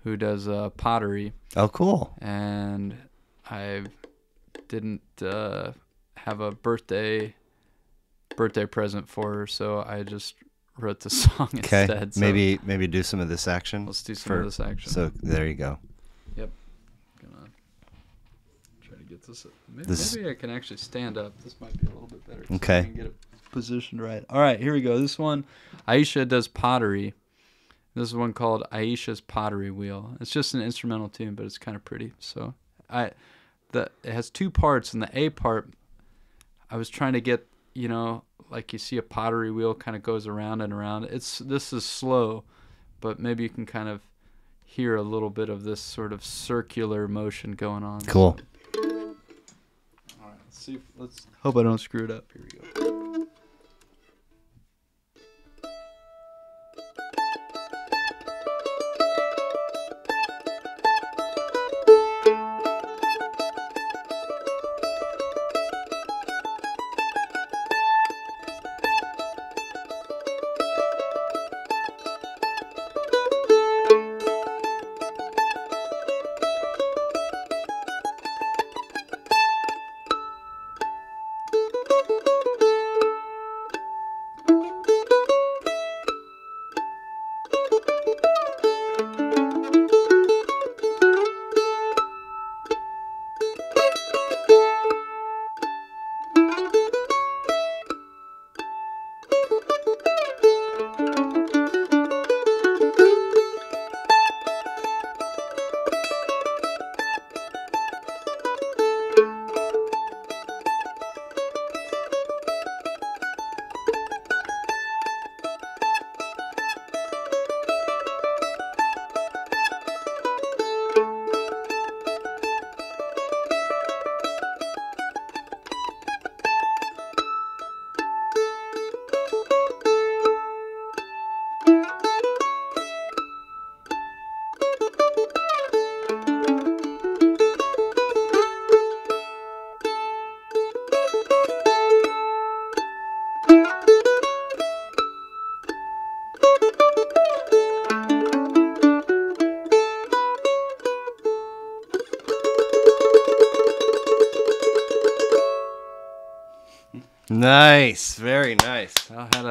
who does pottery. Oh, cool! And I didn't have a birthday present for her, so I just wrote the song instead. So maybe do some of this action. Let's do some of this action. So there you go. Yep. Gonna try to get this. Maybe I can actually stand up. This might be a little bit better. Okay. So I can get it positioned right. All right, here we go. This one, Aisha does pottery. This is one called Aisha's Pottery Wheel. It's just an instrumental tune, but it's kind of pretty. So it has two parts, and the A part, I was trying to get, like you see a pottery wheel kind of goes around and around. This is slow, but maybe you can kind of hear a little bit of this sort of circular motion going on. Cool. So, all right, let's hope I don't screw it up. Here we go. Nice, very nice. I had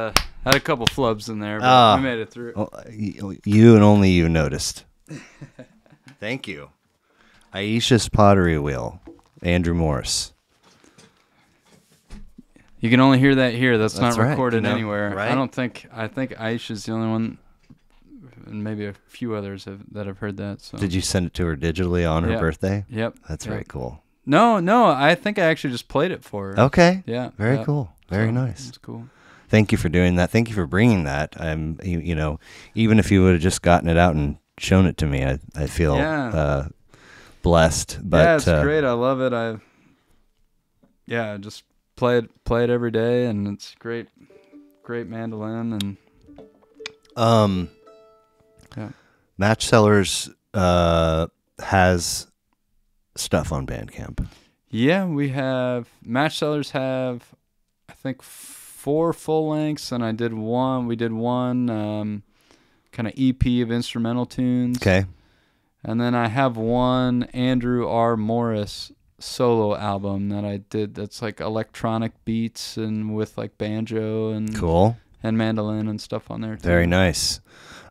a couple flubs in there, but we made it through. Oh, you and only you noticed. Thank you. Aisha's Pottery Wheel, Andrew Morris. You can only hear that here. That's not right, recorded anywhere. right? I think Aisha's the only one, and maybe a few others that have heard that. So. Did you send it to her digitally on her birthday? Yep. That's very cool. No, I think I actually just played it for her. Okay. Yeah. Very cool. Very nice. That's cool. Thank you for doing that. Thank you for bringing that. You know, even if you would have just gotten it out and shown it to me, I feel blessed. But yeah, it's great. I love it. Just play it every day, and it's great mandolin and Match Sellers has stuff on Bandcamp. Yeah, we have Match Sellers have I think 4 full lengths, and we did one kind of EP of instrumental tunes. Okay. And then I have one Andrew R. Morris solo album that I did that's like electronic beats and with like banjo and cool and mandolin and stuff on there too. Very nice.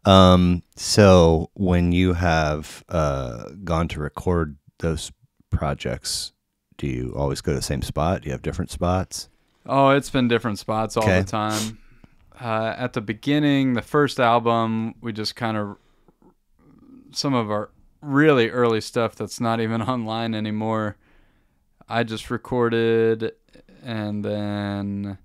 So when you have gone to record those projects, do you always go to the same spot? Do you have different spots? Oh, it's been different spots all the time. At the beginning, the first album, we just kind of, some of our really early stuff that's not even online anymore, I just recorded, and then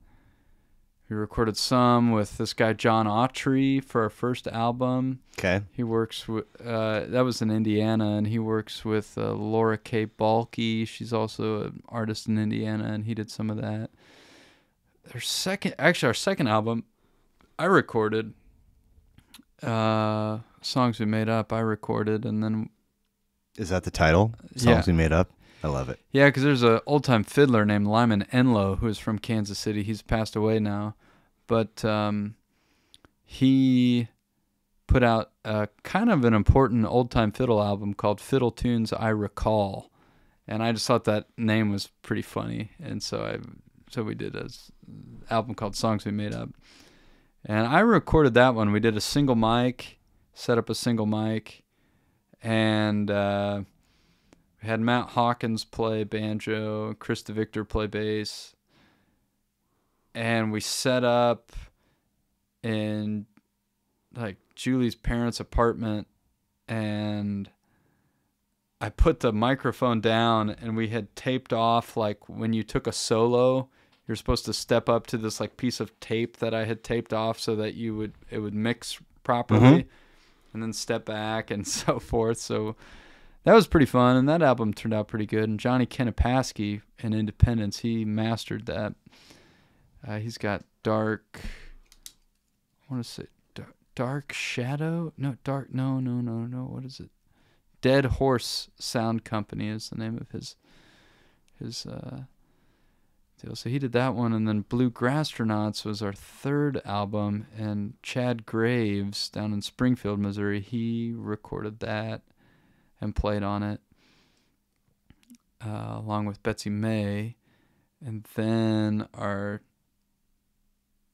we recorded some with this guy John Autry for our first album. Okay. He works with, that was in Indiana, and he works with Laura K. Balke. She's also an artist in Indiana, and he did some of that. Our second album, I recorded. Songs We Made Up, I recorded, and then... Is that the title? Songs We Made Up? I love it. Yeah, because there's an old-time fiddler named Lyman Enlow, who's from Kansas City. He's passed away now. But he put out kind of an important old-time fiddle album called Fiddle Tunes I Recall. And I just thought that name was pretty funny. And so we did an album called Songs We Made Up. And I recorded that one. We did a single mic, set up a single mic, and we had Matt Hawkins play banjo, Chris DeVictor play bass, and we set up in like Julie's parents' apartment, and I put the microphone down, and we had taped off, like when you took a solo, you're supposed to step up to this like piece of tape that I had taped off so that it would mix properly, and then step back and so forth. So that was pretty fun, and that album turned out pretty good. And Johnny Kennepaski in Independence, he mastered that. He's got Dark Shadow? No, what is it? Dead Horse Sound Company is the name of his deal. So he did that one, and then Blue Grastronauts was our third album, and Chad Graves down in Springfield, Missouri, he recorded that and played on it along with Betsy May. And then our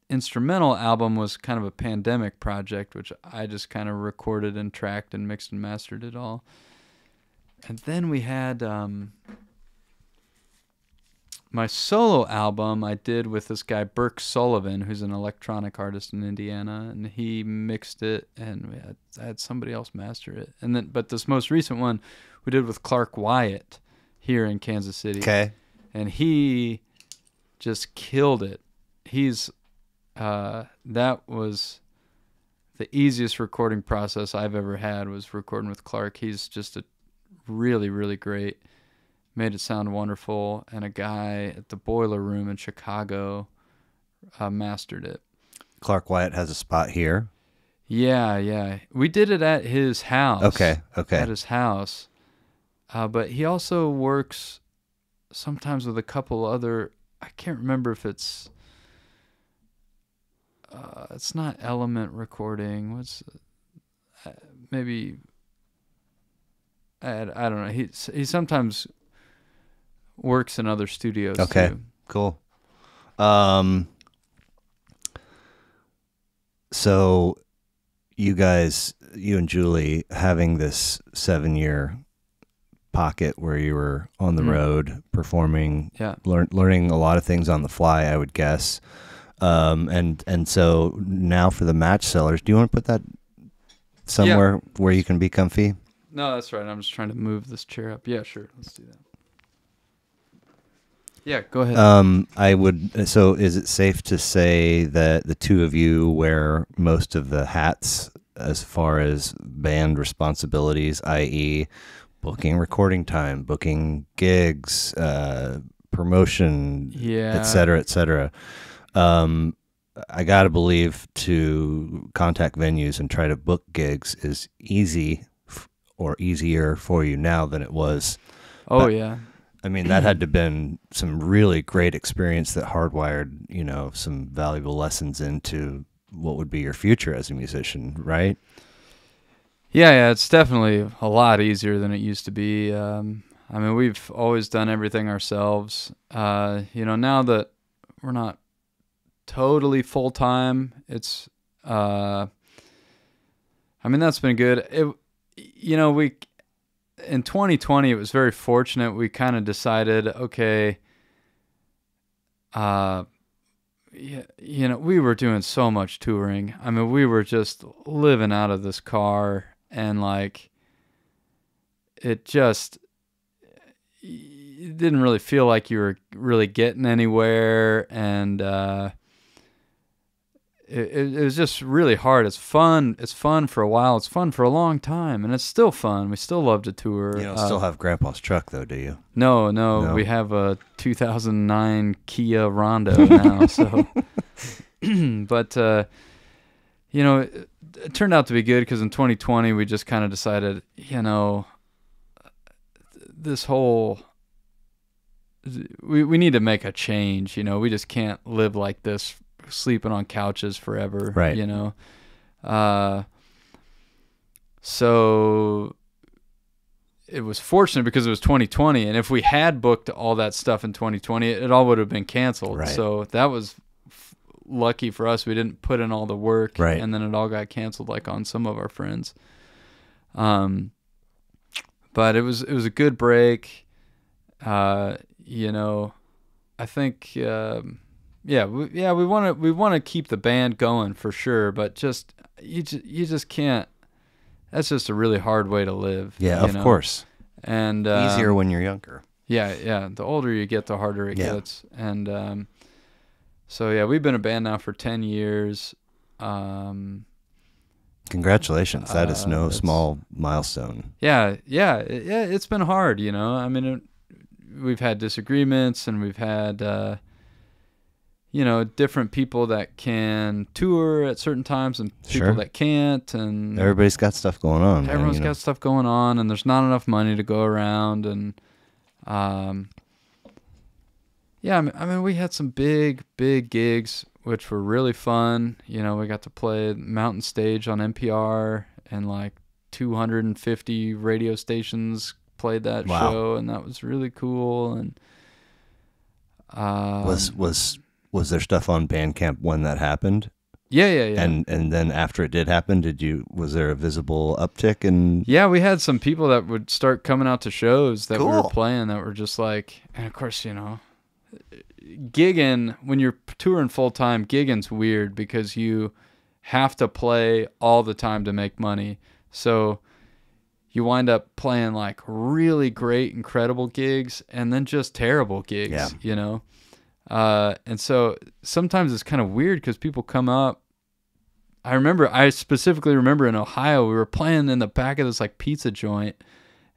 instrumental album was kind of a pandemic project, which I just kind of recorded and tracked and mixed and mastered it all. And then we had my solo album I did with this guy Burke Sullivan, who's an electronic artist in Indiana, and he mixed it, and I had somebody else master it. And then, but this most recent one we did with Clark Wyatt here in Kansas City. Okay. And he just killed it. He's that was the easiest recording process I've ever had, was recording with Clark. He's just a really, really great. Made it sound wonderful, and a guy at the Boiler Room in Chicago mastered it. Clark Wyatt has a spot here. Yeah. We did it at his house. Okay. At his house. But he also works sometimes with a couple other, I can't remember if it's not Element Recording. Maybe, I don't know. He sometimes works in other studios. Okay, too. cool. So you and Julie having this 7-year pocket where you were on the road performing, learning a lot of things on the fly, I would guess. And so now for the match sellers, do you want to put that somewhere where you can be comfy? No, that's right. I'm just trying to move this chair up. Yeah, sure. Let's do that. Yeah, go ahead. So is it safe to say that the two of you wear most of the hats as far as band responsibilities, i.e., booking recording time, booking gigs, promotion, et cetera, et cetera? I got to believe to contact venues and try to book gigs is easy or easier for you now than it was. Oh, yeah. I mean, that had to have been some really great experience that hardwired, some valuable lessons into what would be your future as a musician, right? Yeah, it's definitely a lot easier than it used to be. I mean, we've always done everything ourselves. Now that we're not totally full-time, it's, that's been good. In 2020, it was very fortunate. We kind of decided, okay, we were doing so much touring. I mean, we were just living out of this car, and it didn't really feel like you were really getting anywhere, and it was just really hard. It's fun. It's fun for a while. It's fun for a long time, and it's still fun. We still love to tour. You don't still have Grandpa's truck, though, do you? No. We have a 2009 Kia Rondo now. So, but it turned out to be good because in 2020 we just kind of decided, this whole we need to make a change. We just can't live like this, sleeping on couches forever, right? So it was fortunate because it was 2020, and if we had booked all that stuff in 2020, it all would have been canceled. Right. So that was lucky for us. We didn't put in all the work, right, and then it all got canceled, like on some of our friends. But it was a good break. I think. We want to keep the band going for sure, but you just can't. That's just a really hard way to live. Yeah, of course. And easier when you're younger. Yeah. The older you get, the harder it gets. And we've been a band now for 10 years. Congratulations! That is no small milestone. Yeah. It's been hard, I mean, we've had disagreements, and we've had. Different people that can tour at certain times and people that can't, and everybody's got stuff going on. Everyone's got stuff going on, and there's not enough money to go around, and we had some big gigs which were really fun. We got to play Mountain Stage on NPR, and 250 radio stations played that show, and that was really cool. And was there stuff on Bandcamp when that happened? Yeah. And then after it did happen, was there a visible uptick in? Yeah, we had some people that would start coming out to shows that we were playing that were just and of course, gigging, when you're touring full time, gigging's weird because you have to play all the time to make money. So you wind up playing really great, incredible gigs, and then just terrible gigs, and so sometimes it's kind of weird because people come up. I specifically remember in Ohio, we were playing in the back of this pizza joint,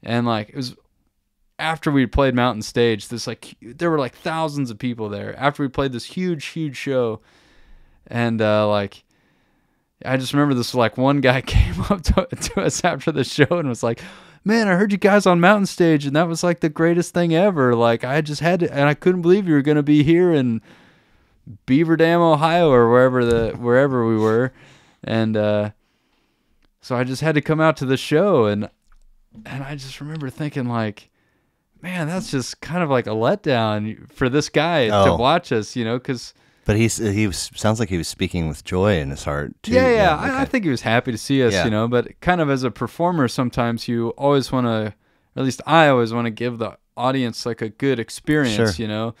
and it was after we played Mountain Stage. There were thousands of people there after we played this huge show, and I just remember this one guy came up to us after the show and was like, "Man, I heard you guys on Mountain Stage, and that was the greatest thing ever. I just had to, and I couldn't believe you were going to be here in Beaver Dam, Ohio, or wherever we were." And so I just had to come out to the show, and I just remember thinking man, that's just kind of like a letdown for this guy to Oh. watch us, you know, because But sounds like he was speaking with joy in his heart too. yeah, okay. I think he was happy to see us, Yeah. you know, but kind of as a performer, sometimes you always want to, at least I always want to give the audience like a good experience, Sure. you know,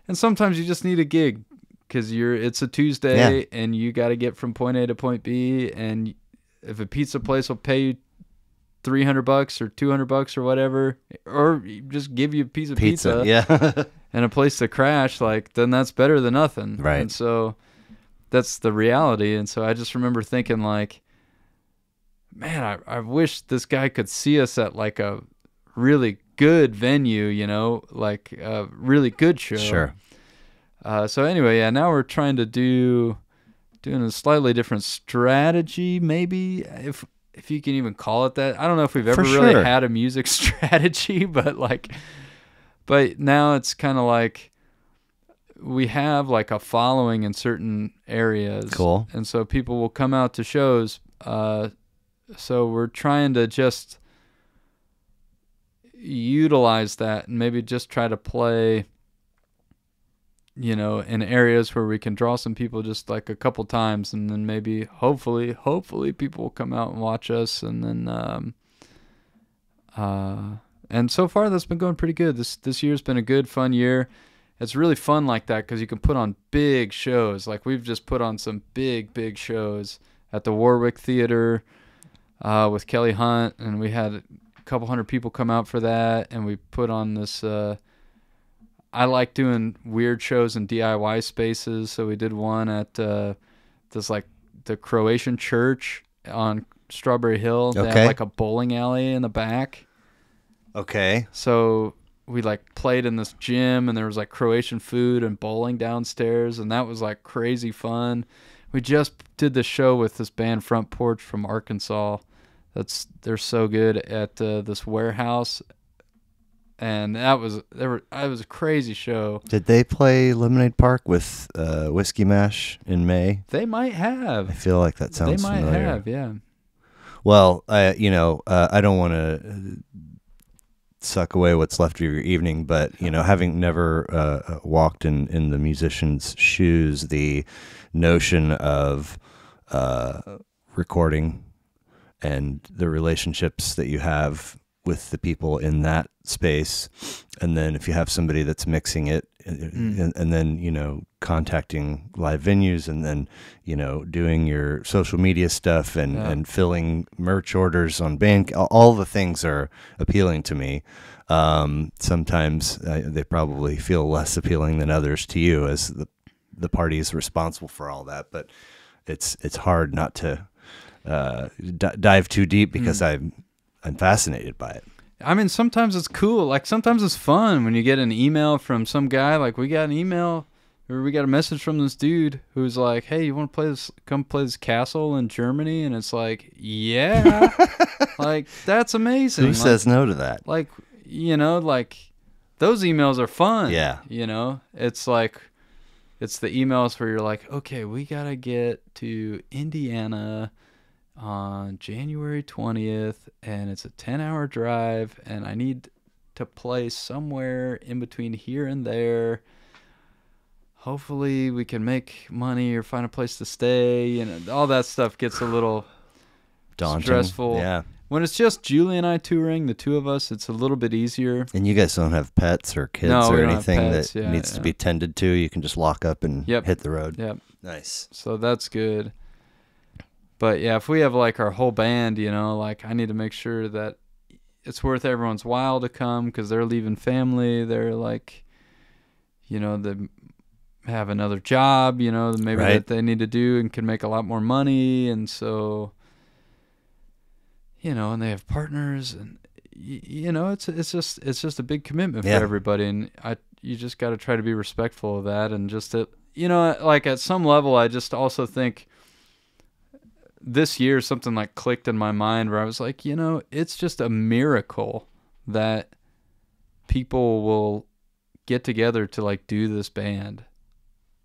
and sometimes you just need a gig because it's a Tuesday and you got to get from point A to point B, and if a pizza place will pay you $300 or $200 or whatever, or just give you a piece of pizza Yeah. and a place to crash, like, then that's better than nothing. Right. And so that's the reality. And so I just remember thinking, like, man, I wish this guy could see us at like a really good venue, you know, like a really good show. Sure. So anyway, yeah, now we're trying to doing a slightly different strategy, maybe, if you can even call it that. I don't know if we've ever really sure. had a music strategy, but now it's kind of like we have like a following in certain areas. Cool. And so people will come out to shows. So we're trying to just utilize that and maybe just try to play, you know, in areas where we can draw some people just like a couple times, and then maybe hopefully people will come out and watch us, and then and so far that's been going pretty good. This year's been a good fun year. It's really fun like that because you can put on big shows. Like we've just put on some big shows at the Warwick Theater with Kelly Hunt, and we had a couple hundred people come out for that, and we put on this I like doing weird shows in DIY spaces, so we did one at this like the Croatian church on Strawberry Hill. They Okay. have like a bowling alley in the back. Okay. So we like played in this gym, and there was like Croatian food and bowling downstairs, and that was like crazy fun. We just did the show with this band Front Porch from Arkansas. They're so good at this warehouse. And it was a crazy show. Did they play Lemonade Park with Whiskey Mash in May? They might have. I feel like that sounds They might familiar. have, yeah. Well, I don't want to suck away what's left of your evening, but having never walked in the musician's shoes, the notion of recording and the relationships that you have with the people in that space, and then if you have somebody that's mixing it, and then contacting live venues, and then doing your social media stuff, and filling merch orders on bank, all the things are appealing to me. Sometimes they probably feel less appealing than others to you as the party is responsible for all that, but it's hard not to dive too deep because I'm fascinated by it. I mean, sometimes it's cool. Like, sometimes it's fun when you get an email from some guy. Like, we got an email, or we got a message from this dude who's like, hey, you want to come play this castle in Germany? And it's like, yeah. Like, that's amazing. Who says no to that? Like, those emails are fun. Yeah. It's like, it's the emails where you're like, okay, we got to get to Indiana on January 20th, and it's a 10-hour drive, and I need to play somewhere in between here and there. Hopefully we can make money or find a place to stay, and all that stuff gets a little daunting, stressful. Yeah. When it's just Julie and I touring, the two of us, it's a little bit easier. And you guys don't have pets or kids No, we or don't have anything pets. that needs to be tended to. You can just lock up and hit the road. Yep. Nice. So that's good. But yeah, if we have like our whole band, like I need to make sure that it's worth everyone's while to come because they're leaving family. They're like, they have another job, maybe that they need to do and can make a lot more money. And so, and they have partners, and it's just a big commitment for everybody. And you just got to try to be respectful of that. And just like at some level, I just also think this year something like clicked in my mind where I was like, it's just a miracle that people will get together to like do this band.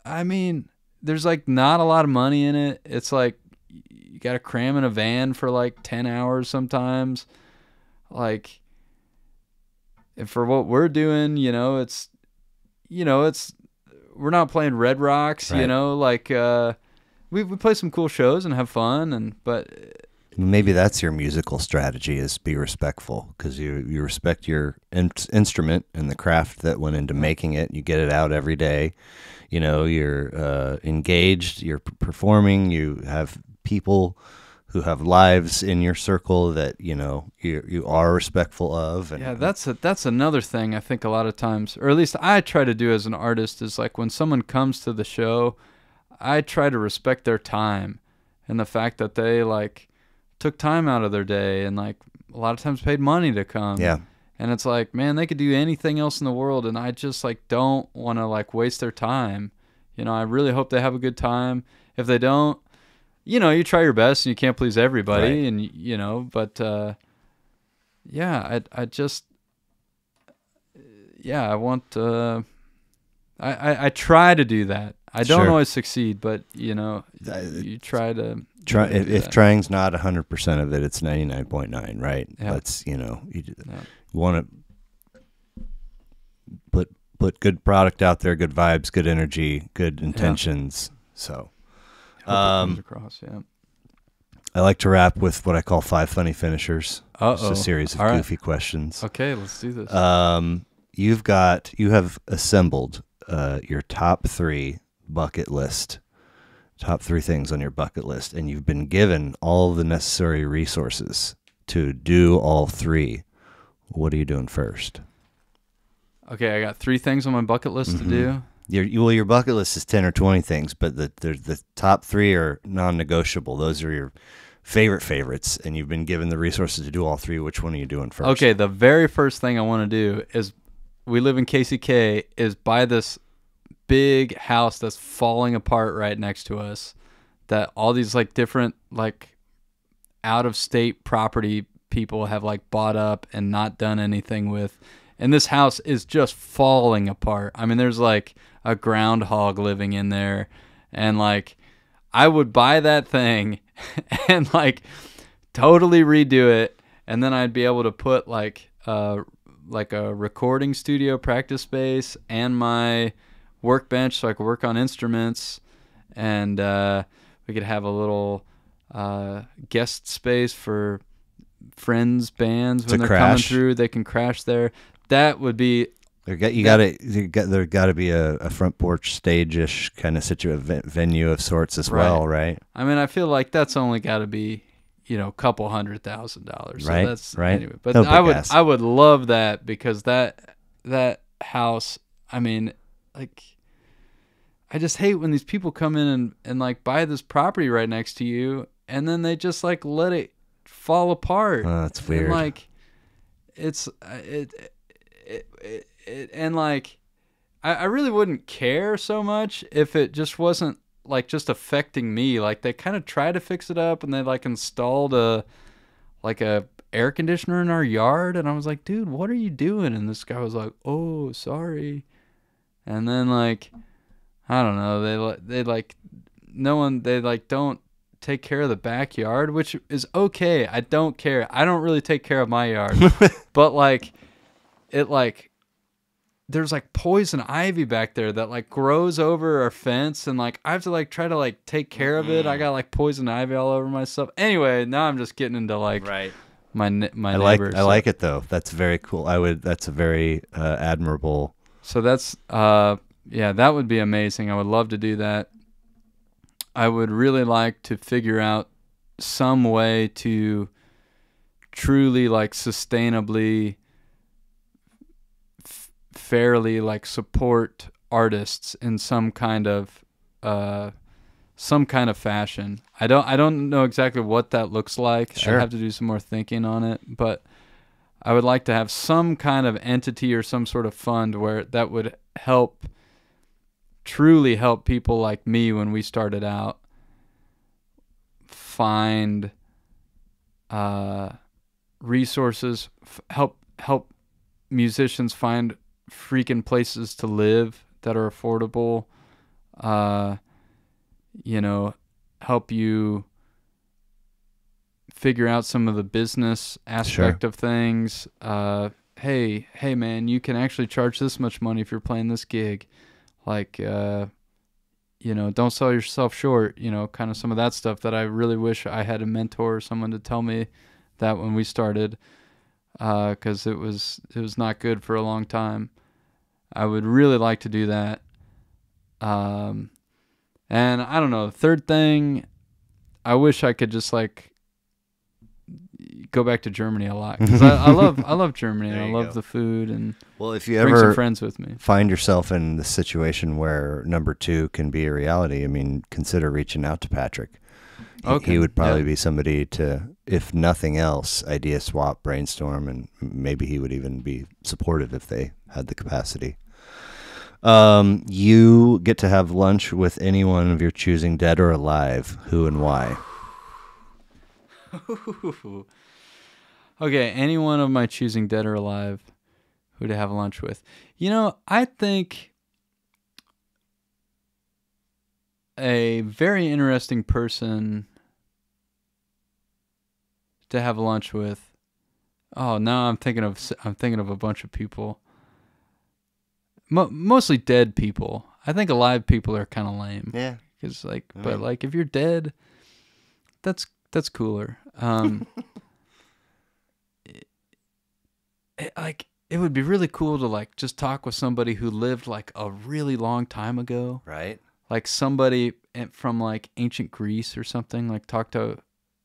I mean, there's like not a lot of money in it. It's like you got to cram in a van for like 10 hours sometimes. Like, for what we're doing, it's we're not playing Red Rocks, Right. like we play some cool shows and have fun, but maybe that's your musical strategy, is be respectful, because you respect your instrument and the craft that went into making it. You get it out every day. You're engaged, you're performing, you have people who have lives in your circle that you are respectful of. And yeah, that's another thing I think a lot of times, or at least I try to do as an artist, is like when someone comes to the show, I try to respect their time and the fact that they like took time out of their day and like a lot of times paid money to come. Yeah. And it's like, man, they could do anything else in the world, and I just like don't want to like waste their time. I really hope they have a good time. If they don't, you try your best, and you can't please everybody, right. and but yeah, I just I want I try to do that. I don't Sure. always succeed, but you try to if trying's not 100% of it, it's 99.9, right? Yeah. That's you want to put good product out there, good vibes, good energy, good intentions. So hope it comes across. Yeah. I like to wrap with what I call 5 funny finishers. Uh-oh. Just a series of All right. goofy questions. Okay, let's do this. You have assembled your top 3 bucket list, top 3 things on your bucket list, and you've been given all the necessary resources to do all 3. What are you doing first? Okay, I got 3 things on my bucket list to do. Your bucket list is 10 or 20 things, but the top 3 are non-negotiable. Those are your favorites, and you've been given the resources to do all 3. Which one are you doing first? Okay, the very first thing I want to do is, we live in KCK, is buy this big house that's falling apart right next to us, that all these like different like out-of-state property people have like bought up and not done anything with. And this house is just falling apart. I mean, there's like a groundhog living in there. And like, I would buy that thing and like totally redo it. And then I'd be able to put like a recording studio practice space and my workbench so I could work on instruments. And we could have a little guest space for friends, bands, when they're coming through, they can crash there. That would be there got to be a front porch stage-ish kind of venue of sorts as well, right? I mean, I feel like that's only got to be a couple $100,000. So right, that's right. Anyway, but No I would love that, because that house, I mean, like, I just hate when these people come in and like buy this property right next to you, and then they just like let it fall apart. Oh, that's weird. And like, and like, I really wouldn't care so much if it just wasn't like just affecting me. Like, they kind of tried to fix it up, and they like installed a air conditioner in our yard, and I was like, dude, what are you doing? And this guy was like, oh, sorry. And then like, I don't know, they don't take care of the backyard, which is okay. I don't care. I don't really take care of my yard. But like, there's like poison ivy back there that like grows over our fence, and like I have to like try to like take care of it. I got like poison ivy all over my stuff. Anyway, now I'm just getting into like my neighbors. I like it though. That's very cool. That's a very admirable. So that's that would be amazing. I would love to do that. I would really like to figure out some way to truly like sustainably fairly like support artists in some kind of fashion. I don't know exactly what that looks like. Sure. I have to do some more thinking on it, but I would like to have some kind of entity or some sort of fund where that would truly help people like me when we started out find resources, help musicians find freaking places to live that are affordable, help you figure out some of the business aspect of things, hey man, you can actually charge this much money if you're playing this gig. Like, don't sell yourself short, kind of some of that stuff that I really wish I had a mentor or someone to tell me that when we started, because it was not good for a long time. I would really like to do that. And I don't know, the third thing, I wish I could just like go back to Germany a lot, because I love Germany, and I love the food, and well, if you bring ever some friends with me. Find yourself in the situation where number 2 can be a reality, I mean, consider reaching out to Patrick. He would probably be somebody to, if nothing else, idea swap, brainstorm, and maybe he would even be supportive if they had the capacity. You get to have lunch with anyone of your choosing, dead or alive. Who and why? Okay, any one of my choosing, dead or alive, who to have lunch with. I think a very interesting person to have lunch with. Oh, now I'm thinking of a bunch of people. Mostly dead people. I think alive people are kind of lame. Yeah. Cause but if you're dead, that's cooler. It would be really cool to like just talk with somebody who lived like a really long time ago. Right. Like somebody from like ancient Greece or something. Like talk to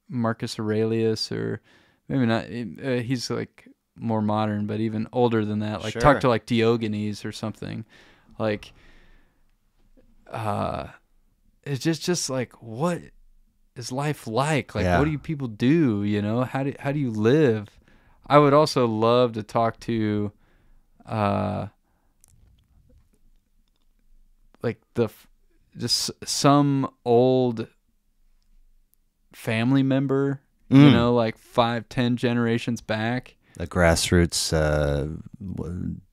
Marcus Aurelius, or maybe not. He's like more modern, but even older than that. Like talk to like Diogenes or something. Like, it's just like, what is life like? Like, what do you people do? How do you live? I would also love to talk to, like just some old family member, like 5-10 generations back. The grassroots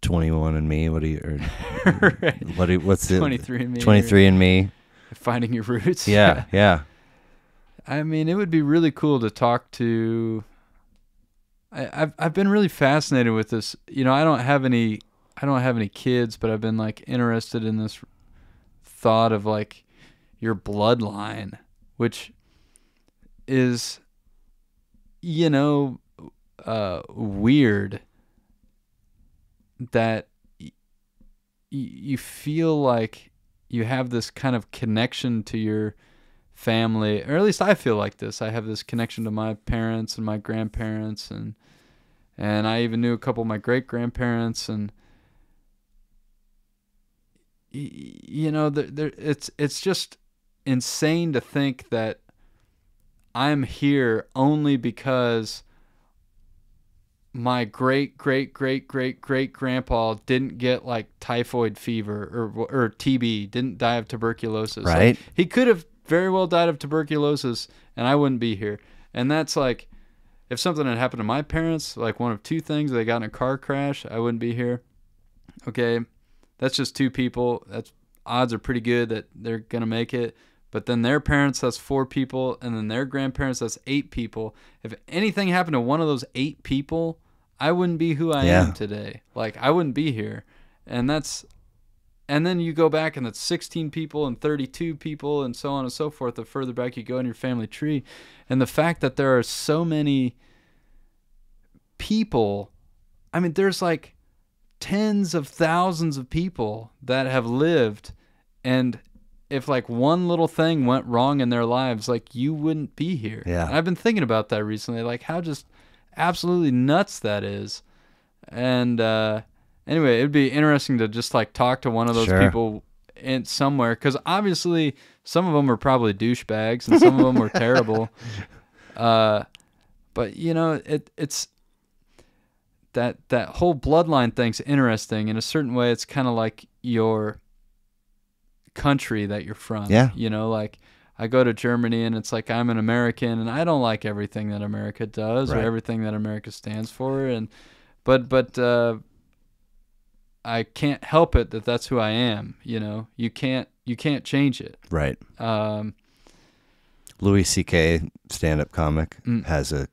21andMe. What do you? Right. What's it? 23andMe. 23andMe. Finding your roots. Yeah, yeah. I mean, it would be really cool to talk to. I've been really fascinated with this. I don't have any kids, but I've been like interested in this thought of like your bloodline, which is, weird that you feel like you have this kind of connection to your family, or at least I feel like this. I have this connection to my parents and my grandparents, and I even knew a couple of my great-grandparents, and it's just insane to think that I'm here only because my great-great-great-great-great-grandpa didn't get like typhoid fever or TB, didn't die of tuberculosis. Right. Like, he could have very well died of tuberculosis, and I wouldn't be here. And that's like, if something had happened to my parents, like one of two things, they got in a car crash, I wouldn't be here. Okay, that's just two people. That's odds are pretty good that they're gonna make it. But then their parents, that's 4 people, and then their grandparents, that's 8 people. If anything happened to one of those 8 people, I wouldn't be who I am today. Like, I wouldn't be here. And then you go back and it's 16 people and 32 people and so on and so forth the further back you go in your family tree. And the fact that there are so many people, I mean, there's like tens of thousands of people that have lived, and if like one little thing went wrong in their lives, like you wouldn't be here. Yeah. And I've been thinking about that recently, like how just absolutely nuts that is. And anyway, it'd be interesting to just like talk to one of those people in somewhere, because obviously some of them are probably douchebags and some of them were terrible. But it's that whole bloodline thing's interesting. In a certain way, it's kind of like your country that you're from. Yeah. Like I go to Germany and it's like I'm an American and I don't like everything that America does or everything that America stands for, and but I can't help it that that's who I am. You can't change it. Right. Louis C.K., stand-up comic, has an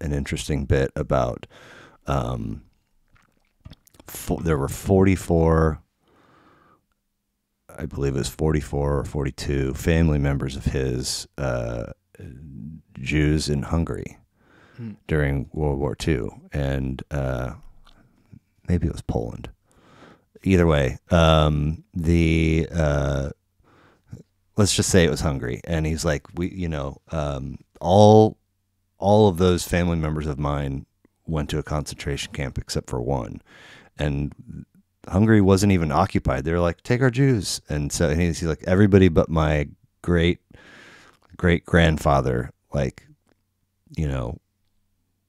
interesting bit about there were 44, I believe it was 44 or 42 family members of his, Jews in Hungary during World War II, and maybe it was Poland. Either way, let's just say it was Hungary, and he's like, all of those family members of mine went to a concentration camp except for one, and Hungary wasn't even occupied. They were like, take our Jews, and so he's like, everybody but my great grandfather, like,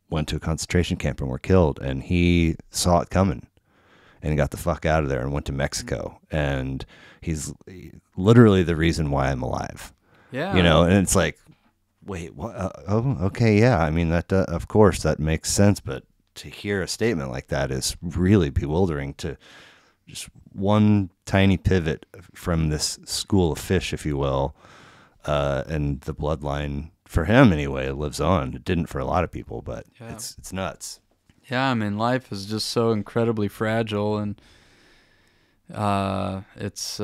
went to a concentration camp and were killed, and he saw it coming and got the fuck out of there and went to Mexico, and he's literally the reason why I'm alive. Yeah. And it's like, wait, what? Oh, okay, yeah. I mean, that of course that makes sense, but to hear a statement like that is really bewildering. To just one tiny pivot from this school of fish, if you will, and the bloodline for him anyway lives on. It didn't for a lot of people, but it's nuts. Yeah, I mean, life is just so incredibly fragile, and it's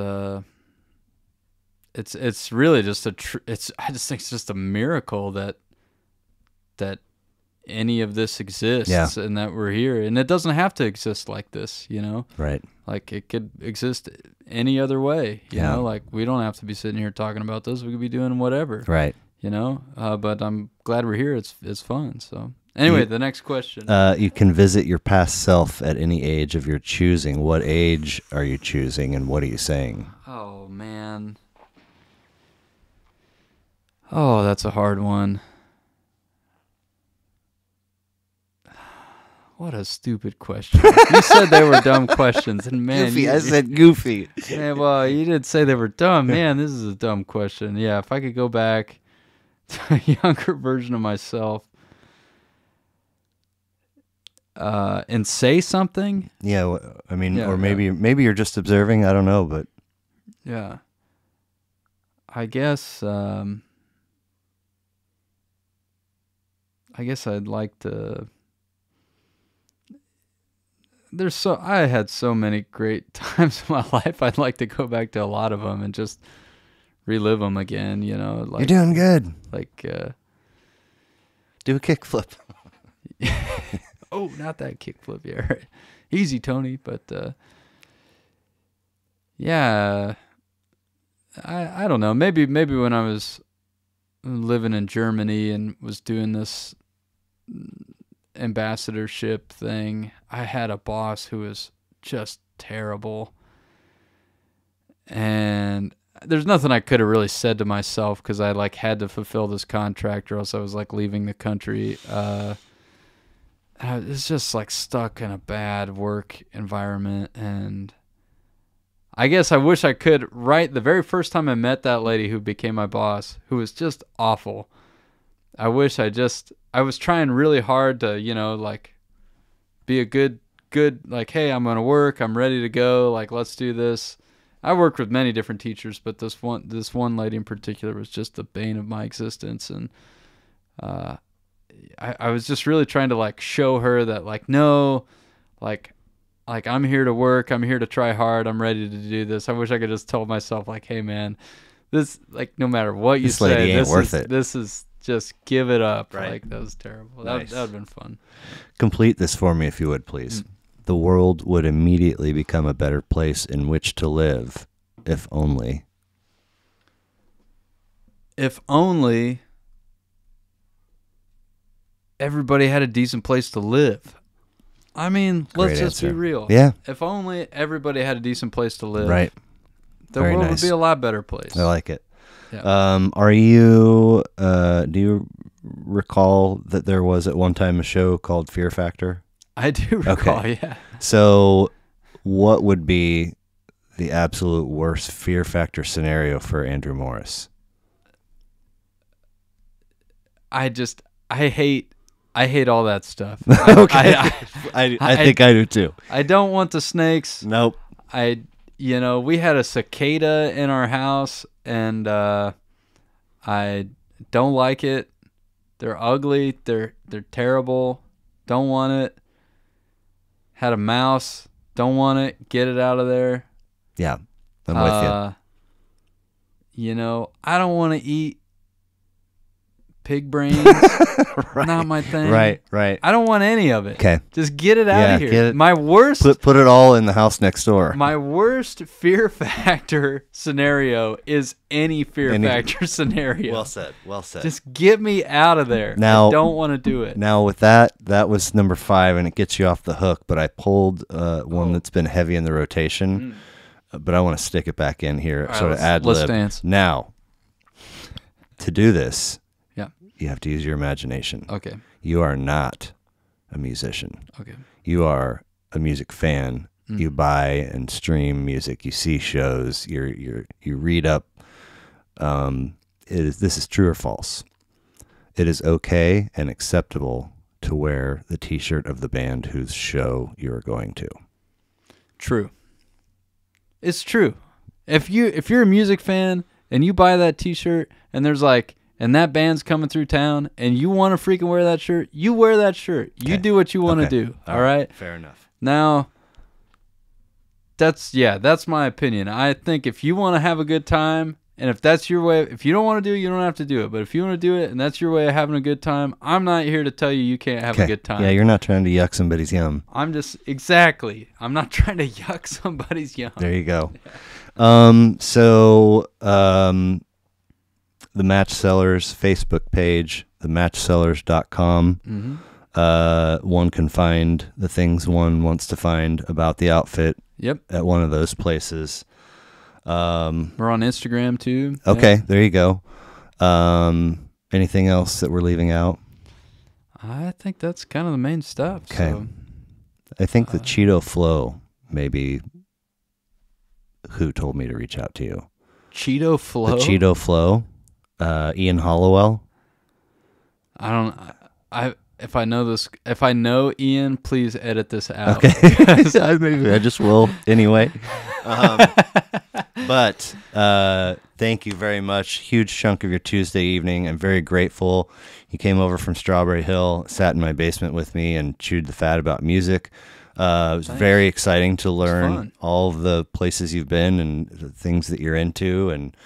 really just I just think it's just a miracle that any of this exists, and that we're here, and it doesn't have to exist like this, Right. Like it could exist any other way, you know, like we don't have to be sitting here talking about this. We could be doing whatever, right? But I'm glad we're here. It's fun. So anyway, the next question. You can visit your past self at any age of your choosing. What age are you choosing, and what are you saying? Oh man. Oh, that's a hard one. What a stupid question. You said they were dumb questions, and man, goofy. I said goofy. Man, well, you didn't say they were dumb. Man, this is a dumb question. Yeah, if I could go back to a younger version of myself and say something. Yeah, I mean, or maybe you're just observing. I don't know, but yeah, I guess I'd like to. I had so many great times in my life. I'd like to go back to a lot of them and just relive them again. Like, you're doing good. Like, do a kickflip. Oh, not that kickflip. Yeah, right. Easy, Tony. But yeah, I don't know. Maybe when I was living in Germany and was doing this ambassadorship thing, I had a boss who was just terrible, and there's nothing I could have really said to myself because I had to fulfill this contract or else I was leaving the country. I was just stuck in a bad work environment, and I guess I wish I could. Right, the very first time I met that lady who became my boss, who was just awful, I wish I was trying really hard to, be a good, hey, I'm going to work. I'm ready to go. Let's do this. I worked with many different teachers, but this one lady in particular was just the bane of my existence. And, I was just really trying to show her that no, I'm here to work. I'm here to try hard. I'm ready to do this. I wish I could just tell myself hey man, this no matter what you say, lady ain't worth it. This is just give it up. Right. That was terrible. Nice. That would have been fun. Complete this for me if you would, please. The world would immediately become a better place in which to live, if only. If only everybody had a decent place to live. I mean, let's just be real. Yeah. If only everybody had a decent place to live. Right. The world would be a lot better place. I like it. Yeah. Are you, do you recall that there was at one time a show called Fear Factor? I do recall, yeah. So what would be the absolute worst Fear Factor scenario for Andrew Morris? I hate all that stuff. Okay. I think I do too. I don't want the snakes. Nope. We had a cicada in our house, and I don't like it. They're ugly. They're terrible. Don't want it. Had a mouse. Don't want it. Get it out of there. Yeah, I'm with you. You know, I don't want to eat pig brains. Right. Not my thing. Right. I don't want any of it. Okay. Just get it out of here. Get it. My worst... Put it all in the house next door. My worst fear factor scenario is any fear factor scenario. Well said. Just get me out of there. Now, I don't want to do it. Now, with that was number 5, and it gets you off the hook, but I pulled one that's been heavy in the rotation, but I want to stick it back in here, sort of ad-lib. Let's dance. Now, to do this, yeah, you have to use your imagination. Okay. You are not a musician. Okay. You are a music fan. You buy and stream music. You see shows. You read up. This is true or false? It is okay and acceptable to wear the T-shirt of the band whose show you are going to. True. It's true. If you're a music fan and you buy that T-shirt and there's and that band's coming through town and you want to freaking wear that shirt, you wear that shirt. Okay. You do what you want to do. All right? Fair enough. Now, that's my opinion. I think if you want to have a good time, and if that's your way, if you don't want to do it, you don't have to do it. But if you want to do it and that's your way of having a good time, I'm not here to tell you can't have a good time. Yeah, you're not trying to yuck somebody's yum. I'm not trying to yuck somebody's yum. There you go. Yeah. The Match Sellers Facebook page, thematchsellers.com. One can find the things one wants to find about the outfit. Yep. At one of those places. We're on Instagram too. Okay, there you go. Anything else that we're leaving out? I think that's kind of the main stuff. Okay. So, I think the Cheeto Flow maybe who told me to reach out to you. Cheeto Flow? The Cheeto Flow. Ian Hollowell. If I know Ian, please edit this out. Okay. Maybe I just will anyway. But thank you very much. Huge chunk of your Tuesday evening. I'm very grateful. You came over from Strawberry Hill, sat in my basement with me, and chewed the fat about music. It was very exciting to learn all of the places you've been and the things that you're into, and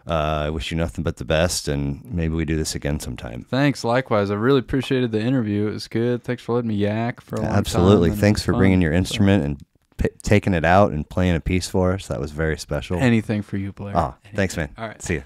I wish you nothing but the best, and maybe we do this again sometime. Thanks. Likewise. I really appreciated the interview. It was good. Thanks for letting me yak for a long time. Absolutely. Thanks for bringing your instrument and taking it out and playing a piece for us. That was very special. Anything for you, Blair. Thanks, man. All right. See you.